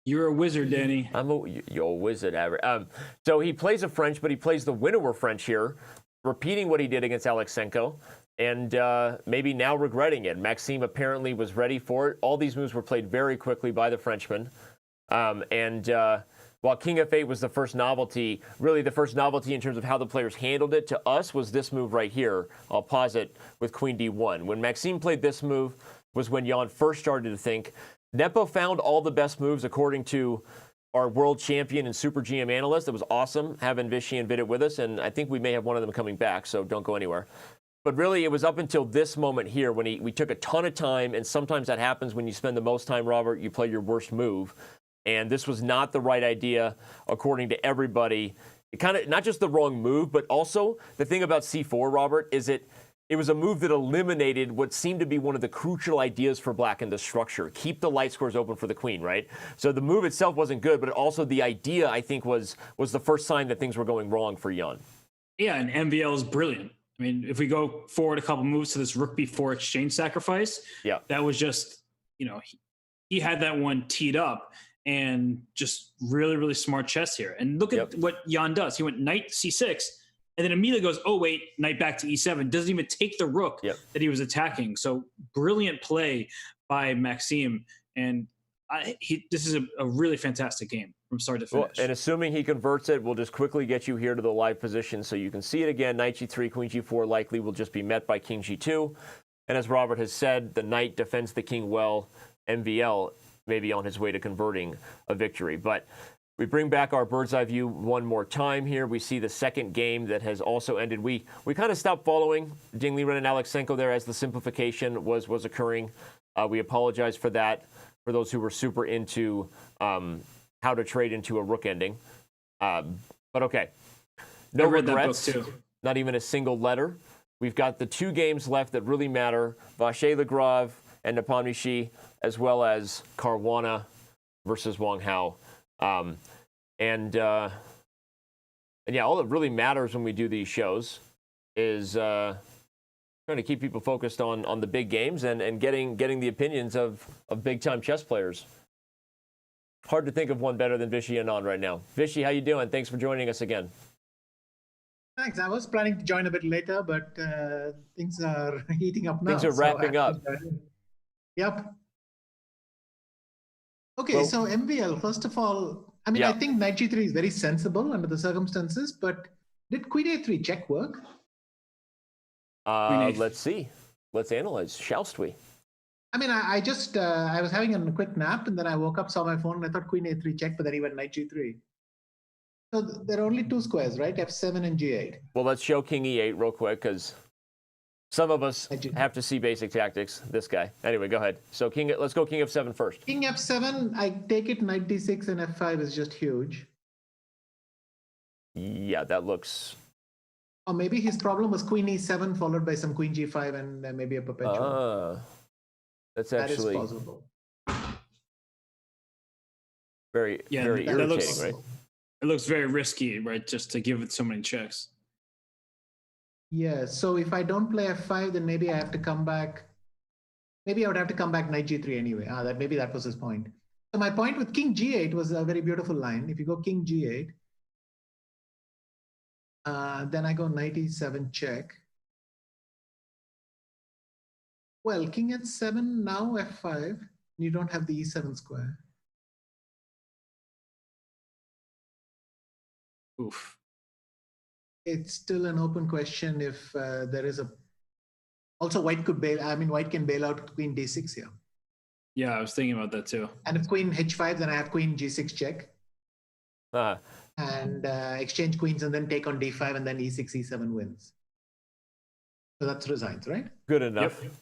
You're a wizard, Danny. You're a wizard, Albert. So he plays a French, but he plays the winner French here, repeating what he did against Alexenko, and maybe now regretting it. Maxime apparently was ready for it. All these moves were played very quickly by the Frenchman. While King F8 was the first novelty, really the first novelty in terms of how the players handled it, to us was this move right here. I'll pause it with Queen D1. When Maxime played this move was when Jan first started to think. Nepo found all the best moves according to our world champion and super GM analyst. It was awesome having Vichy and Vidit with us, and I think we may have one of them coming back, so don't go anywhere. But really, it was up until this moment here when we took a ton of time, and sometimes that happens when you spend the most time, Robert, you play your worst move. And this was not the right idea, according to everybody kind of not just the wrong move, but also the thing about c4, Robert, is it was a move that eliminated what seemed to be one of the crucial ideas for black in the structure. Keep the light squares open for the queen, right? So the move itself wasn't good, but also the idea, I think, was the first sign that things were going wrong for Jan. Yeah, and MVL is brilliant. I mean, if we go forward a couple moves to this rook b4 exchange sacrifice, yeah, that was just, he had that one teed up, and just really, really smart chess here. And look at what Jan does. He went knight c6, and then immediately goes, oh, wait, knight back to e7. Doesn't even take the rook that he was attacking. So brilliant play by Maxime. And this is a really fantastic game from start to finish. Well, and assuming he converts it, we'll just quickly get you here to the live position so you can see it again. Knight g3, queen g4 likely will just be met by king g2. And as Robert has said, the knight defends the king well. MVL maybe on his way to converting a victory. But we bring back our bird's eye view one more time here. We see the second game that has also ended. We kind of stopped following Ding Liren and Alexenko there as the simplification was occurring. We apologize for that, for those who were super into how to trade into a rook ending. But okay. No regrets. That book too. Not even a single letter. We've got the two games left that really matter. Vachier-Lagrave and Nepomniachtchi, as well as Caruana versus Wang Hao. And yeah, all that really matters when we do these shows is trying to keep people focused on the big games and getting the opinions of big-time chess players. Hard to think of one better than Vishy Anand right now. Vishy, how you doing? Thanks for joining us again. Thanks. I was planning to join a bit later, but things are heating up now. Things are wrapping up. Yep. Okay, Well, so MVL, first of all, I mean, I think knight g3 is very sensible under the circumstances, but did queen a3 check work? Let's see. Let's analyze. Shallst we? I mean, I just, I was having a quick nap, and then I woke up, saw my phone, and I thought queen a3 check, but then he went knight g3. So there are only two squares, right? f7 and g8. Well, let's show king e8 real quick, because some of us have to see basic tactics. This guy. Anyway, go ahead. So let's go king f7 first. King f7, I take it knight d6 and f5 is just huge. Yeah, that looks... Or maybe his problem was queen e7 followed by some queen g5 and maybe a perpetual. That's actually... That is possible. Very irritating, right? It looks very risky, right? Just to give it so many checks. Yeah, so if I don't play f5, then maybe I have to come back. Maybe I would have to come back knight g3 anyway. Maybe that was his point. So my point with king g8 was a very beautiful line. If you go king g8, then I go knight e7 check. Well, king h7, now f5. You don't have the e7 square. Oof. It's still an open question if there is a... Also, white can bail out queen d6 here. Yeah, I was thinking about that too. And if queen h5, then I have queen g6 check. And exchange queens and then take on d5 and then e6, e7 wins. So that's resigns, right? Good enough. Yep.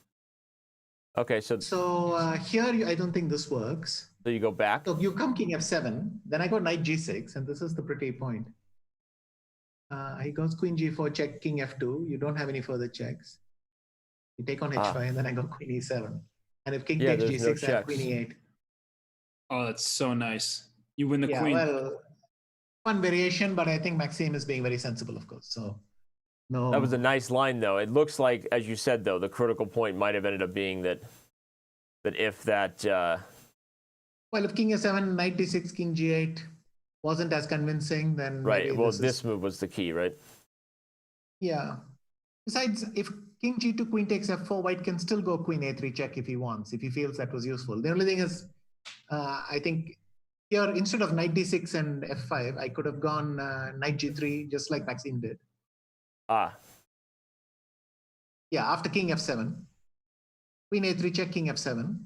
Okay, so here, I don't think this works. So you go back? So you come king f7, then I go knight g6, and this is the pretty point. He goes queen g4, check king f2. You don't have any further checks. You take on h5, and then I go queen e7. And if king takes g6, I have queen e8. Oh, that's so nice. You win the queen. Well, one variation, but I think Maxime is being very sensible, of course. So, no. That was a nice line, though. It looks like, as you said, though, the critical point might have ended up being that if that... Well, if king a7, knight d6, king g8 wasn't as convincing, then... Right, well, this move was the key, right? Yeah. Besides, if king g2, queen takes f4, white can still go queen a3 check if he wants, if he feels that was useful. The only thing is, I think here, instead of knight d6 and f5, I could have gone knight g3, just like Maxime did. Yeah, after king f7, queen a3 check, king f7,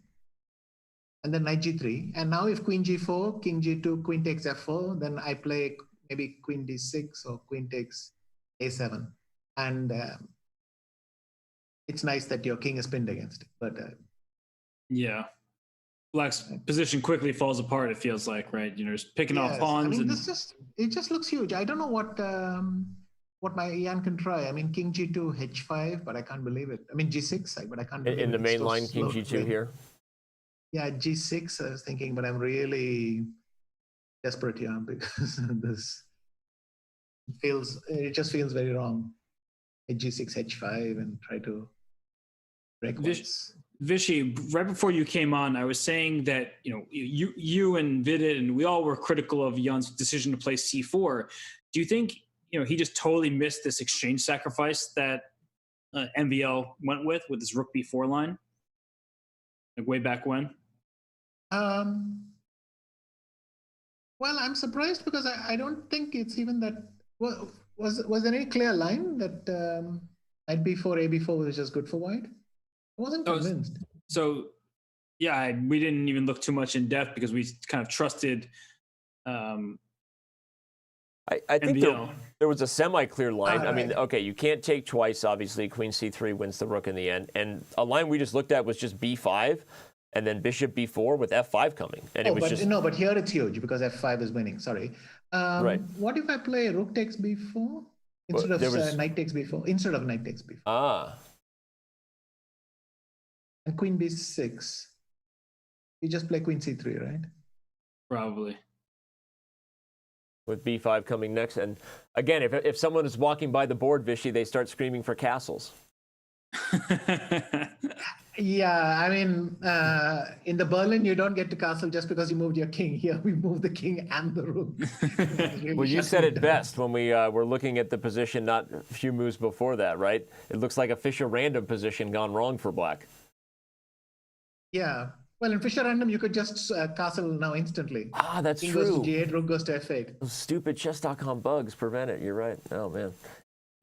and then knight g3. And now if queen g4, king g2, queen takes f4, then I play maybe queen d6 or queen takes a7. And it's nice that your king is pinned against it. But yeah. Black's position quickly falls apart. It feels like, right? You know, just picking off Yes. pawns. I mean, and it just looks huge. I don't know what my Ian can try. I mean, King G2 H5, but I can't believe it. I mean, G6, but I can't believe it. In the It's main so line, King slow to G2 win. here. Yeah, G6. I was thinking, but I'm really desperate here because it just feels very wrong. G6 H5 and try to break whites. Vishy, right before you came on, I was saying that, you know, you and Vidit and we all were critical of Jan's decision to play C4. Do you think, you know, he just totally missed this exchange sacrifice that MVL went with this Rook B4 line, like way back when? Well, I'm surprised because I don't think it's even that. Well, was there any clear line that knight b4, a b4 was just good for white? I wasn't convinced. So, yeah, we didn't even look too much in depth because we kind of trusted. I think there was a semi-clear line. I mean, okay, you can't take twice, obviously. Queen c3 wins the rook in the end. And a line we just looked at was just b5, and then bishop b4 with f5 coming. And it was just... No, but here it's huge because f5 is winning. Sorry. Right. What if I play rook takes b4 instead of knight takes b4? Instead of knight takes b4. Ah. And queen b6. You just play queen c3, right? Probably. With b5 coming next. And again, if someone is walking by the board, Vishy, they start screaming for castles. Yeah, I mean, in the Berlin, you don't get to castle just because you moved your king. Here, we moved the king and the rook. Really well, you said it best when we were looking at the position not a few moves before that, right? It looks like a Fischer random position gone wrong for Black. Yeah. Well, in Fischer random, you could just castle now instantly. Ah, that's king true. King goes to g8, rook goes to f8. Those stupid Chess.com bugs prevent it. You're right. Oh, man.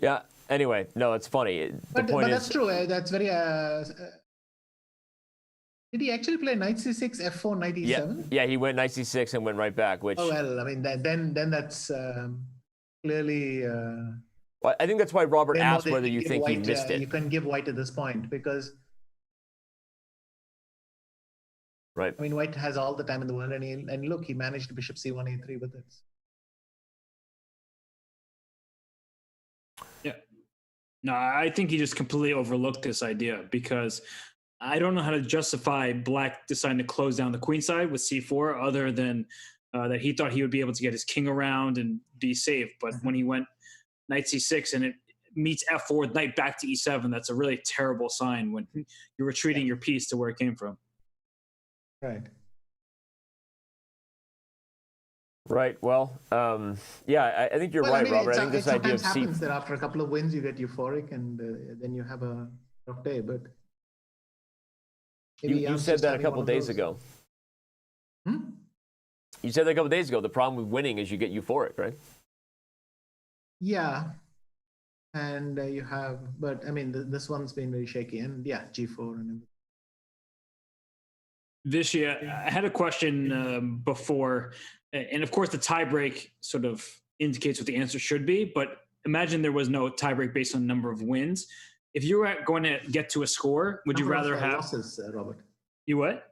Yeah. Anyway, no, it's funny. But that's true. That's very... did he actually play knight c6, f4, knight e7? Yeah, he went knight c6 and went right back, which... Oh, well, I mean, then that's clearly... well, I think that's why Robert asked whether you think he missed it. You can give white at this point because... Right. I mean, white has all the time in the world, and look, he managed bishop c1, a3 with it. Yeah. No, I think he just completely overlooked this idea because I don't know how to justify Black deciding to close down the queen side with c4 other than that he thought he would be able to get his king around and be safe. But when he went knight c6 and it meets f4 with knight back to e7, that's a really terrible sign when you're retreating your piece to where it came from. Right. Right. Well, yeah, I think you're right, Robert. I think this idea of happens that after a couple of wins you get euphoric and then you have a rough day. But you said that a couple days ago. You said that a couple days ago. The problem with winning is you get euphoric, right? Yeah, and you have, but I mean, this one's been very shaky, and yeah, g4 and everything. Vishy, I had a question before, and of course the tiebreak sort of indicates what the answer should be, but imagine there was no tiebreak based on number of wins. If you were going to get to a score, would you rather have losses, Robert? You what?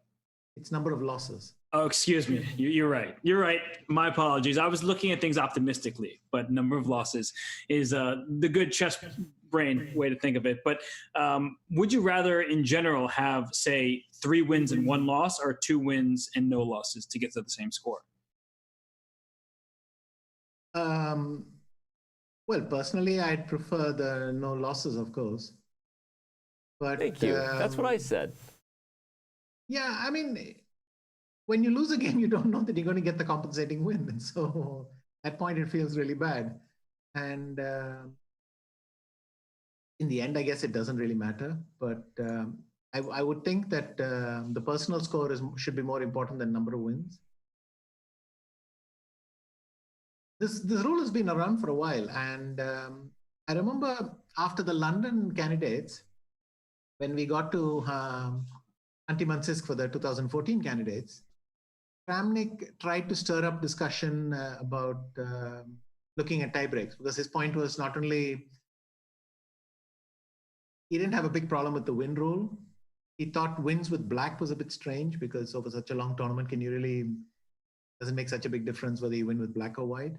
It's number of losses. Oh, excuse me. You're right. You're right. My apologies. I was looking at things optimistically, but number of losses is the good chess brain way to think of it. But would you rather, in general, have, say, 3 wins and 1 loss or 2 wins and no losses to get to the same score? Well, personally, I'd prefer the no losses, of course. But thank you. That's what I said. Yeah, I mean, when you lose a game, you don't know that you're going to get the compensating win. And so at that point, it feels really bad. And in the end, I guess it doesn't really matter. But I would think that the personal score should be more important than number of wins. This rule has been around for a while. And I remember after the London candidates, when we got to Anti-Mansisk for the 2014 candidates, Kramnik tried to stir up discussion about looking at tiebreaks, because his point was not only he didn't have a big problem with the win rule, He thought wins with black was a bit strange because over such a long tournament, doesn't make such a big difference whether you win with black or white.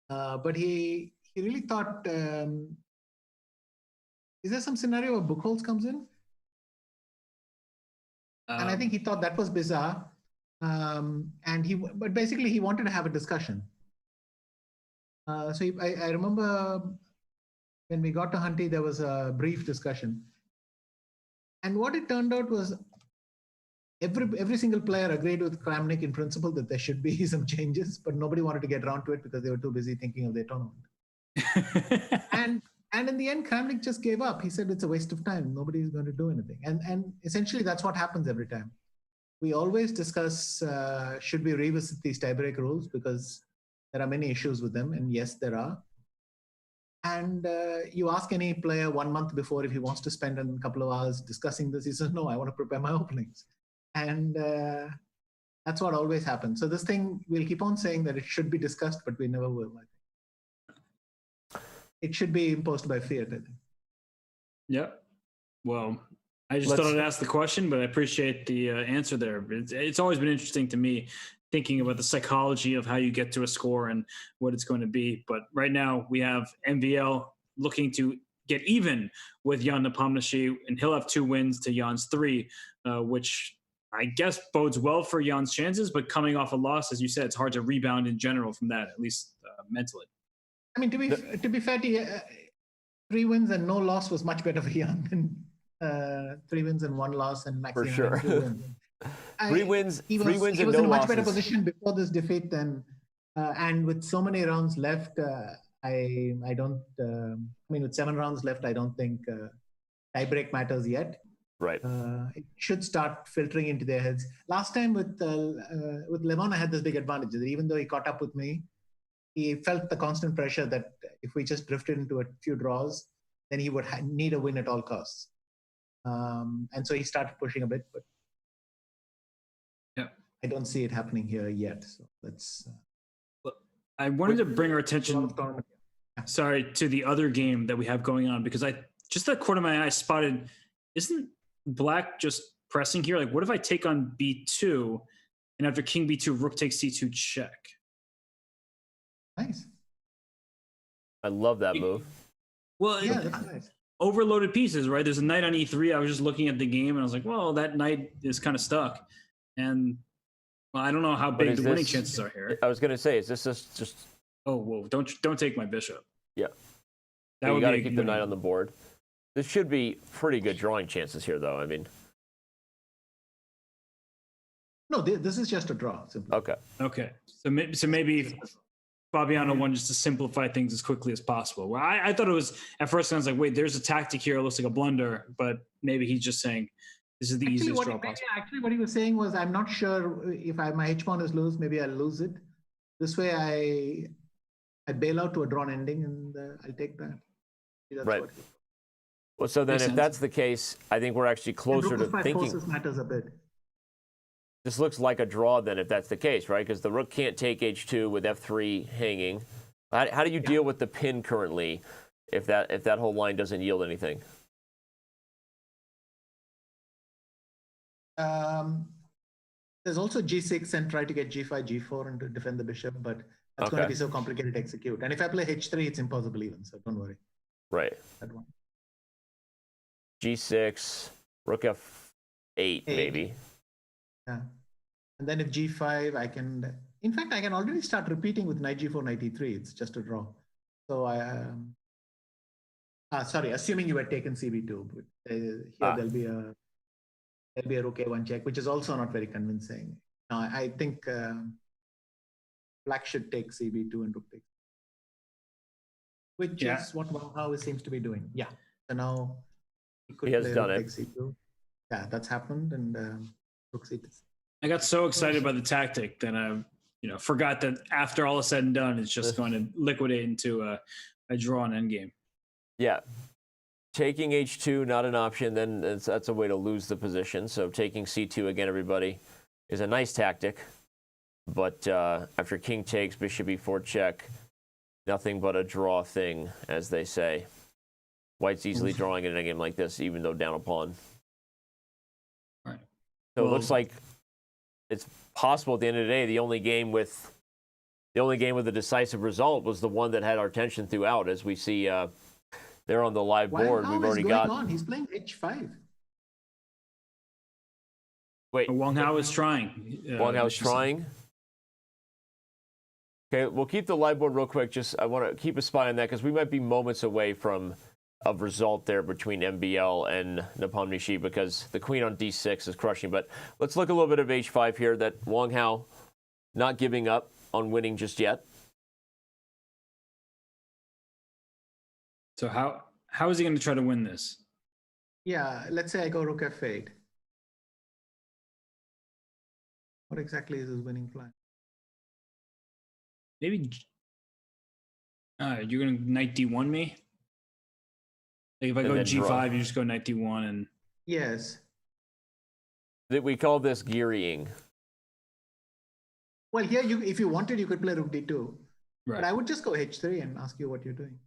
But he really thought, is there some scenario where Buchholz comes in? And I think he thought that was bizarre. But basically he wanted to have a discussion. I remember when we got to Hunty, there was a brief discussion. And what it turned out was every single player agreed with Kramnik in principle that there should be some changes, but nobody wanted to get around to it because they were too busy thinking of their tournament. And in the end, Kramnik just gave up. He said it's a waste of time. Nobody is going to do anything. And essentially that's what happens every time. We always discuss, should we revisit these tiebreak rules, because there are many issues with them. And yes, there are. And you ask any player 1 month before if he wants to spend a couple of hours discussing this, he says, no, I want to prepare my openings. And that's what always happens. So this thing, we'll keep on saying that it should be discussed, but we never will, I think. It should be imposed by fiat, I think. Yeah. Well, I just thought I'd ask the question, but I appreciate the answer there. It's always been interesting to me thinking about the psychology of how you get to a score and what it's going to be. But right now we have MVL looking to get even with Ian Nepomniachtchi, and he'll have 2 wins to Jan's 3, which I guess bodes well for Jan's chances, but coming off a loss, as you said, it's hard to rebound in general from that, at least mentally. I mean, to be fair to you, 3 wins and no loss was much better for Jan than 3 wins and 1 loss and Maxime. For sure. 2 wins. 3 wins, he was and in no a much losses. better position before this defeat than, and with so many rounds left, I don't. I mean, with 7 rounds left, I don't think tiebreak matters yet. Right. It should start filtering into their heads. Last time with Levon, I had this big advantage that even though he caught up with me, he felt the constant pressure that if we just drifted into a few draws, then he would need a win at all costs. And so he started pushing a bit, but yeah, I don't see it happening here yet. So let's. I wanted to bring our attention, sorry, to the other game that we have going on, because I just the corner of my eye spotted, isn't black just pressing here? Like, what if I take on B2 and after king B2, rook takes C2 check? Nice. I love that move. Well, Yeah, that's nice. Overloaded pieces, right? There's a knight on E3. I was just looking at the game and I was like, well, that knight is kind of stuck. And well, I don't know how big the winning chances are here. I was going to say, is this just? Oh, whoa! Don't take my bishop. Yeah. That you would got to be keep the knight on the board. This should be pretty good drawing chances here, though. I mean. No, this is just a draw. Simply. Okay. Okay. So maybe Fabiano wanted just to simplify things as quickly as possible. Well, I thought it was, at first I was like, wait, there's a tactic here. It looks like a blunder, but maybe he's just saying this is the easiest draw possible. Actually, what he was saying was, I'm not sure if my H-pawn is loose, maybe I'll lose it. This way I bail out to a drawn ending and I'll take that. That's right. Well, so then if that's the case, I think we're actually closer to thinking. Matters a bit. This looks like a draw then if that's the case, right? Because the rook can't take H2 with F3 hanging. How do you deal with the pin currently if that whole line doesn't yield anything? There's also G6 and try to get G5, G4 and to defend the bishop, but that's going to be so complicated to execute. And if I play H3, it's impossible even, so don't worry. Right. That one. G6, rook F8 maybe. Yeah. And then if G5, I can already start repeating with knight G4, knight E3. It's just a draw. So sorry, assuming you had taken CB2, but here there'll be a rook A1 check, which is also not very convincing. I think black should take CB2 and rook takes, which is how he seems to be doing. Yeah. So now he has done it. C2. Yeah, that's happened, and rook C2. I got so excited by the tactic that I, forgot that after all is said and done, it's just going to liquidate into a draw and endgame. Yeah. Taking H2, not an option, then that's a way to lose the position. So taking C2 again, everybody, is a nice tactic. But after king takes, bishop E4 check, nothing but a draw thing, as they say. White's easily drawing it in a game like this, even though down a pawn. So it looks like it's possible at the end of the day, the only game with a decisive result was the one that had our attention throughout, as we see there on the live board. We've already got. On? He's playing H5. Wait, Wang Hao is trying. Wang Hao is trying. Okay, we'll keep the live board real quick. Just I want to keep a spy on that because we might be moments away from a result there between MVL and Nepomniachtchi because the queen on d6 is crushing. But let's look a little bit of h5 here. That Wang Hao not giving up on winning just yet. So how is he going to try to win this? Yeah, let's say I go rook f8. What exactly is his winning plan? Maybe you're going to knight d1 me? Like if I go g5, draw. You just go knight d1 and... Yes. We call this gearying. Well, here, if you wanted, you could play rook d2. Right. But I would just go h3 and ask you what you're doing.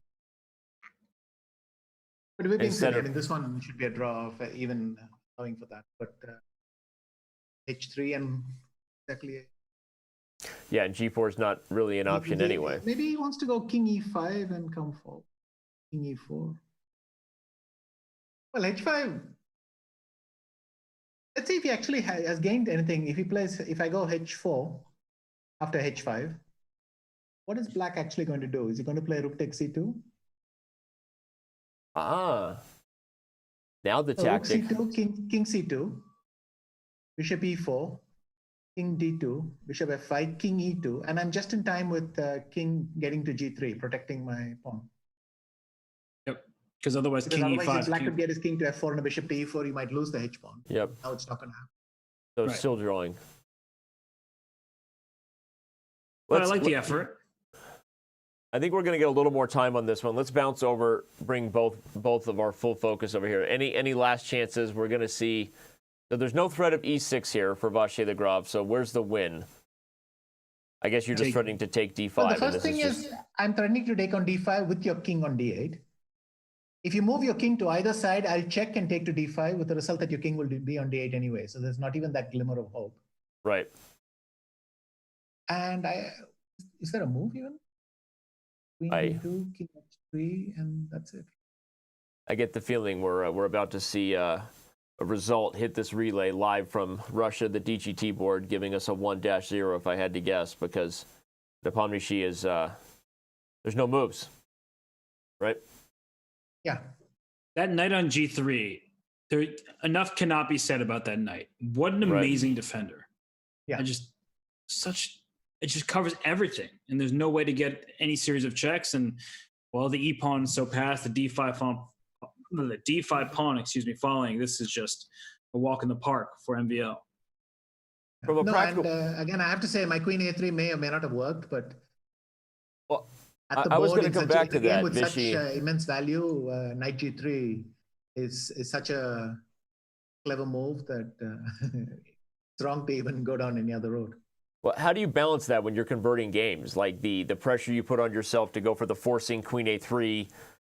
But we're being silly. I mean, this one should be a draw, of even allowing for that. But h3 and exactly... Yeah, and g4 is not really an option anyway. Maybe he wants to go king e5 and come forward. King e4. Well, h5. Let's see if he actually has gained anything. If I go h4 after h5, what is black actually going to do? Is he going to play rook takes c2? Ah. Now the tactic. Rook c2, king c2, bishop e4. King d2, bishop f5, king e2, and I'm just in time with king getting to g3, protecting my pawn. Yep, because otherwise king e5. If black could get his king to f4 and a bishop to e4, he might lose the h pawn. Yep. Now it's not going to happen. So right. Still drawing. But I like the effort. I think we're going to get a little more time on this one. Let's bounce over, bring both of our full focus over here. Any last chances? We're going to see. So there's no threat of e6 here for Vachier-Lagrave. So where's the win? I guess you're just threatening to take d5. Well, the first thing is I'm threatening to take on d5 with your king on d8. If you move your king to either side, I'll check and take to d5 with the result that your king will be on d8 anyway. So there's not even that glimmer of hope. Right. And is there a move even? Queen d2, king h3, and that's it. I get the feeling we're about to see a result hit this relay live from Russia, the DGT board, giving us a 1-0 if I had to guess, because Nepomniachtchi is there's no moves, right? Yeah. That knight on g3, enough cannot be said about that knight. What an amazing defender. Yeah. It just covers everything, and there's no way to get any series of checks. And while the e pawn is so passed, the d5 pawn, falling. This is just a walk in the park for MVL. From a practical... and again, I have to say my queen a3 may or may not have worked, but at the board, I was going to come back to that. With such immense value, knight g3 is such a clever move that it's wrong to even go down any other road. Well, how do you balance that when you're converting games? Like the pressure you put on yourself to go for the forcing queen a3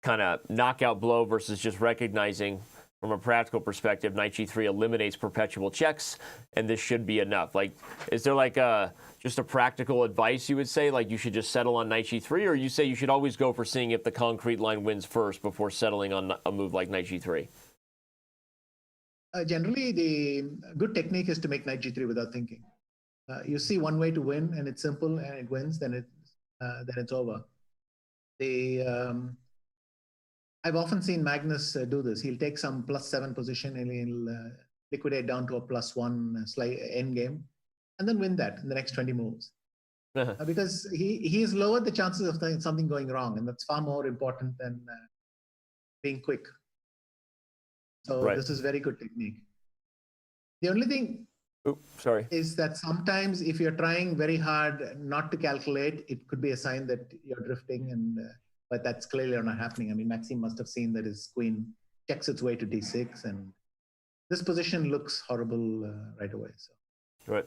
kind of knockout blow versus just recognizing from a practical perspective, knight g3 eliminates perpetual checks, and this should be enough. Like, is there like just a practical advice you would say, like you should just settle on knight g3, or you say you should always go for seeing if the concrete line wins first before settling on a move like knight g3? Generally, the good technique is to make knight g3 without thinking. You see one way to win, and it's simple, and it wins, then it's over. I've often seen Magnus do this. He'll take some +7 position and he'll liquidate down to a +1 end game, and then win that in the next 20 moves. Because he's lowered the chances of something going wrong, and that's far more important than being quick. So This is very good technique. The only thing is that sometimes if you're trying very hard not to calculate, it could be a sign that you're drifting, but that's clearly not happening. I mean, Maxime must have seen that his queen checks its way to d6, and this position looks horrible right away. So. Right.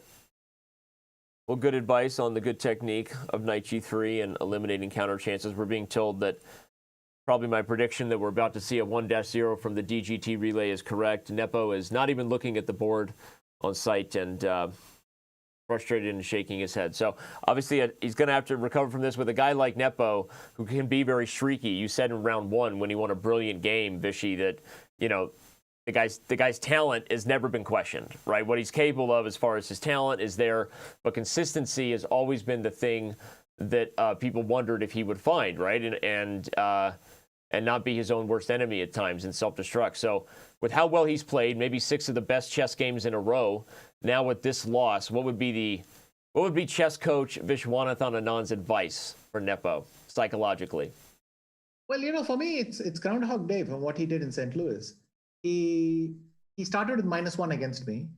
Well, good advice on the good technique of knight g3 and eliminating counter chances. We're being told that probably my prediction that we're about to see a 1-0 from the DGT relay is correct. Nepo is not even looking at the board. on site and frustrated and shaking his head. So obviously he's going to have to recover from this with a guy like Nepo who can be very streaky. You said in round one when he won a brilliant game, Vichy, that, you know, the guy's talent has never been questioned, right? What he's capable of as far as his talent is there, but consistency has always been the thing that people wondered if he would find, right? And not be his own worst enemy at times and self-destruct. So with how well he's played, maybe 6 of the best chess games in a row, now with this loss, what would be chess coach Vishwanathan Anand's advice for Nepo psychologically? Well, you know, for me, it's Groundhog Day from what he did in St. Louis. He started with -1 against me,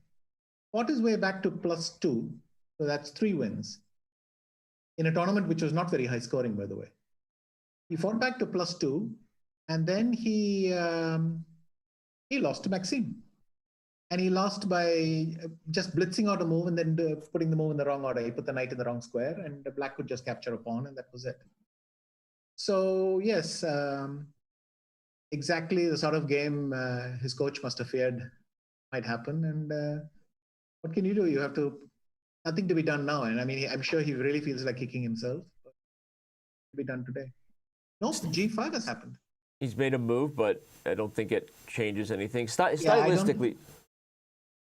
fought his way back to +2, so that's 3 wins in a tournament which was not very high scoring, by the way. He fought back to +2, and then he lost to Maxime. And he lost by just blitzing out a move and then putting the move in the wrong order. He put the knight in the wrong square, and the black could just capture a pawn, and that was it. So yes, exactly the sort of game his coach must have feared might happen. And what can you do? You have to, nothing to be done now. And I mean, I'm sure he really feels like kicking himself. But to be done today. No, G5 has happened. He's made a move, but I don't think it changes anything. Stylistically,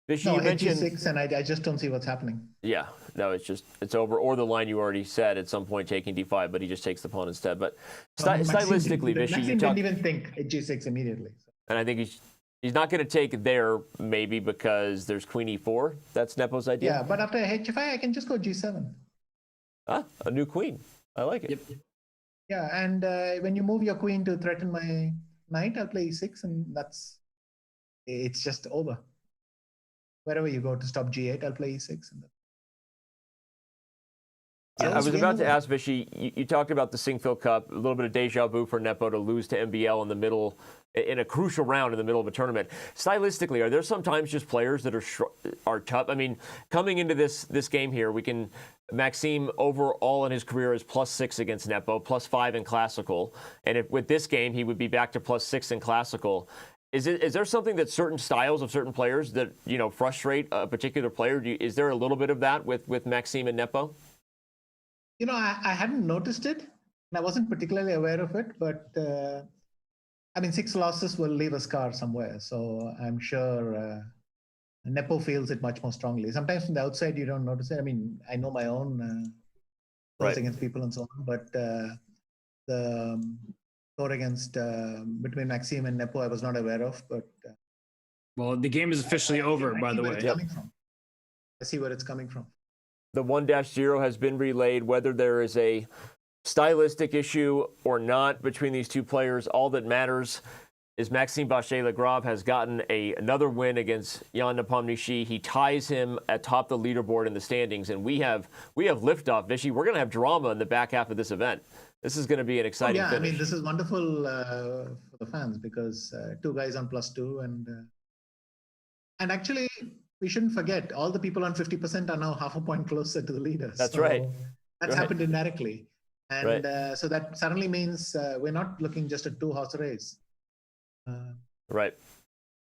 Vichy, no, you mentioned G6, and I just don't see what's happening. Yeah, no, it's over. Or the line you already said at some point, taking D5, but he just takes the pawn instead. But stylistically, Vichy, Maxime didn't even think at G6 immediately. So. And I think he's not going to take it there, maybe because there's Queen E4. That's Nepo's idea. Yeah, but after H5, I can just go G7. Ah, a new queen. I like it. Yep. Yeah, and when you move your queen to threaten my knight, I'll play E6, and it's just over. Wherever you go to stop G8, I'll play E6. I was about to ask Vichy, you talked about the Singfield Cup, a little bit of deja vu for Nepo to lose to MVL in the middle, in a crucial round in the middle of a tournament. Stylistically, are there sometimes just players that are tough? I mean, coming into this game here, Maxime overall in his career is +6 against Nepo, +5 in classical. And with this game, he would be back to +6 in classical. Is there something that certain styles of certain players that, you know, frustrate a particular player? Is there a little bit of that with Maxime and Nepo? You know, I hadn't noticed it, and I wasn't particularly aware of it, but I mean, 6 losses will leave a scar somewhere. So I'm sure Nepo feels it much more strongly. Sometimes from the outside, you don't notice it. I mean, I know my own scores against people and so on, but the score against between Maxime and Nepo, I was not aware of. But well, the game is officially over, by the way. I see where it's coming from. The 1-0 has been relayed. Whether there is a stylistic issue or not between these two players, all that matters is Maxime Vachier-Lagrave has gotten another win against Ian Nepomniachtchi. He ties him atop the leaderboard in the standings, and we have liftoff, Vichy. We're going to have drama in the back half of this event. This is going to be an exciting finish. I mean, this is wonderful for the fans because 2 guys on +2, and actually, we shouldn't forget all the people on 50% are now half a point closer to the leaders. That's right. That's happened indirectly, and so that suddenly means we're not looking just at 2-horse race. Right.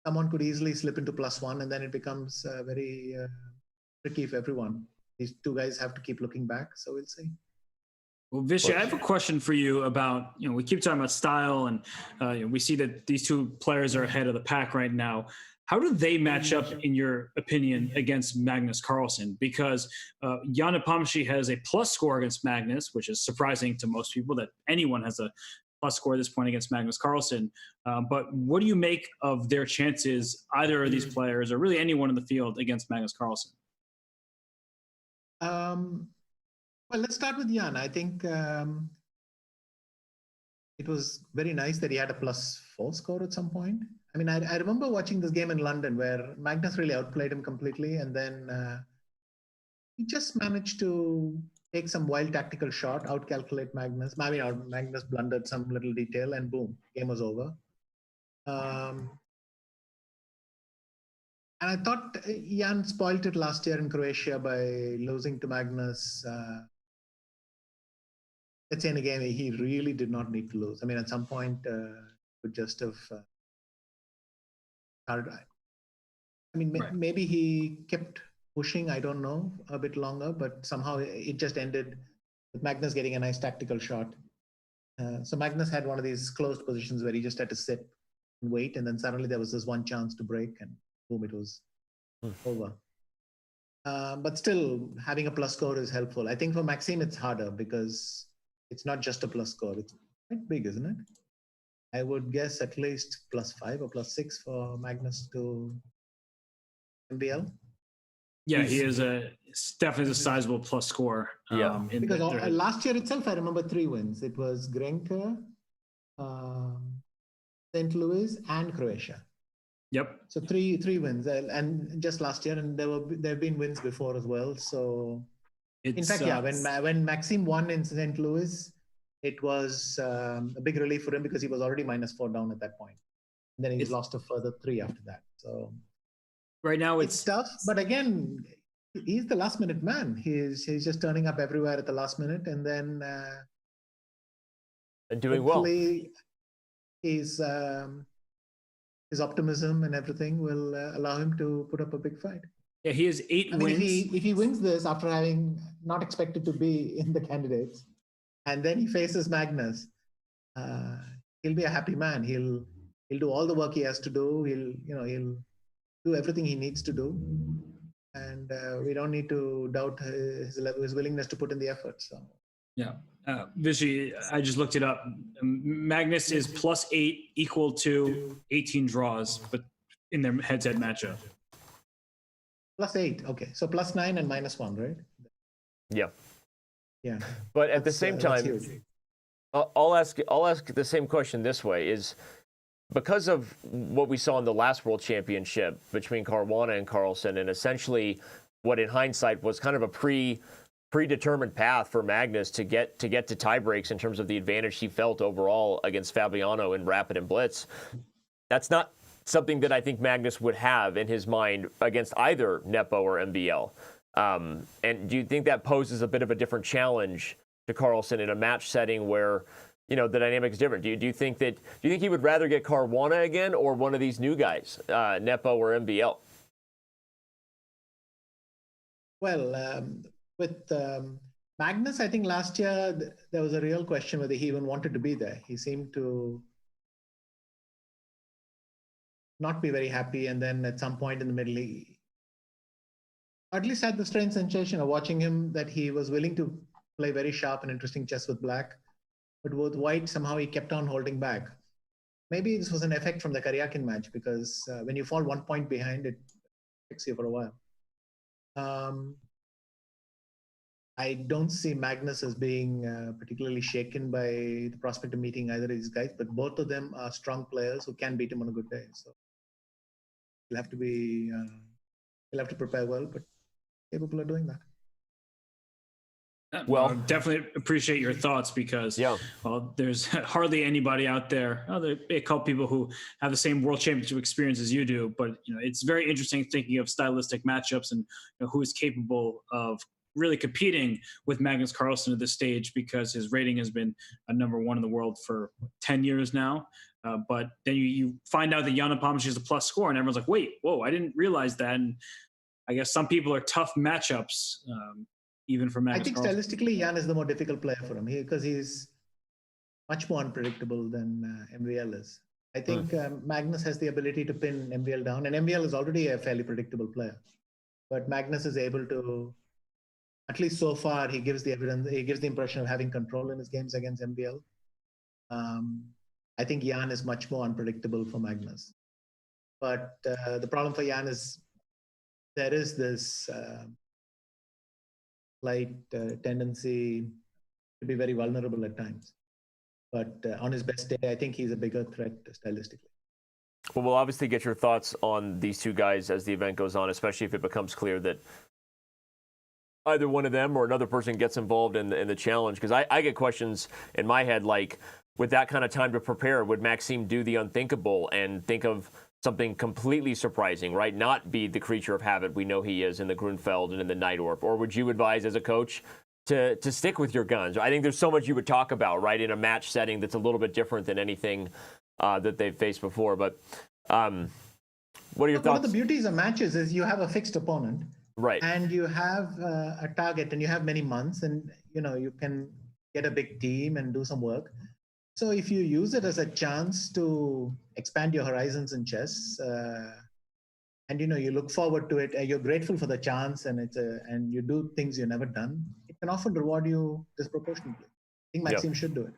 Someone could easily slip into +1, and then it becomes very tricky for everyone. These 2 guys have to keep looking back, so we'll see. Well, Vichy, I have a question for you about, you know, we keep talking about style, and we see that these 2 players are ahead of the pack right now. How do they match up, in your opinion, against Magnus Carlsen? Because Ian Nepomniachtchi has a plus score against Magnus, which is surprising to most people that anyone has a plus score at this point against Magnus Carlsen. But what do you make of their chances, either of these players or really anyone in the field, against Magnus Carlsen? Well, let's start with Ian. I think it was very nice that he had a +4 score at some point. I mean, I remember watching this game in London where Magnus really outplayed him completely, and then he just managed to take some wild tactical shot, outcalculate Magnus. I mean, or Magnus blundered some little detail, and boom, game was over. And I thought Ian spoiled it last year in Croatia by losing to Magnus. Let's say in a game he really did not need to lose. I mean, at some point, could just have started. I mean, Right. maybe he kept pushing, I don't know, a bit longer, but somehow it just ended with Magnus getting a nice tactical shot. So Magnus had one of these closed positions where he just had to sit and wait, and then suddenly there was this one chance to break, and boom, it was over. But still, having a plus score is helpful. I think for Maxime, it's harder because it's not just a plus score. It's quite big, isn't it? I would guess at least +5 or +6 for Magnus to MVL. Yeah, he is definitely a sizable plus score. Yeah. Because last year itself, I remember 3 wins. It was Grenka, St. Louis, and Croatia. Yep. So three wins, and just last year, and there have been wins before as well. So in fact, yeah, when Maxime won in St. Louis, it was a big relief for him because he was already -4 down at that point. And then he's lost a further 3 after that. So right now it's tough, but again, he's the last minute man. He's just turning up everywhere at the last minute, and then and doing well. His optimism and everything will allow him to put up a big fight. Yeah, he has 8 wins. If he wins this after having not expected to be in the candidates, and then he faces Magnus, he'll be a happy man. He'll do all the work he has to do. He'll do everything he needs to do, and we don't need to doubt his willingness to put in the effort. So yeah, Vichy, I just looked it up. Magnus is +8 equal to 18 draws, but in their head-to-head matchup. +8, okay. So +9 and -1, right? Yeah. Yeah. But at the same time, I'll ask the same question this way: is because of what we saw in the last World Championship between Caruana and Carlsen, and essentially what in hindsight was kind of a predetermined path for Magnus to get to tie breaks in terms of the advantage he felt overall against Fabiano in Rapid and Blitz. That's not something that I think Magnus would have in his mind against either Nepo or MVL. And do you think that poses a bit of a different challenge to Carlsen in a match setting where, you know, the dynamic is different? Do you think he would rather get Caruana again or one of these new guys, Nepo or MVL? Well, with Magnus, I think last year there was a real question whether he even wanted to be there. He seemed to not be very happy, and then at some point in the middle, he at least had the strange sensation of watching him that he was willing to play very sharp and interesting chess with black, but with white somehow he kept on holding back. Maybe this was an effect from the Karyakin match, because when you fall 1 point behind, it affects you for a while. I don't see Magnus as being particularly shaken by the prospect of meeting either of these guys, but both of them are strong players who can beat him on a good day. So he'll have to prepare well, but capable of doing that. Well, I definitely appreciate your thoughts, because well, there's hardly anybody out there. There are a couple people who have the same World Championship experience as you do, but you know, it's very interesting thinking of stylistic matchups and who is capable of really competing with Magnus Carlsen at this stage, because his rating has been a #1 in the world for 10 years now. But then you find out that Ian Nepomniachtchi is a plus score, and everyone's like, wait, whoa, I didn't realize that. And I guess some people are tough matchups, even for Magnus I think Carlsen. stylistically, Jan is the more difficult player for him because he's much more unpredictable than MVL is. I think Magnus has the ability to pin MVL down, and MVL is already a fairly predictable player. But Magnus is able to, at least so far, he gives the impression of having control in his games against MVL. I think Jan is much more unpredictable for Magnus. But the problem for Jan is there is this slight tendency to be very vulnerable at times. But on his best day, I think he's a bigger threat stylistically. Well, we'll obviously get your thoughts on these two guys as the event goes on, especially if it becomes clear that either one of them or another person gets involved in the challenge. Because I get questions in my head like, with that kind of time to prepare, would Maxime do the unthinkable and think of something completely surprising, right? Not be the creature of habit we know he is in the Grunfeld and in the Najdorf? Or would you advise as a coach to stick with your guns? I think there's so much you would talk about, right, in a match setting that's a little bit different than anything that they've faced before. But What are your One thoughts? of the beauties of matches is you have a fixed opponent, Right. and you have a target, and you have many months, and you can get a big team and do some work. So if you use it as a chance to expand your horizons in chess, and you look forward to it, you're grateful for the chance, and and you do things you've never done, it can often reward you disproportionately. I think Maxime should do it.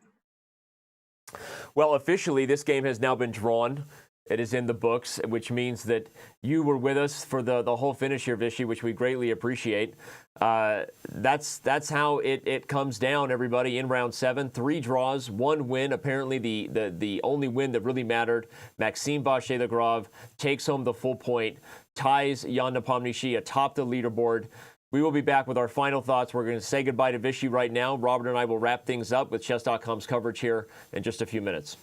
Well, officially, this game has now been drawn. It is in the books, which means that you were with us for the whole finish here, Vichy, which we greatly appreciate. That's how it comes down, everybody, in round 7. 3 draws, 1 win. Apparently, the only win that really mattered. Maxime Vachier-Lagrave takes home the full point, ties Ian Nepomniachtchi atop the leaderboard. We will be back with our final thoughts. We're going to say goodbye to Vichy right now. Robert and I will wrap things up with Chess.com's coverage here in just a few minutes.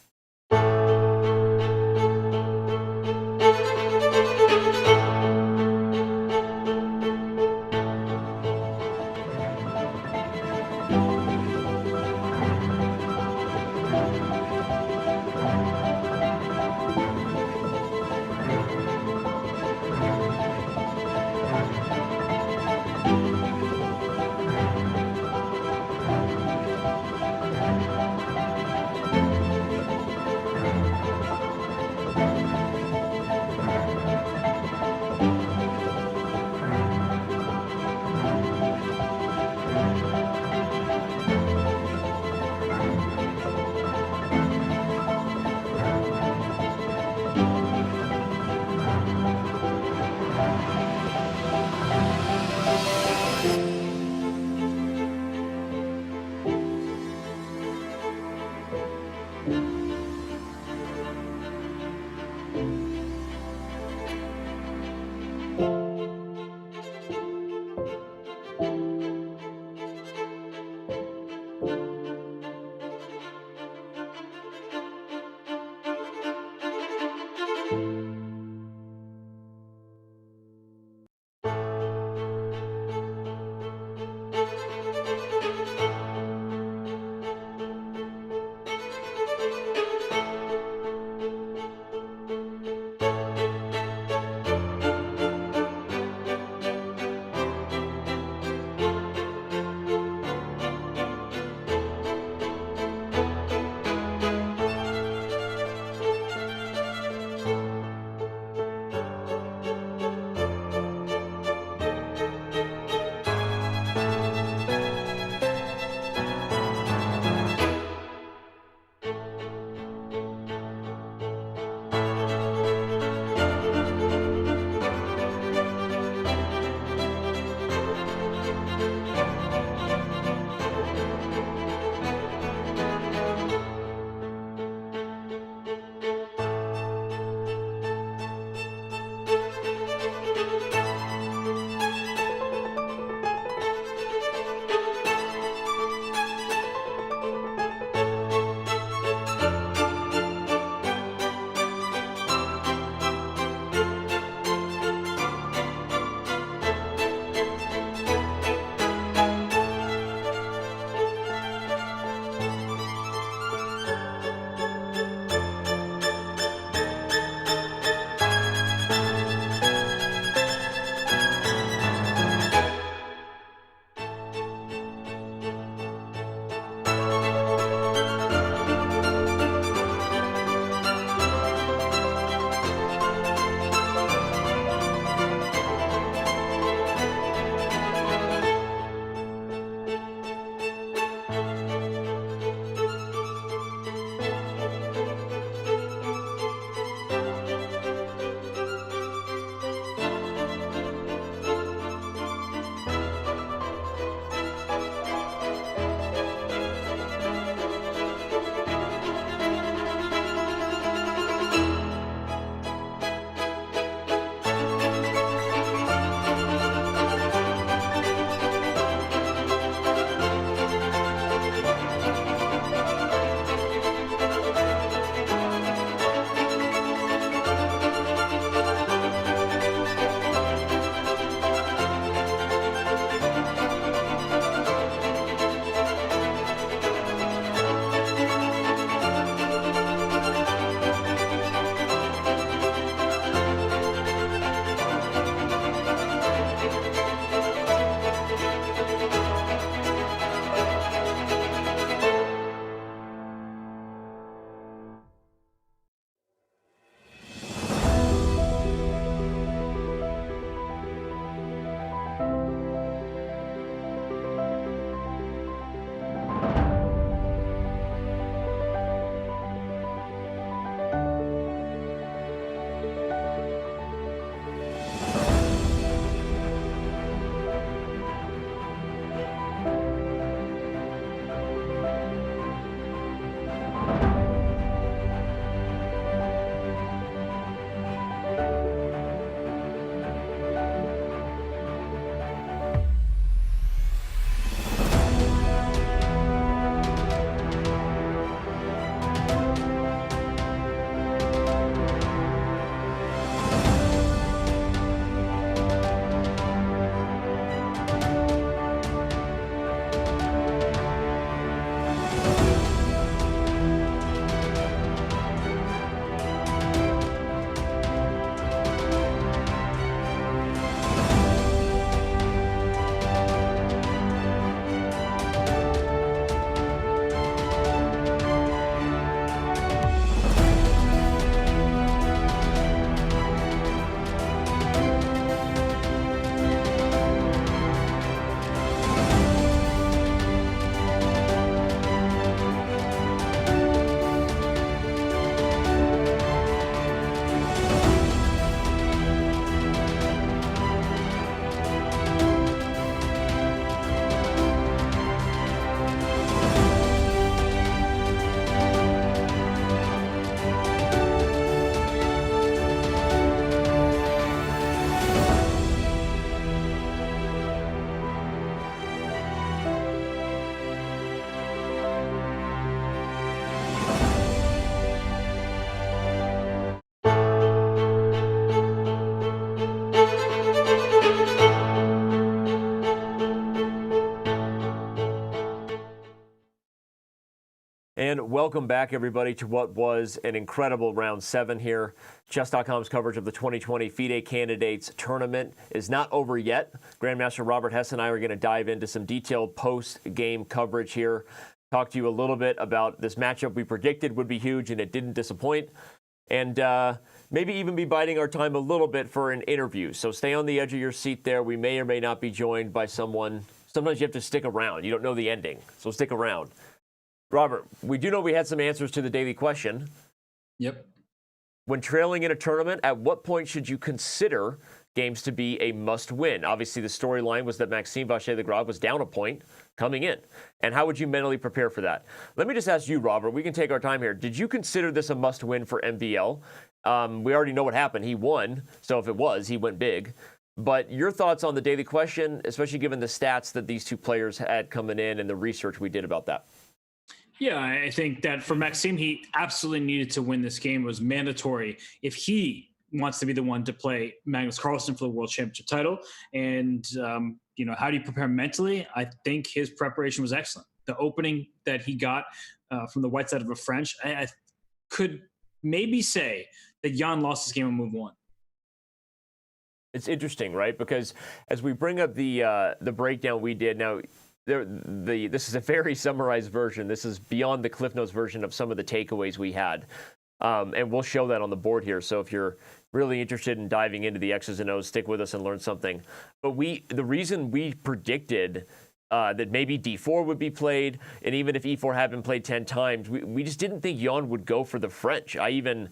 And welcome back, everybody, to what was an incredible round 7 here. Chess.com's coverage of the 2020 FIDE Candidates Tournament is not over yet. Grandmaster Robert Hess and I are going to dive into some detailed post-game coverage here, talk to you a little bit about this matchup we predicted would be huge, and it didn't disappoint, and maybe even be biding our time a little bit for an interview. So stay on the edge of your seat there. We may or may not be joined by someone. Sometimes you have to stick around. You don't know the ending, so stick around. Robert, we do know we had some answers to the daily question. Yep. When trailing in a tournament, at what point should you consider games to be a must-win? Obviously, the storyline was that Maxime Vachier-Lagrave was down a point coming in. And how would you mentally prepare for that? Let me just ask you, Robert, we can take our time here. Did you consider this a must-win for MVL? We already know what happened. He won, so if it was, he went big. But your thoughts on the daily question, especially given the stats that these two players had coming in and the research we did about that? Yeah, I think that for Maxime, he absolutely needed to win this game. It was mandatory if he wants to be the one to play Magnus Carlsen for the World Championship title. And, how do you prepare mentally? I think his preparation was excellent. The opening that he got from the white side of a French, I could maybe say that Jan lost this game on move 1. It's interesting, right? Because as we bring up the breakdown we did, now, this is a very summarized version. This is beyond the Cliff Notes version of some of the takeaways we had. And we'll show that on the board here. So if you're really interested in diving into the X's and O's, stick with us and learn something. But the reason we predicted that maybe D4 would be played, and even if E4 had been played 10 times, we just didn't think Jan would go for the French. I even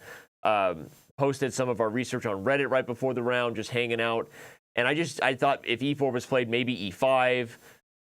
posted some of our research on Reddit right before the round, just hanging out. And I thought if E4 was played, maybe E5.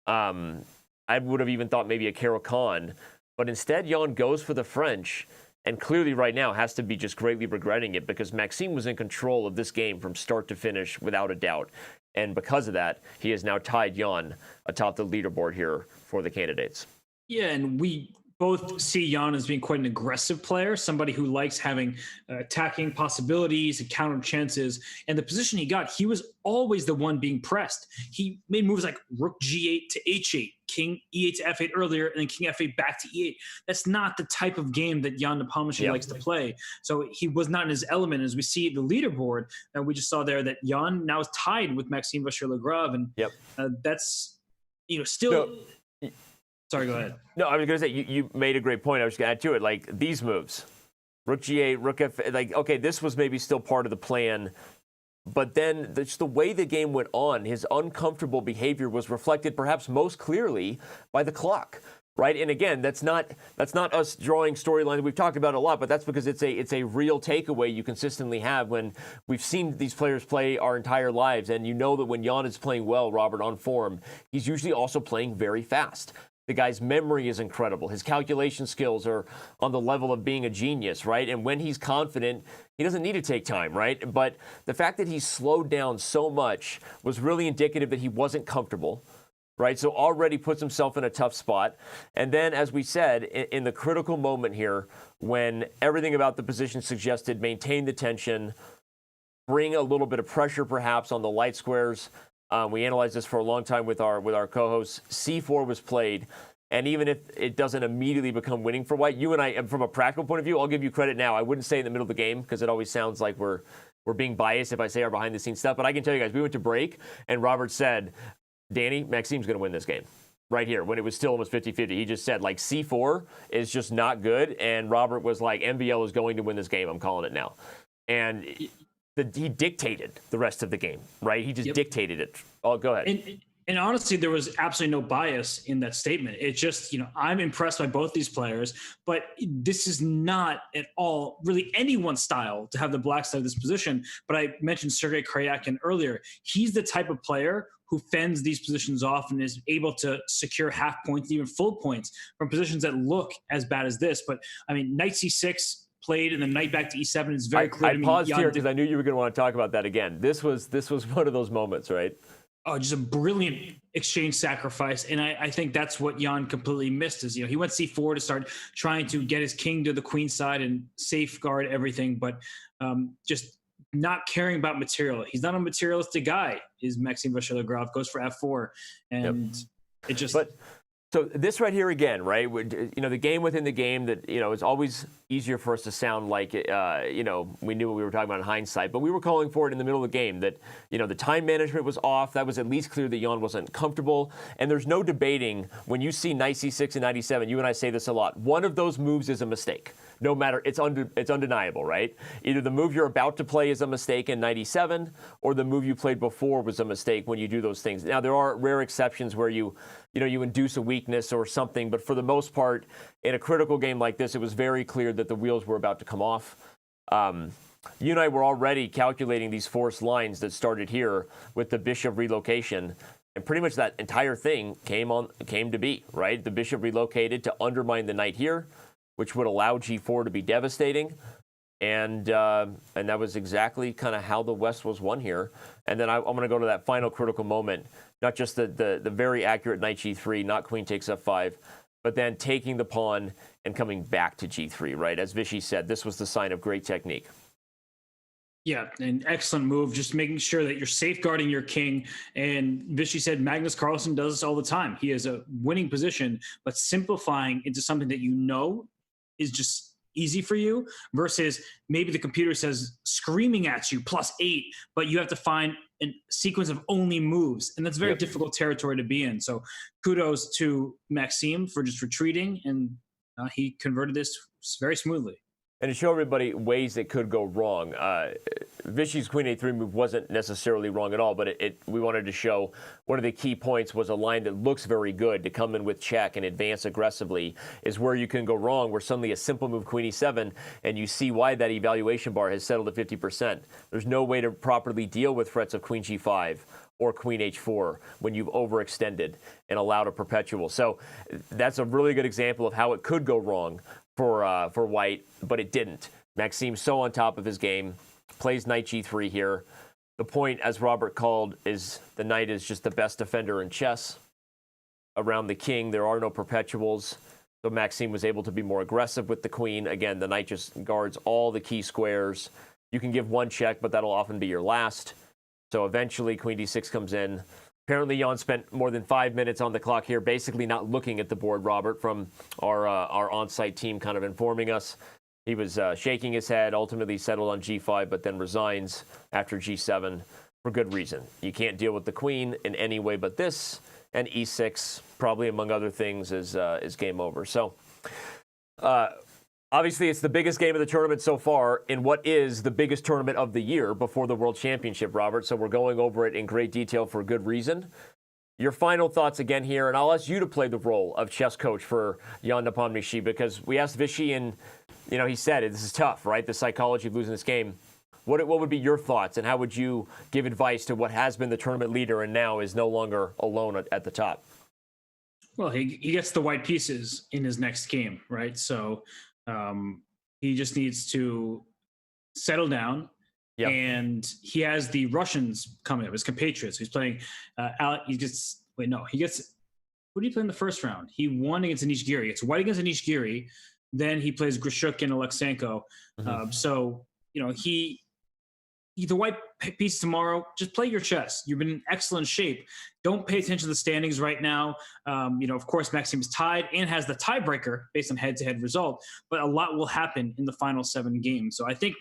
I would have even thought maybe a Caro-Kann, but instead Jan goes for the French, and clearly right now has to be just greatly regretting it because Maxime was in control of this game from start to finish without a doubt. And because of that, he has now tied Jan atop the leaderboard here for the candidates. Yeah, and we both see Jan as being quite an aggressive player, somebody who likes having attacking possibilities and counter chances. And the position he got, he was always the one being pressed. He made moves like rook G8 to H8, king E8 to F8 earlier, and then king F8 back to E8. That's not the type of game that Ian Nepomniachtchi likes to play. So he was not in his element. As we see the leaderboard, and we just saw there that Jan now is tied with Maxime Vachier-Lagrave, and that's still. Sorry, go ahead. No, I was going to say, you made a great point. I was going to add to it, like these moves. Rook G8, Rook F, okay, this was maybe still part of the plan. But then just the way the game went on, his uncomfortable behavior was reflected perhaps most clearly by the clock, right? And again, that's not us drawing storylines. We've talked about it a lot, but that's because it's a real takeaway you consistently have when we've seen these players play our entire lives. And you know that when Jan is playing well, Robert, on form, he's usually also playing very fast. The guy's memory is incredible. His calculation skills are on the level of being a genius, right? And when he's confident, he doesn't need to take time, right? But the fact that he slowed down so much was really indicative that he wasn't comfortable, right? So already puts himself in a tough spot. And then, as we said, in the critical moment here, when everything about the position suggested maintain the tension, bring a little bit of pressure perhaps on the light squares. We analyzed this for a long time with our co-hosts. C4 was played, and even if it doesn't immediately become winning for white, you and I, from a practical point of view, I'll give you credit now. I wouldn't say in the middle of the game because it always sounds like we're being biased if I say our behind-the-scenes stuff. But I can tell you guys, we went to break, and Robert said, Danny, Maxime's going to win this game. Right here, when it was still almost 50-50. He just said, like, C4 is just not good, and Robert was like, MVL is going to win this game. I'm calling it now. And he dictated the rest of the game, right? He just dictated it. Oh, go ahead. And honestly, there was absolutely no bias in that statement. It's just, I'm impressed by both these players, but this is not at all really anyone's style to have the black side of this position. But I mentioned Sergei Kryakin earlier. He's the type of player who fends these positions off and is able to secure half points, even full points from positions that look as bad as this. But I mean, knight C6, played and then knight back to E7 is very clear. I paused here because I knew you were going to want to talk about that again. This was one of those moments, right? Oh, just a brilliant exchange sacrifice. And I think that's what Jan completely missed is, he went C4 to start trying to get his king to the queen side and safeguard everything, but just not caring about material. He's not a materialistic guy, is Maxime Vachier-Lagrave, goes for F4. And it just... So this right here again, right? The game within the game that, it's always easier for us to sound like, we knew what we were talking about in hindsight, but we were calling for it in the middle of the game that, the time management was off. That was at least clear that Jan wasn't comfortable. And there's no debating when you see knight c6 and 97, you and I say this a lot. One of those moves is a mistake. No matter, it's undeniable, right? Either the move you're about to play is a mistake in 97, or the move you played before was a mistake when you do those things. Now, there are rare exceptions where you induce a weakness or something, but for the most part, in a critical game like this, it was very clear that the wheels were about to come off. You and I were already calculating these forced lines that started here with the bishop relocation, and pretty much that entire thing came to be, right? The bishop relocated to undermine the knight here, which would allow g4 to be devastating. And that was exactly kind of how the West was won here. And then I'm going to go to that final critical moment, not just the very accurate knight g3, not queen takes f5, but then taking the pawn and coming back to g3, right? As Vichy said, this was the sign of great technique. Yeah, an excellent move, just making sure that you're safeguarding your king. And Vichy said Magnus Carlsen does this all the time. He has a winning position, but simplifying into something that is just easy for you versus maybe the computer says screaming at you +8, but you have to find a sequence of only moves. And that's very difficult territory to be in. So kudos to Maxime for just retreating, and he converted this very smoothly. And to show everybody ways that could go wrong, Vichy's queen a3 move wasn't necessarily wrong at all, but we wanted to show one of the key points was a line that looks very good to come in with check and advance aggressively is where you can go wrong, where suddenly a simple move queen e7, and you see why that evaluation bar has settled at 50%. There's no way to properly deal with threats of queen g5 or queen h4 when you've overextended and allowed a perpetual. So that's a really good example of how it could go wrong for white, but it didn't. Maxime's so on top of his game, plays knight g3 here. The point, as Robert called, is the knight is just the best defender in chess. Around the king, there are no perpetuals, so Maxime was able to be more aggressive with the queen. Again, the knight just guards all the key squares. You can give one check, but that'll often be your last. So eventually, queen d6 comes in. Apparently, Jan spent more than 5 minutes on the clock here, basically not looking at the board, Robert, from our on-site team kind of informing us. He was shaking his head, ultimately settled on g5, but then resigns after g7 for good reason. You can't deal with the queen in any way but this, and e6, probably among other things, is game over. So, obviously, it's the biggest game of the tournament so far in what is the biggest tournament of the year before the World Championship, Robert. So we're going over it in great detail for good reason. Your final thoughts again here, and I'll ask you to play the role of chess coach for Ian Nepomniachtchi, because we asked Vichy, and he said this is tough, right? The psychology of losing this game. What would be your thoughts, and how would you give advice to what has been the tournament leader and now is no longer alone at the top? Well, he gets the white pieces in his next game, right? So he just needs to settle down. Yep. And he has the Russians coming up, his compatriots. He's playing, who did he play in the first round? He won against Anish Giri. It's white against Anish Giri. Then he plays Grishuk and Alexenko. The white piece tomorrow, just play your chess. You've been in excellent shape. Don't pay attention to the standings right now. Of course, Maxime is tied and has the tiebreaker based on head-to-head result, but a lot will happen in the final 7 games. So I think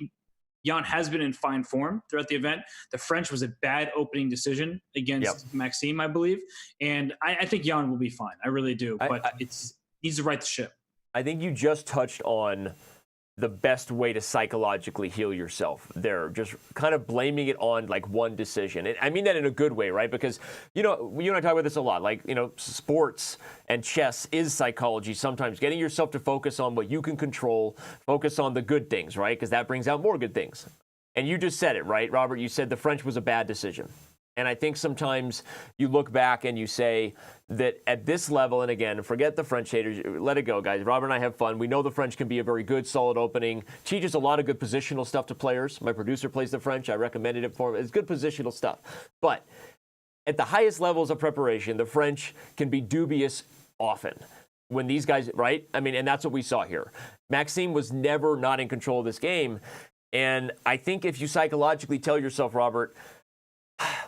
Jan has been in fine form throughout the event. The French was a bad opening decision against Maxime, I believe. And I think Jan will be fine. I really do. But it needs to right the ship. I think you just touched on the best way to psychologically heal yourself there, just kind of blaming it on like one decision. And I mean that in a good way, right? Because, you and I talk about this a lot, like, sports and chess is psychology sometimes, getting yourself to focus on what you can control, focus on the good things, right? Because that brings out more good things. And you just said it, right, Robert? You said the French was a bad decision. And I think sometimes you look back and you say that at this level, and again, forget the French haters, let it go, guys. Robert and I have fun. We know the French can be a very good, solid opening. Teaches a lot of good positional stuff to players. My producer plays the French. I recommended it for him. It's good positional stuff. But at the highest levels of preparation, the French can be dubious often. When these guys, right? I mean, and that's what we saw here. Maxime was never not in control of this game. And I think if you psychologically tell yourself, Robert,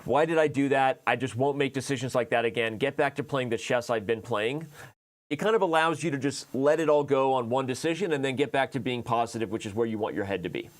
why did I do that? I just won't make decisions like that again. Get back to playing the chess I've been playing. It kind of allows you to just let it all go on one decision and then get back to being positive, which is where you want your head to be.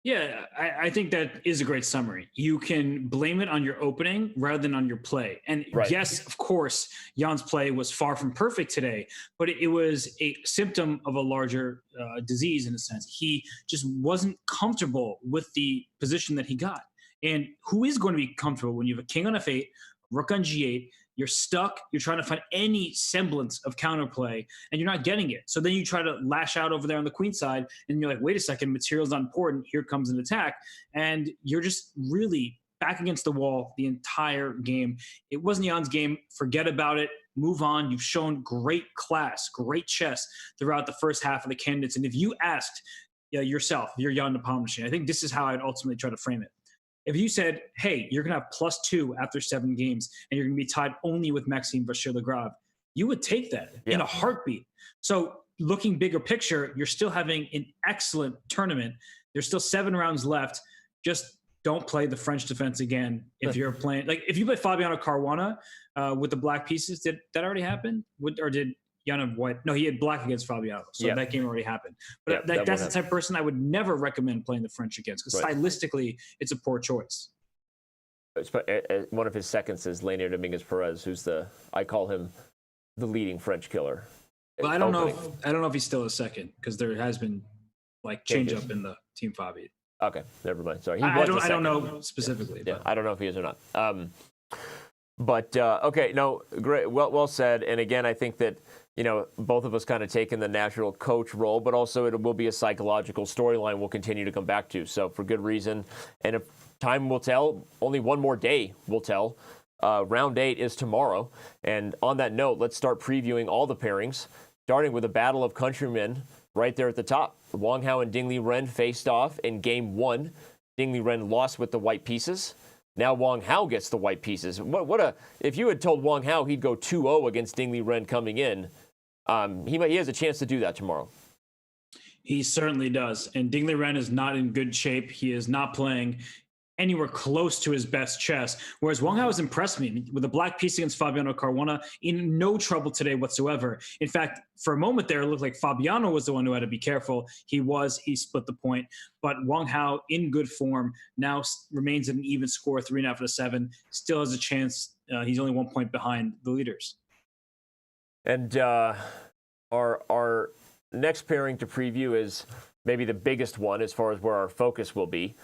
Yeah, I think that is a great summary. You can blame it on your opening rather than on your play. And yes, of course, Jan's play was far from perfect today, but it was a symptom of a larger disease in a sense. He just wasn't comfortable with the position that he got. And who is going to be comfortable when you have a king on f8, rook on g8, you're stuck, you're trying to find any semblance of counterplay, and you're not getting it. So then you try to lash out over there on the queen side, and you're like, wait a second, material's not important, here comes an attack. And you're just really back against the wall the entire game. It wasn't Jan's game, forget about it, move on. You've shown great class, great chess throughout the first half of the candidates. And if you asked yourself, you're Ian Nepomniachtchi, I think this is how I'd ultimately try to frame it. If you said, hey, you're going to have +2 after 7 games, and you're going to be tied only with Maxime Vachier-Lagrave, you would take that in a heartbeat. So looking bigger picture, you're still having an excellent tournament. There's still 7 rounds left. Just don't play the French defense again. If you're playing, like if you play Fabiano Caruana with the black pieces, did that already happen? Or did Jan have white? No, he had black against Fabiano. So that game already happened. But that's the type of person I would never recommend playing the French against, because stylistically, it's a poor choice. One of his seconds is Lenier Dominguez Perez, who's I call him the leading French killer. Well, I don't know if he's still a second, because there has been like change up in the Team Fabi. Okay, never mind. Sorry, I don't know specifically. Yeah, I don't know if he is or not. Okay, no, great, well said. And again, I think that both of us kind of taken the natural coach role, but also it will be a psychological storyline we'll continue to come back to. So for good reason, and if time will tell, only one more day will tell. Round 8 is tomorrow. And on that note, let's start previewing all the pairings, starting with a battle of countrymen right there at the top. Wang Hao and Ding Liren faced off in game 1. Ding Liren lost with the white pieces. Now Wang Hao gets the white pieces. If you had told Wang Hao he'd go 2-0 against Ding Liren coming in, he has a chance to do that tomorrow. He certainly does. And Ding Liren is not in good shape. He is not playing anywhere close to his best chess. Whereas Wang Hao has impressed me with a black piece against Fabiano Caruana, in no trouble today whatsoever. In fact, for a moment there, it looked like Fabiano was the one who had to be careful. He split the point. But Wang Hao, in good form, now remains at an even score, 3.5 out of 7. Still has a chance. He's only 1 point behind the leaders. And our next pairing to preview is maybe the biggest one as far as where our focus will be.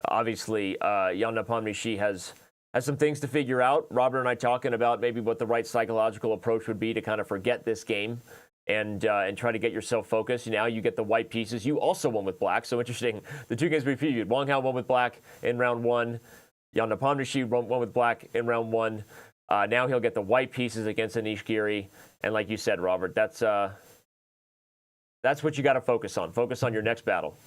Obviously, Ian Nepomniachtchi has some things to figure out. Robert and I talking about maybe what the right psychological approach would be to kind of forget this game and try to get yourself focused. Now you get the white pieces. You also won with black. So interesting. The 2 games we previewed, Wang Hao won with black in round 1. Ian Nepomniachtchi won with black in round 1. Now he'll get the white pieces against Anish Giri. And like you said, Robert, that's what you got to focus on. Focus on your next battle.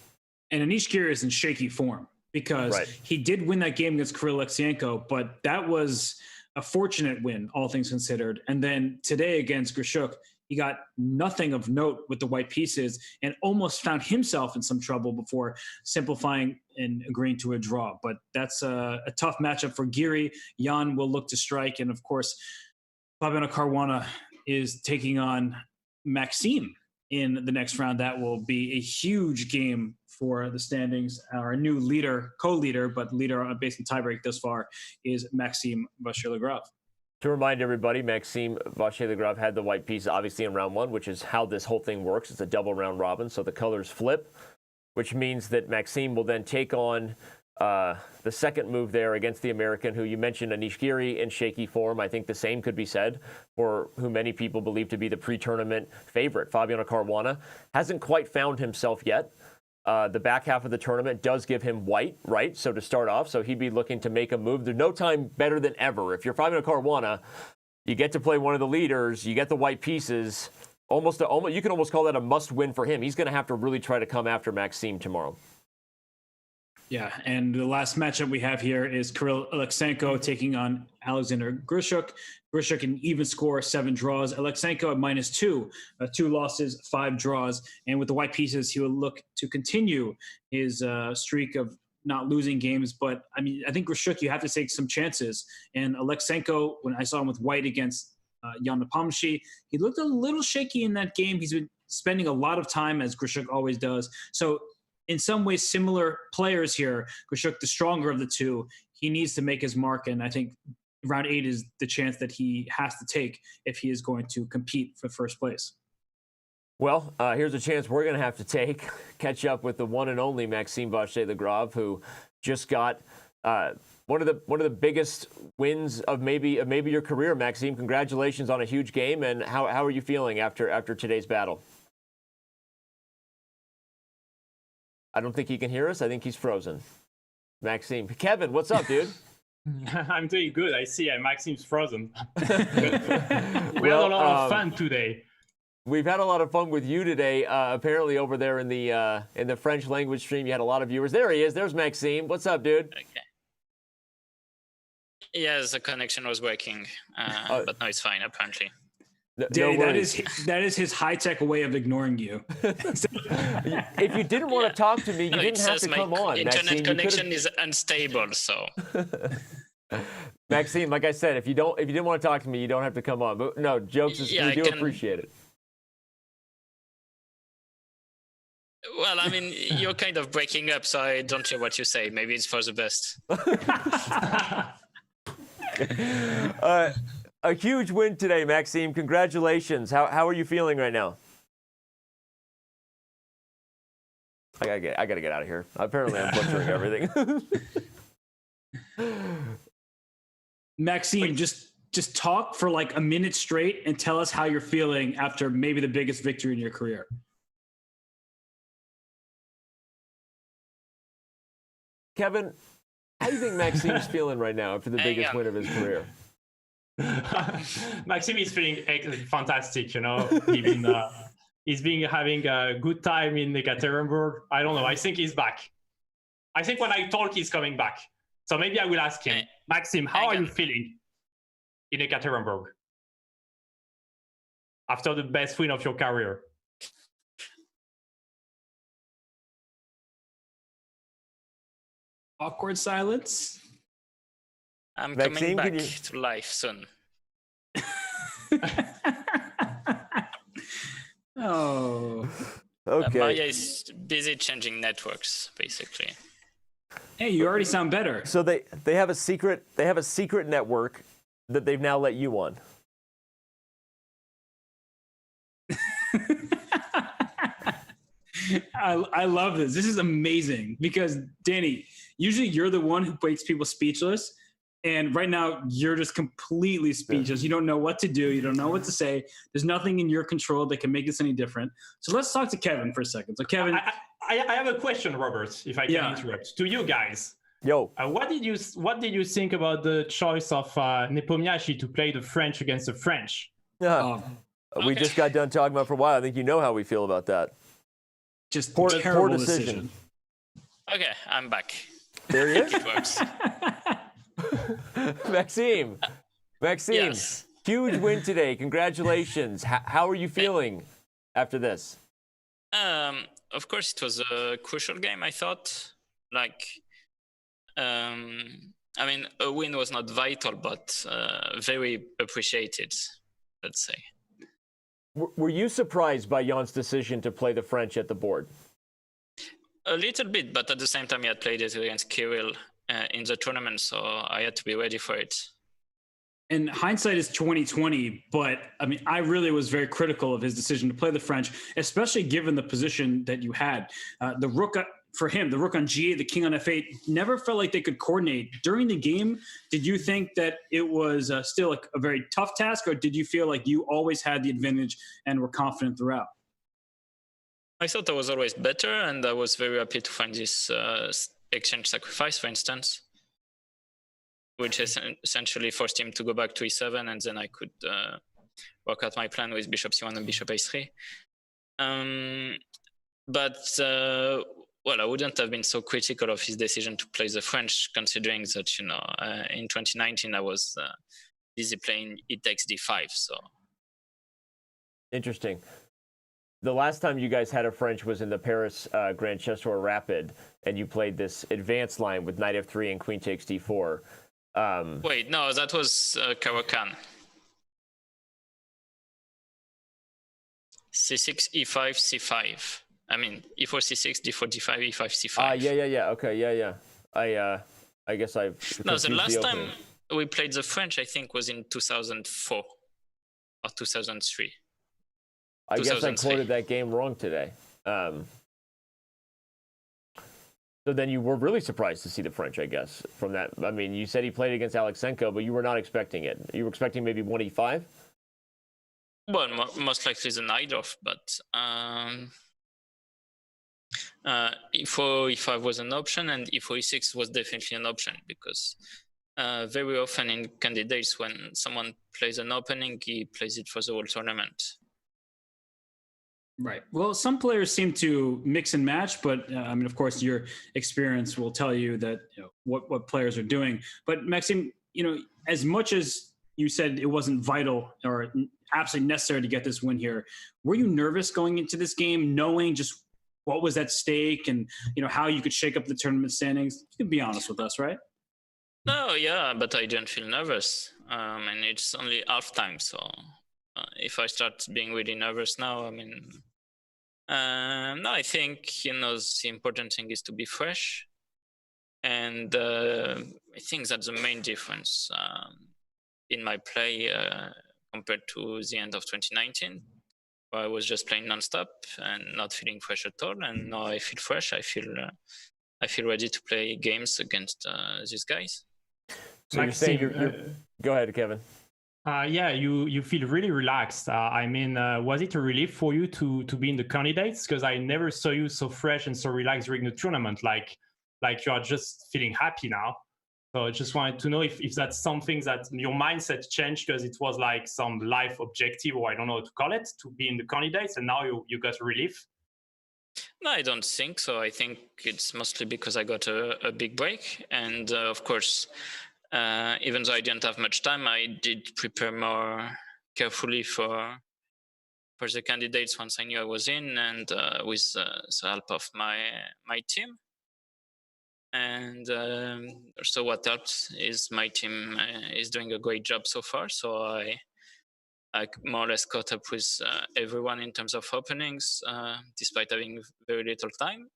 And Anish Giri is in shaky form, because he did win that game against Kirill Alexyenko, but that was a fortunate win, all things considered. And then today against Grishuk, he got nothing of note with the white pieces and almost found himself in some trouble before simplifying and agreeing to a draw. But that's a tough matchup for Giri. Jan will look to strike. And of course, Fabiano Caruana is taking on Maxime in the next round. That will be a huge game for the standings. Our new leader, co-leader, but leader based on tiebreak thus far is Maxime Vachier-Lagrave. To remind everybody, Maxime Vachier-Lagrave had the white piece obviously in round 1, which is how this whole thing works. It's a double round robin, so the colors flip, which means that Maxime will then take on the second move there against the American, who you mentioned, Anish Giri, in shaky form. I think the same could be said for who many people believe to be the pre-tournament favorite. Fabiano Caruana hasn't quite found himself yet. The back half of the tournament does give him white, right? So to start off, so he'd be looking to make a move. There's no time better than ever. If you're Fabiano Caruana, you get to play one of the leaders, you get the white pieces. You can almost call that a must-win for him. He's going to have to really try to come after Maxime tomorrow. Yeah, and the last matchup we have here is Kirill Alexyenko taking on Alexander Grishuk. Grishuk an even score, 7 draws. Alexyenko at -2, 2 losses, 5 draws. And with the white pieces, he will look to continue his streak of not losing games. But I mean, I think Grishuk, you have to take some chances. And Alexenko, when I saw him with white against Ian Nepomniachtchi, he looked a little shaky in that game. He's been spending a lot of time, as Grishuk always does. So in some ways, similar players here. Grishuk, the stronger of the two, he needs to make his mark. And I think round 8 is the chance that he has to take if he is going to compete for first place. Well, here's a chance we're going to have to take. Catch up with the one and only Maxime Vachier-Lagrave, who just got one of the biggest wins of maybe your career. Maxime, congratulations on a huge game. And how are you feeling after today's battle? I don't think he can hear us. I think he's frozen. Maxime, Kevin, what's up, dude? I'm doing good. I see Maxime's frozen. We had a lot of fun today. We've had a lot of fun with you today. Apparently, over there in the French language stream, you had a lot of viewers. There he is. There's Maxime. What's up, dude? Okay. Yes, the connection was working, but now it's fine apparently. Danny, that is his high-tech way of ignoring you. If you didn't want to talk to me, you didn't have to come on. Internet Maxime, connection is unstable, so. Maxime, like I said, if you didn't want to talk to me, you don't have to come on. But no, jokes aside, we do appreciate it. Well, I mean, you're kind of breaking up, so I don't hear what you say. Maybe it's for the best. A huge win today, Maxime. Congratulations. How are you feeling right now? I gotta get out of here. Apparently, I'm butchering everything. Maxime, just talk for like a minute straight and tell us how you're feeling after maybe the biggest victory in your career. Kevin, how do you think Maxime's feeling right now after the biggest win of his career? Maxime is feeling fantastic. You know, he's been having a good time in Ekaterinburg. I don't know. I think he's back. I think when I talk, he's coming back. So maybe I will ask him, Maxime, how are you feeling in Ekaterinburg after the best win of your career? Awkward silence. I'm Maxime, coming back to life soon. Oh. Okay. Maya is busy changing networks, basically. Hey, you already sound better. So they have a secret network that they've now let you on. I love this. This is amazing because Danny, usually you're the one who makes people speechless. And right now you're just completely speechless. You don't know what to do. You don't know what to say. There's nothing in your control that can make this any different. So let's talk to Kevin for a second. So Kevin, I have a question, Robert, if I can interrupt, to you guys. Yo. What did you think about the choice of Nepomniachtchi to play the French against the French? We just got done talking about it for a while. I think you know how we feel about that. Just poor decision. Okay, I'm back. There he is. It works. Maxime, Yes. huge win today. Congratulations. How are you feeling after this? Of course, it was a crucial game, I thought. I mean, a win was not vital, but very appreciated, let's say. Were you surprised by Jan's decision to play the French at the board? A little bit, but at the same time, he had played it against Kirill in the tournament, so I had to be ready for it. And hindsight is 2020, but I mean, I really was very critical of his decision to play the French, especially given the position that you had. The rook for him, the rook on G8, the king on F8, never felt like they could coordinate. During the game, did you think that it was still a very tough task, or did you feel like you always had the advantage and were confident throughout? I thought I was always better, and I was very happy to find this exchange sacrifice, for instance, which essentially forced him to go back to e7, and then I could work out my plan with bishop c1 and bishop a3. Well, I wouldn't have been so critical of his decision to play the French, considering that, in 2019 I was busy playing e takes d5. So interesting. the last time you guys had a French was in the Paris Grand Chess Tour Rapid, and you played this advanced line with knight f3 and queen takes d4. Wait, no, that was Caro-Kann. c6, e5, c5. I mean, e4, c6, d4, d5, e5, c5. Yeah. Okay, yeah. I guess I've No, the last time we played the French, I think, was in 2004 or 2003. I guess I quoted that game wrong today. So then you were really surprised to see the French, I guess, from that. I mean, you said he played against Alexenko, but you were not expecting it. You were expecting maybe 1e5? Well, most likely the knight off, but e4, e5 was an option, and e4, e6 was definitely an option, because very often in candidates, when someone plays an opening, he plays it for the whole tournament. Right. Well, some players seem to mix and match, but I mean, of course, your experience will tell you that what players are doing. But Maxime, as much as you said it wasn't vital or absolutely necessary to get this win here, were you nervous going into this game, knowing just what was at stake and how you could shake up the tournament standings? You can be honest with us, right? No, yeah, but I didn't feel nervous, and it's only half time, so. If I start being really nervous now, I mean, no, I think, the important thing is to be fresh. And I think that's the main difference in my play compared to the end of 2019, where I was just playing nonstop and not feeling fresh at all. And now I feel fresh. I feel ready to play games against these guys. So Maxime, you're saying go ahead, Kevin. Yeah, you feel really relaxed. I mean, was it a relief for you to be in the candidates? Because I never saw you so fresh and so relaxed during the tournament. Like you are just feeling happy now. So I just wanted to know if that's something that your mindset changed, because it was like some life objective, or I don't know what to call it, to be in the candidates, and now you got relief. No, I don't think so. I think it's mostly because I got a big break, and of course. Even though I didn't have much time, I did prepare more carefully for the candidates once I knew I was in, and with the help of my team. And so what helps is my team is doing a great job so far. So I more or less caught up with everyone in terms of openings, despite having very little time.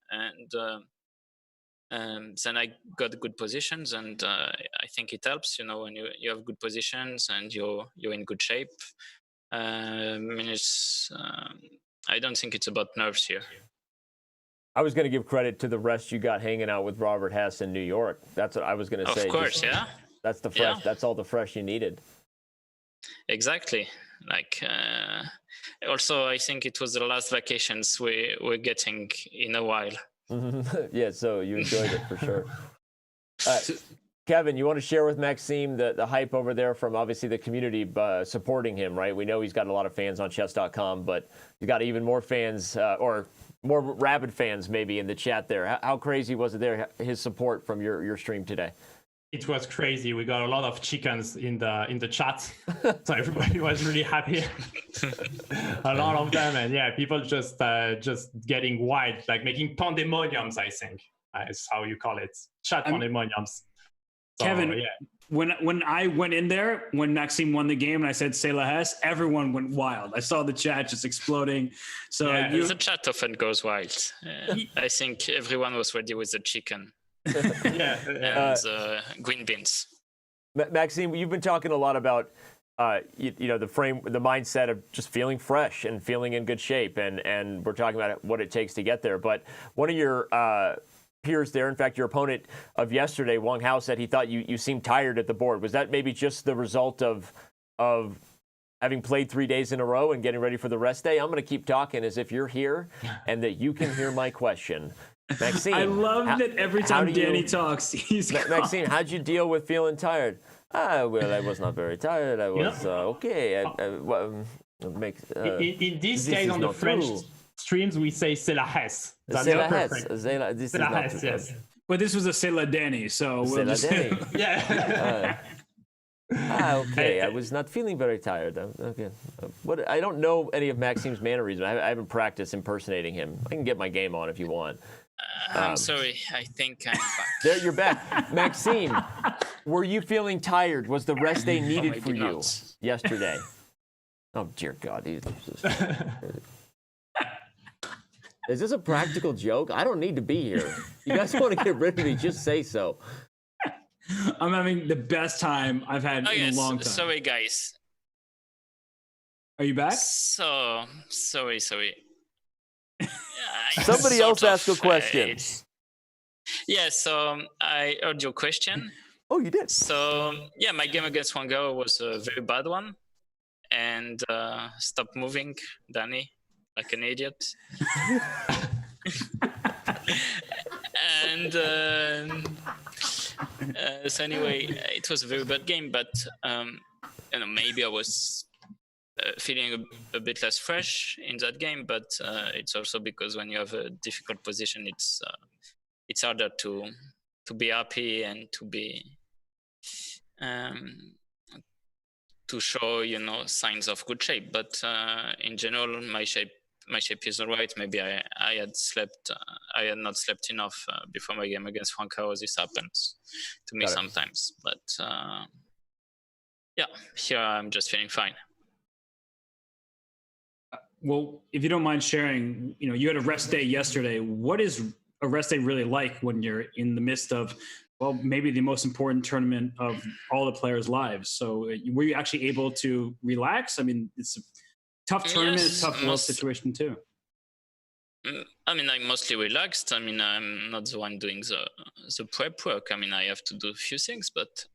And then I got good positions, and I think it helps, when you have good positions and you're in good shape. I mean, I don't think it's about nerves here. I was going to give credit to the rest you got hanging out with Robert Hess in New York. That's what I was going to say. Of course, yeah. That's the fresh. Yeah. That's all the fresh you needed. Exactly. Also, I think it was the last vacations we're getting in a while. Yeah, so you enjoyed it for sure. Kevin, you want to share with Maxime the hype over there from obviously the community supporting him, right? We know he's got a lot of fans on Chess.com, but he's got even more fans or more rabid fans maybe in the chat there. How crazy was it there, his support from your stream today? It was crazy. We got a lot of chickens in the chat, so everybody was really happy. A lot of them, and yeah, people just getting wild, like making pandemoniums. I think is how you call it, chat pandemoniums. So, Kevin, yeah. When I went in there, when Maxime won the game and I said "C'est la Hess," everyone went wild. I saw the chat just exploding. So yeah, the chat often goes wild. I think everyone was ready with the chicken. And green beans. Maxime, you've been talking a lot about the mindset of just feeling fresh and feeling in good shape, and we're talking about what it takes to get there. But one of your peers there, in fact, your opponent of yesterday, Wang Hao, said he thought you seemed tired at the board. Was that maybe just the result of having played 3 days in a row and getting ready for the rest day? I'm going to keep talking as if you're here and that you can hear my question. Maxime, I love that every time Danny talks, he's Maxime, how'd you deal with feeling tired? Well, I was not very tired. I was okay. In this case, on the French streams, we say "C'est la Hess." C'est la Hess. This is not yes. But this was a "C'est la Danny," so we'll just... yeah. Okay, I was not feeling very tired. Okay, I don't know any of Maxime's mannerisms. I haven't practiced impersonating him. I can get my game on if you want. I'm sorry. I think I'm back. There, you're back, Maxime. Were you feeling tired? Was the rest day needed for you yesterday? Oh dear God! Is this a practical joke? I don't need to be here. You guys want to get rid of me? Just say so. I'm having the best time I've had in a long time. Sorry, guys. Are you back? So sorry. Somebody else ask a question. Yeah, so I heard your question. Oh, you did? So, yeah, my game against Wanga was a very bad one. And stop moving, Danny, like an idiot. And so anyway, it was a very bad game, but maybe I was feeling a bit less fresh in that game, but it's also because when you have a difficult position, it's harder to be happy and to be to show signs of good shape. But in general, my shape is all right. Maybe I had not slept enough before my game against Franco. This happens to me sometimes, but yeah, here I'm just feeling fine. Well, if you don't mind sharing, you had a rest day yesterday. What is a rest day really like when you're in the midst of, well, maybe the most important tournament of all the players' lives? So were you actually able to relax? I mean, it's a tough tournament, it's a tough world situation too. I mean, I'm mostly relaxed. I mean, I'm not the one doing the prep work. I mean, I have to do a few things, but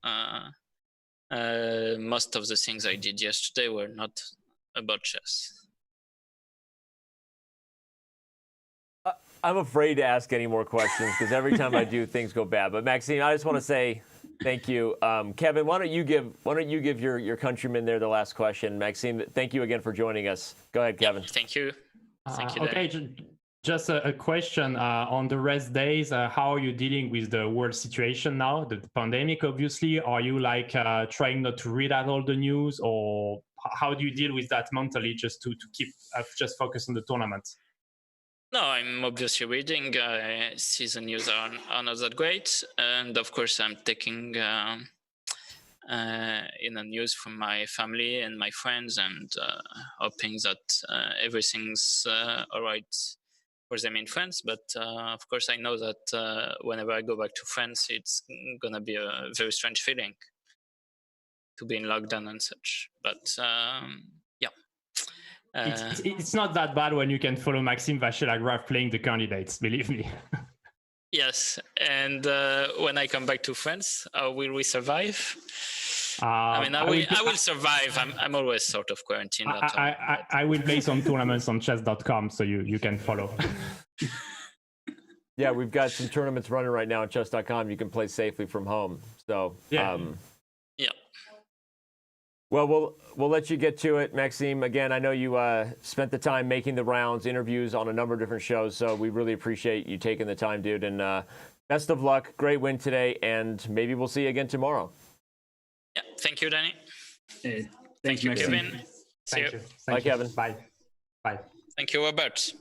most of the things I did yesterday were not about chess. I'm afraid to ask any more questions because every time I do, things go bad. But Maxime, I just want to say thank you. Kevin, why don't you give your countrymen there the last question? Maxime, thank you again for joining us. Go ahead, Kevin. Thank you. Thank you. Okay, just a question on the rest days. How are you dealing with the world situation now? The pandemic, obviously. Are you trying not to read out all the news, or how do you deal with that mentally, just to keep just focus on the tournament? No, I'm obviously reading. See the news are not that great, and of course I'm taking news from my family and my friends, and hoping that everything's all right for them in France. But of course I know that whenever I go back to France, it's gonna be a very strange feeling to be in lockdown and such. But yeah. It's not that bad when you can follow Maxime Vachier-Lagrave playing the candidates, believe me. Yes, and when I come back to France, will we survive? I mean, I will survive. I'm always sort of quarantined. I will play some tournaments on Chess.com, so you can follow. Yeah, we've got some tournaments running right now on Chess.com. You can play safely from home. So yeah. Well, we'll let you get to it, Maxime. Again, I know you spent the time making the rounds, interviews on a number of different shows, so we really appreciate you taking the time, dude. And best of luck. Great win today, and maybe we'll see you again tomorrow. Yeah, thank you, Danny. Hey, thank you, Maxime. Kevin. Thank you. Bye, Kevin. Bye. Thank you, Robert.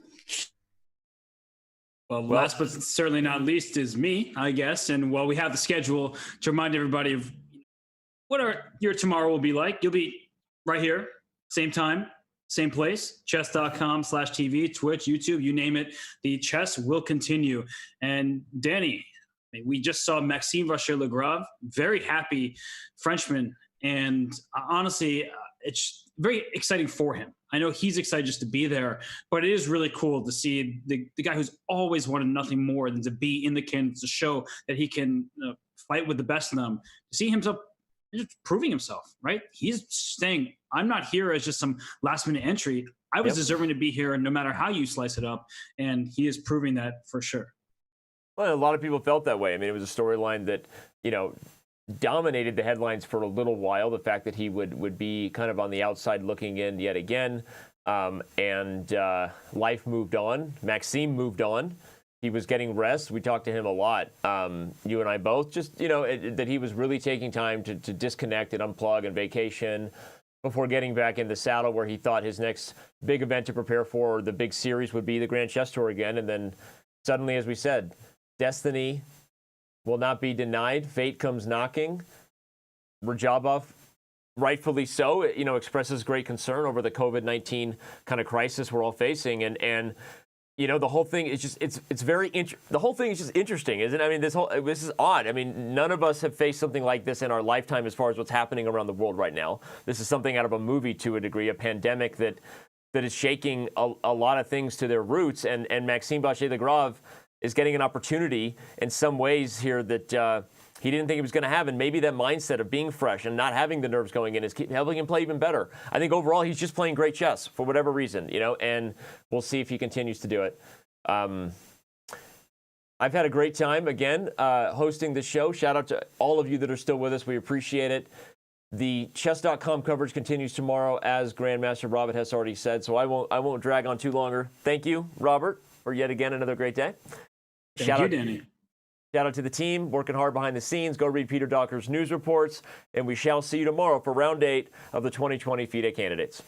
Well, last but certainly not least is me, I guess. And while we have the schedule to remind everybody of what your tomorrow will be like, you'll be right here, same time, same place, chess.com/TV, Twitch, YouTube, you name it. The chess will continue. And Danny, we just saw Maxime Vachier-Lagrave, very happy Frenchman. And honestly, it's very exciting for him. I know he's excited just to be there, but it is really cool to see the guy who's always wanted nothing more than to be in the candidates, to show that he can fight with the best of them, to see himself just proving himself, right? He's saying, I'm not here as just some last minute entry. I was deserving to be here, and no matter how you slice it up. And he is proving that for sure. Well, a lot of people felt that way. I mean, it was a storyline that, dominated the headlines for a little while. The fact that he would be kind of on the outside looking in yet again. And life moved on. Maxime moved on. he was getting rest. We talked to him a lot, you and I both, just, that he was really taking time to disconnect and unplug and vacation before getting back in the saddle, where he thought his next big event to prepare for, the big series, would be the Grand Chess Tour again. And then suddenly, as we said, destiny will not be denied. Fate comes knocking. Radjabov, rightfully so, expresses great concern over the COVID-19 kind of crisis we're all facing. And the whole thing is just, the whole thing is just interesting, isn't it? I mean, this is odd. I mean, none of us have faced something like this in our lifetime as far as what's happening around the world right now. This is something out of a movie to a degree, a pandemic that is shaking a lot of things to their roots. And Maxime Vachier-Lagrave is getting an opportunity in some ways here that he didn't think he was going to have. And maybe that mindset of being fresh and not having the nerves going in is helping him play even better. I think overall he's just playing great chess for whatever reason, and we'll see if he continues to do it. I've had a great time, again, hosting the show. Shout out to all of you that are still with us. We appreciate it. The Chess.com coverage continues tomorrow, as Grandmaster Robert has already said, so I won't drag on too longer. Thank you, Robert, for yet again another great day. Thank you, Danny. Shout out to the team working hard behind the scenes. Go read Peter Docker's news reports, and we shall see you tomorrow for round 8 of the 2020 FIDE candidates.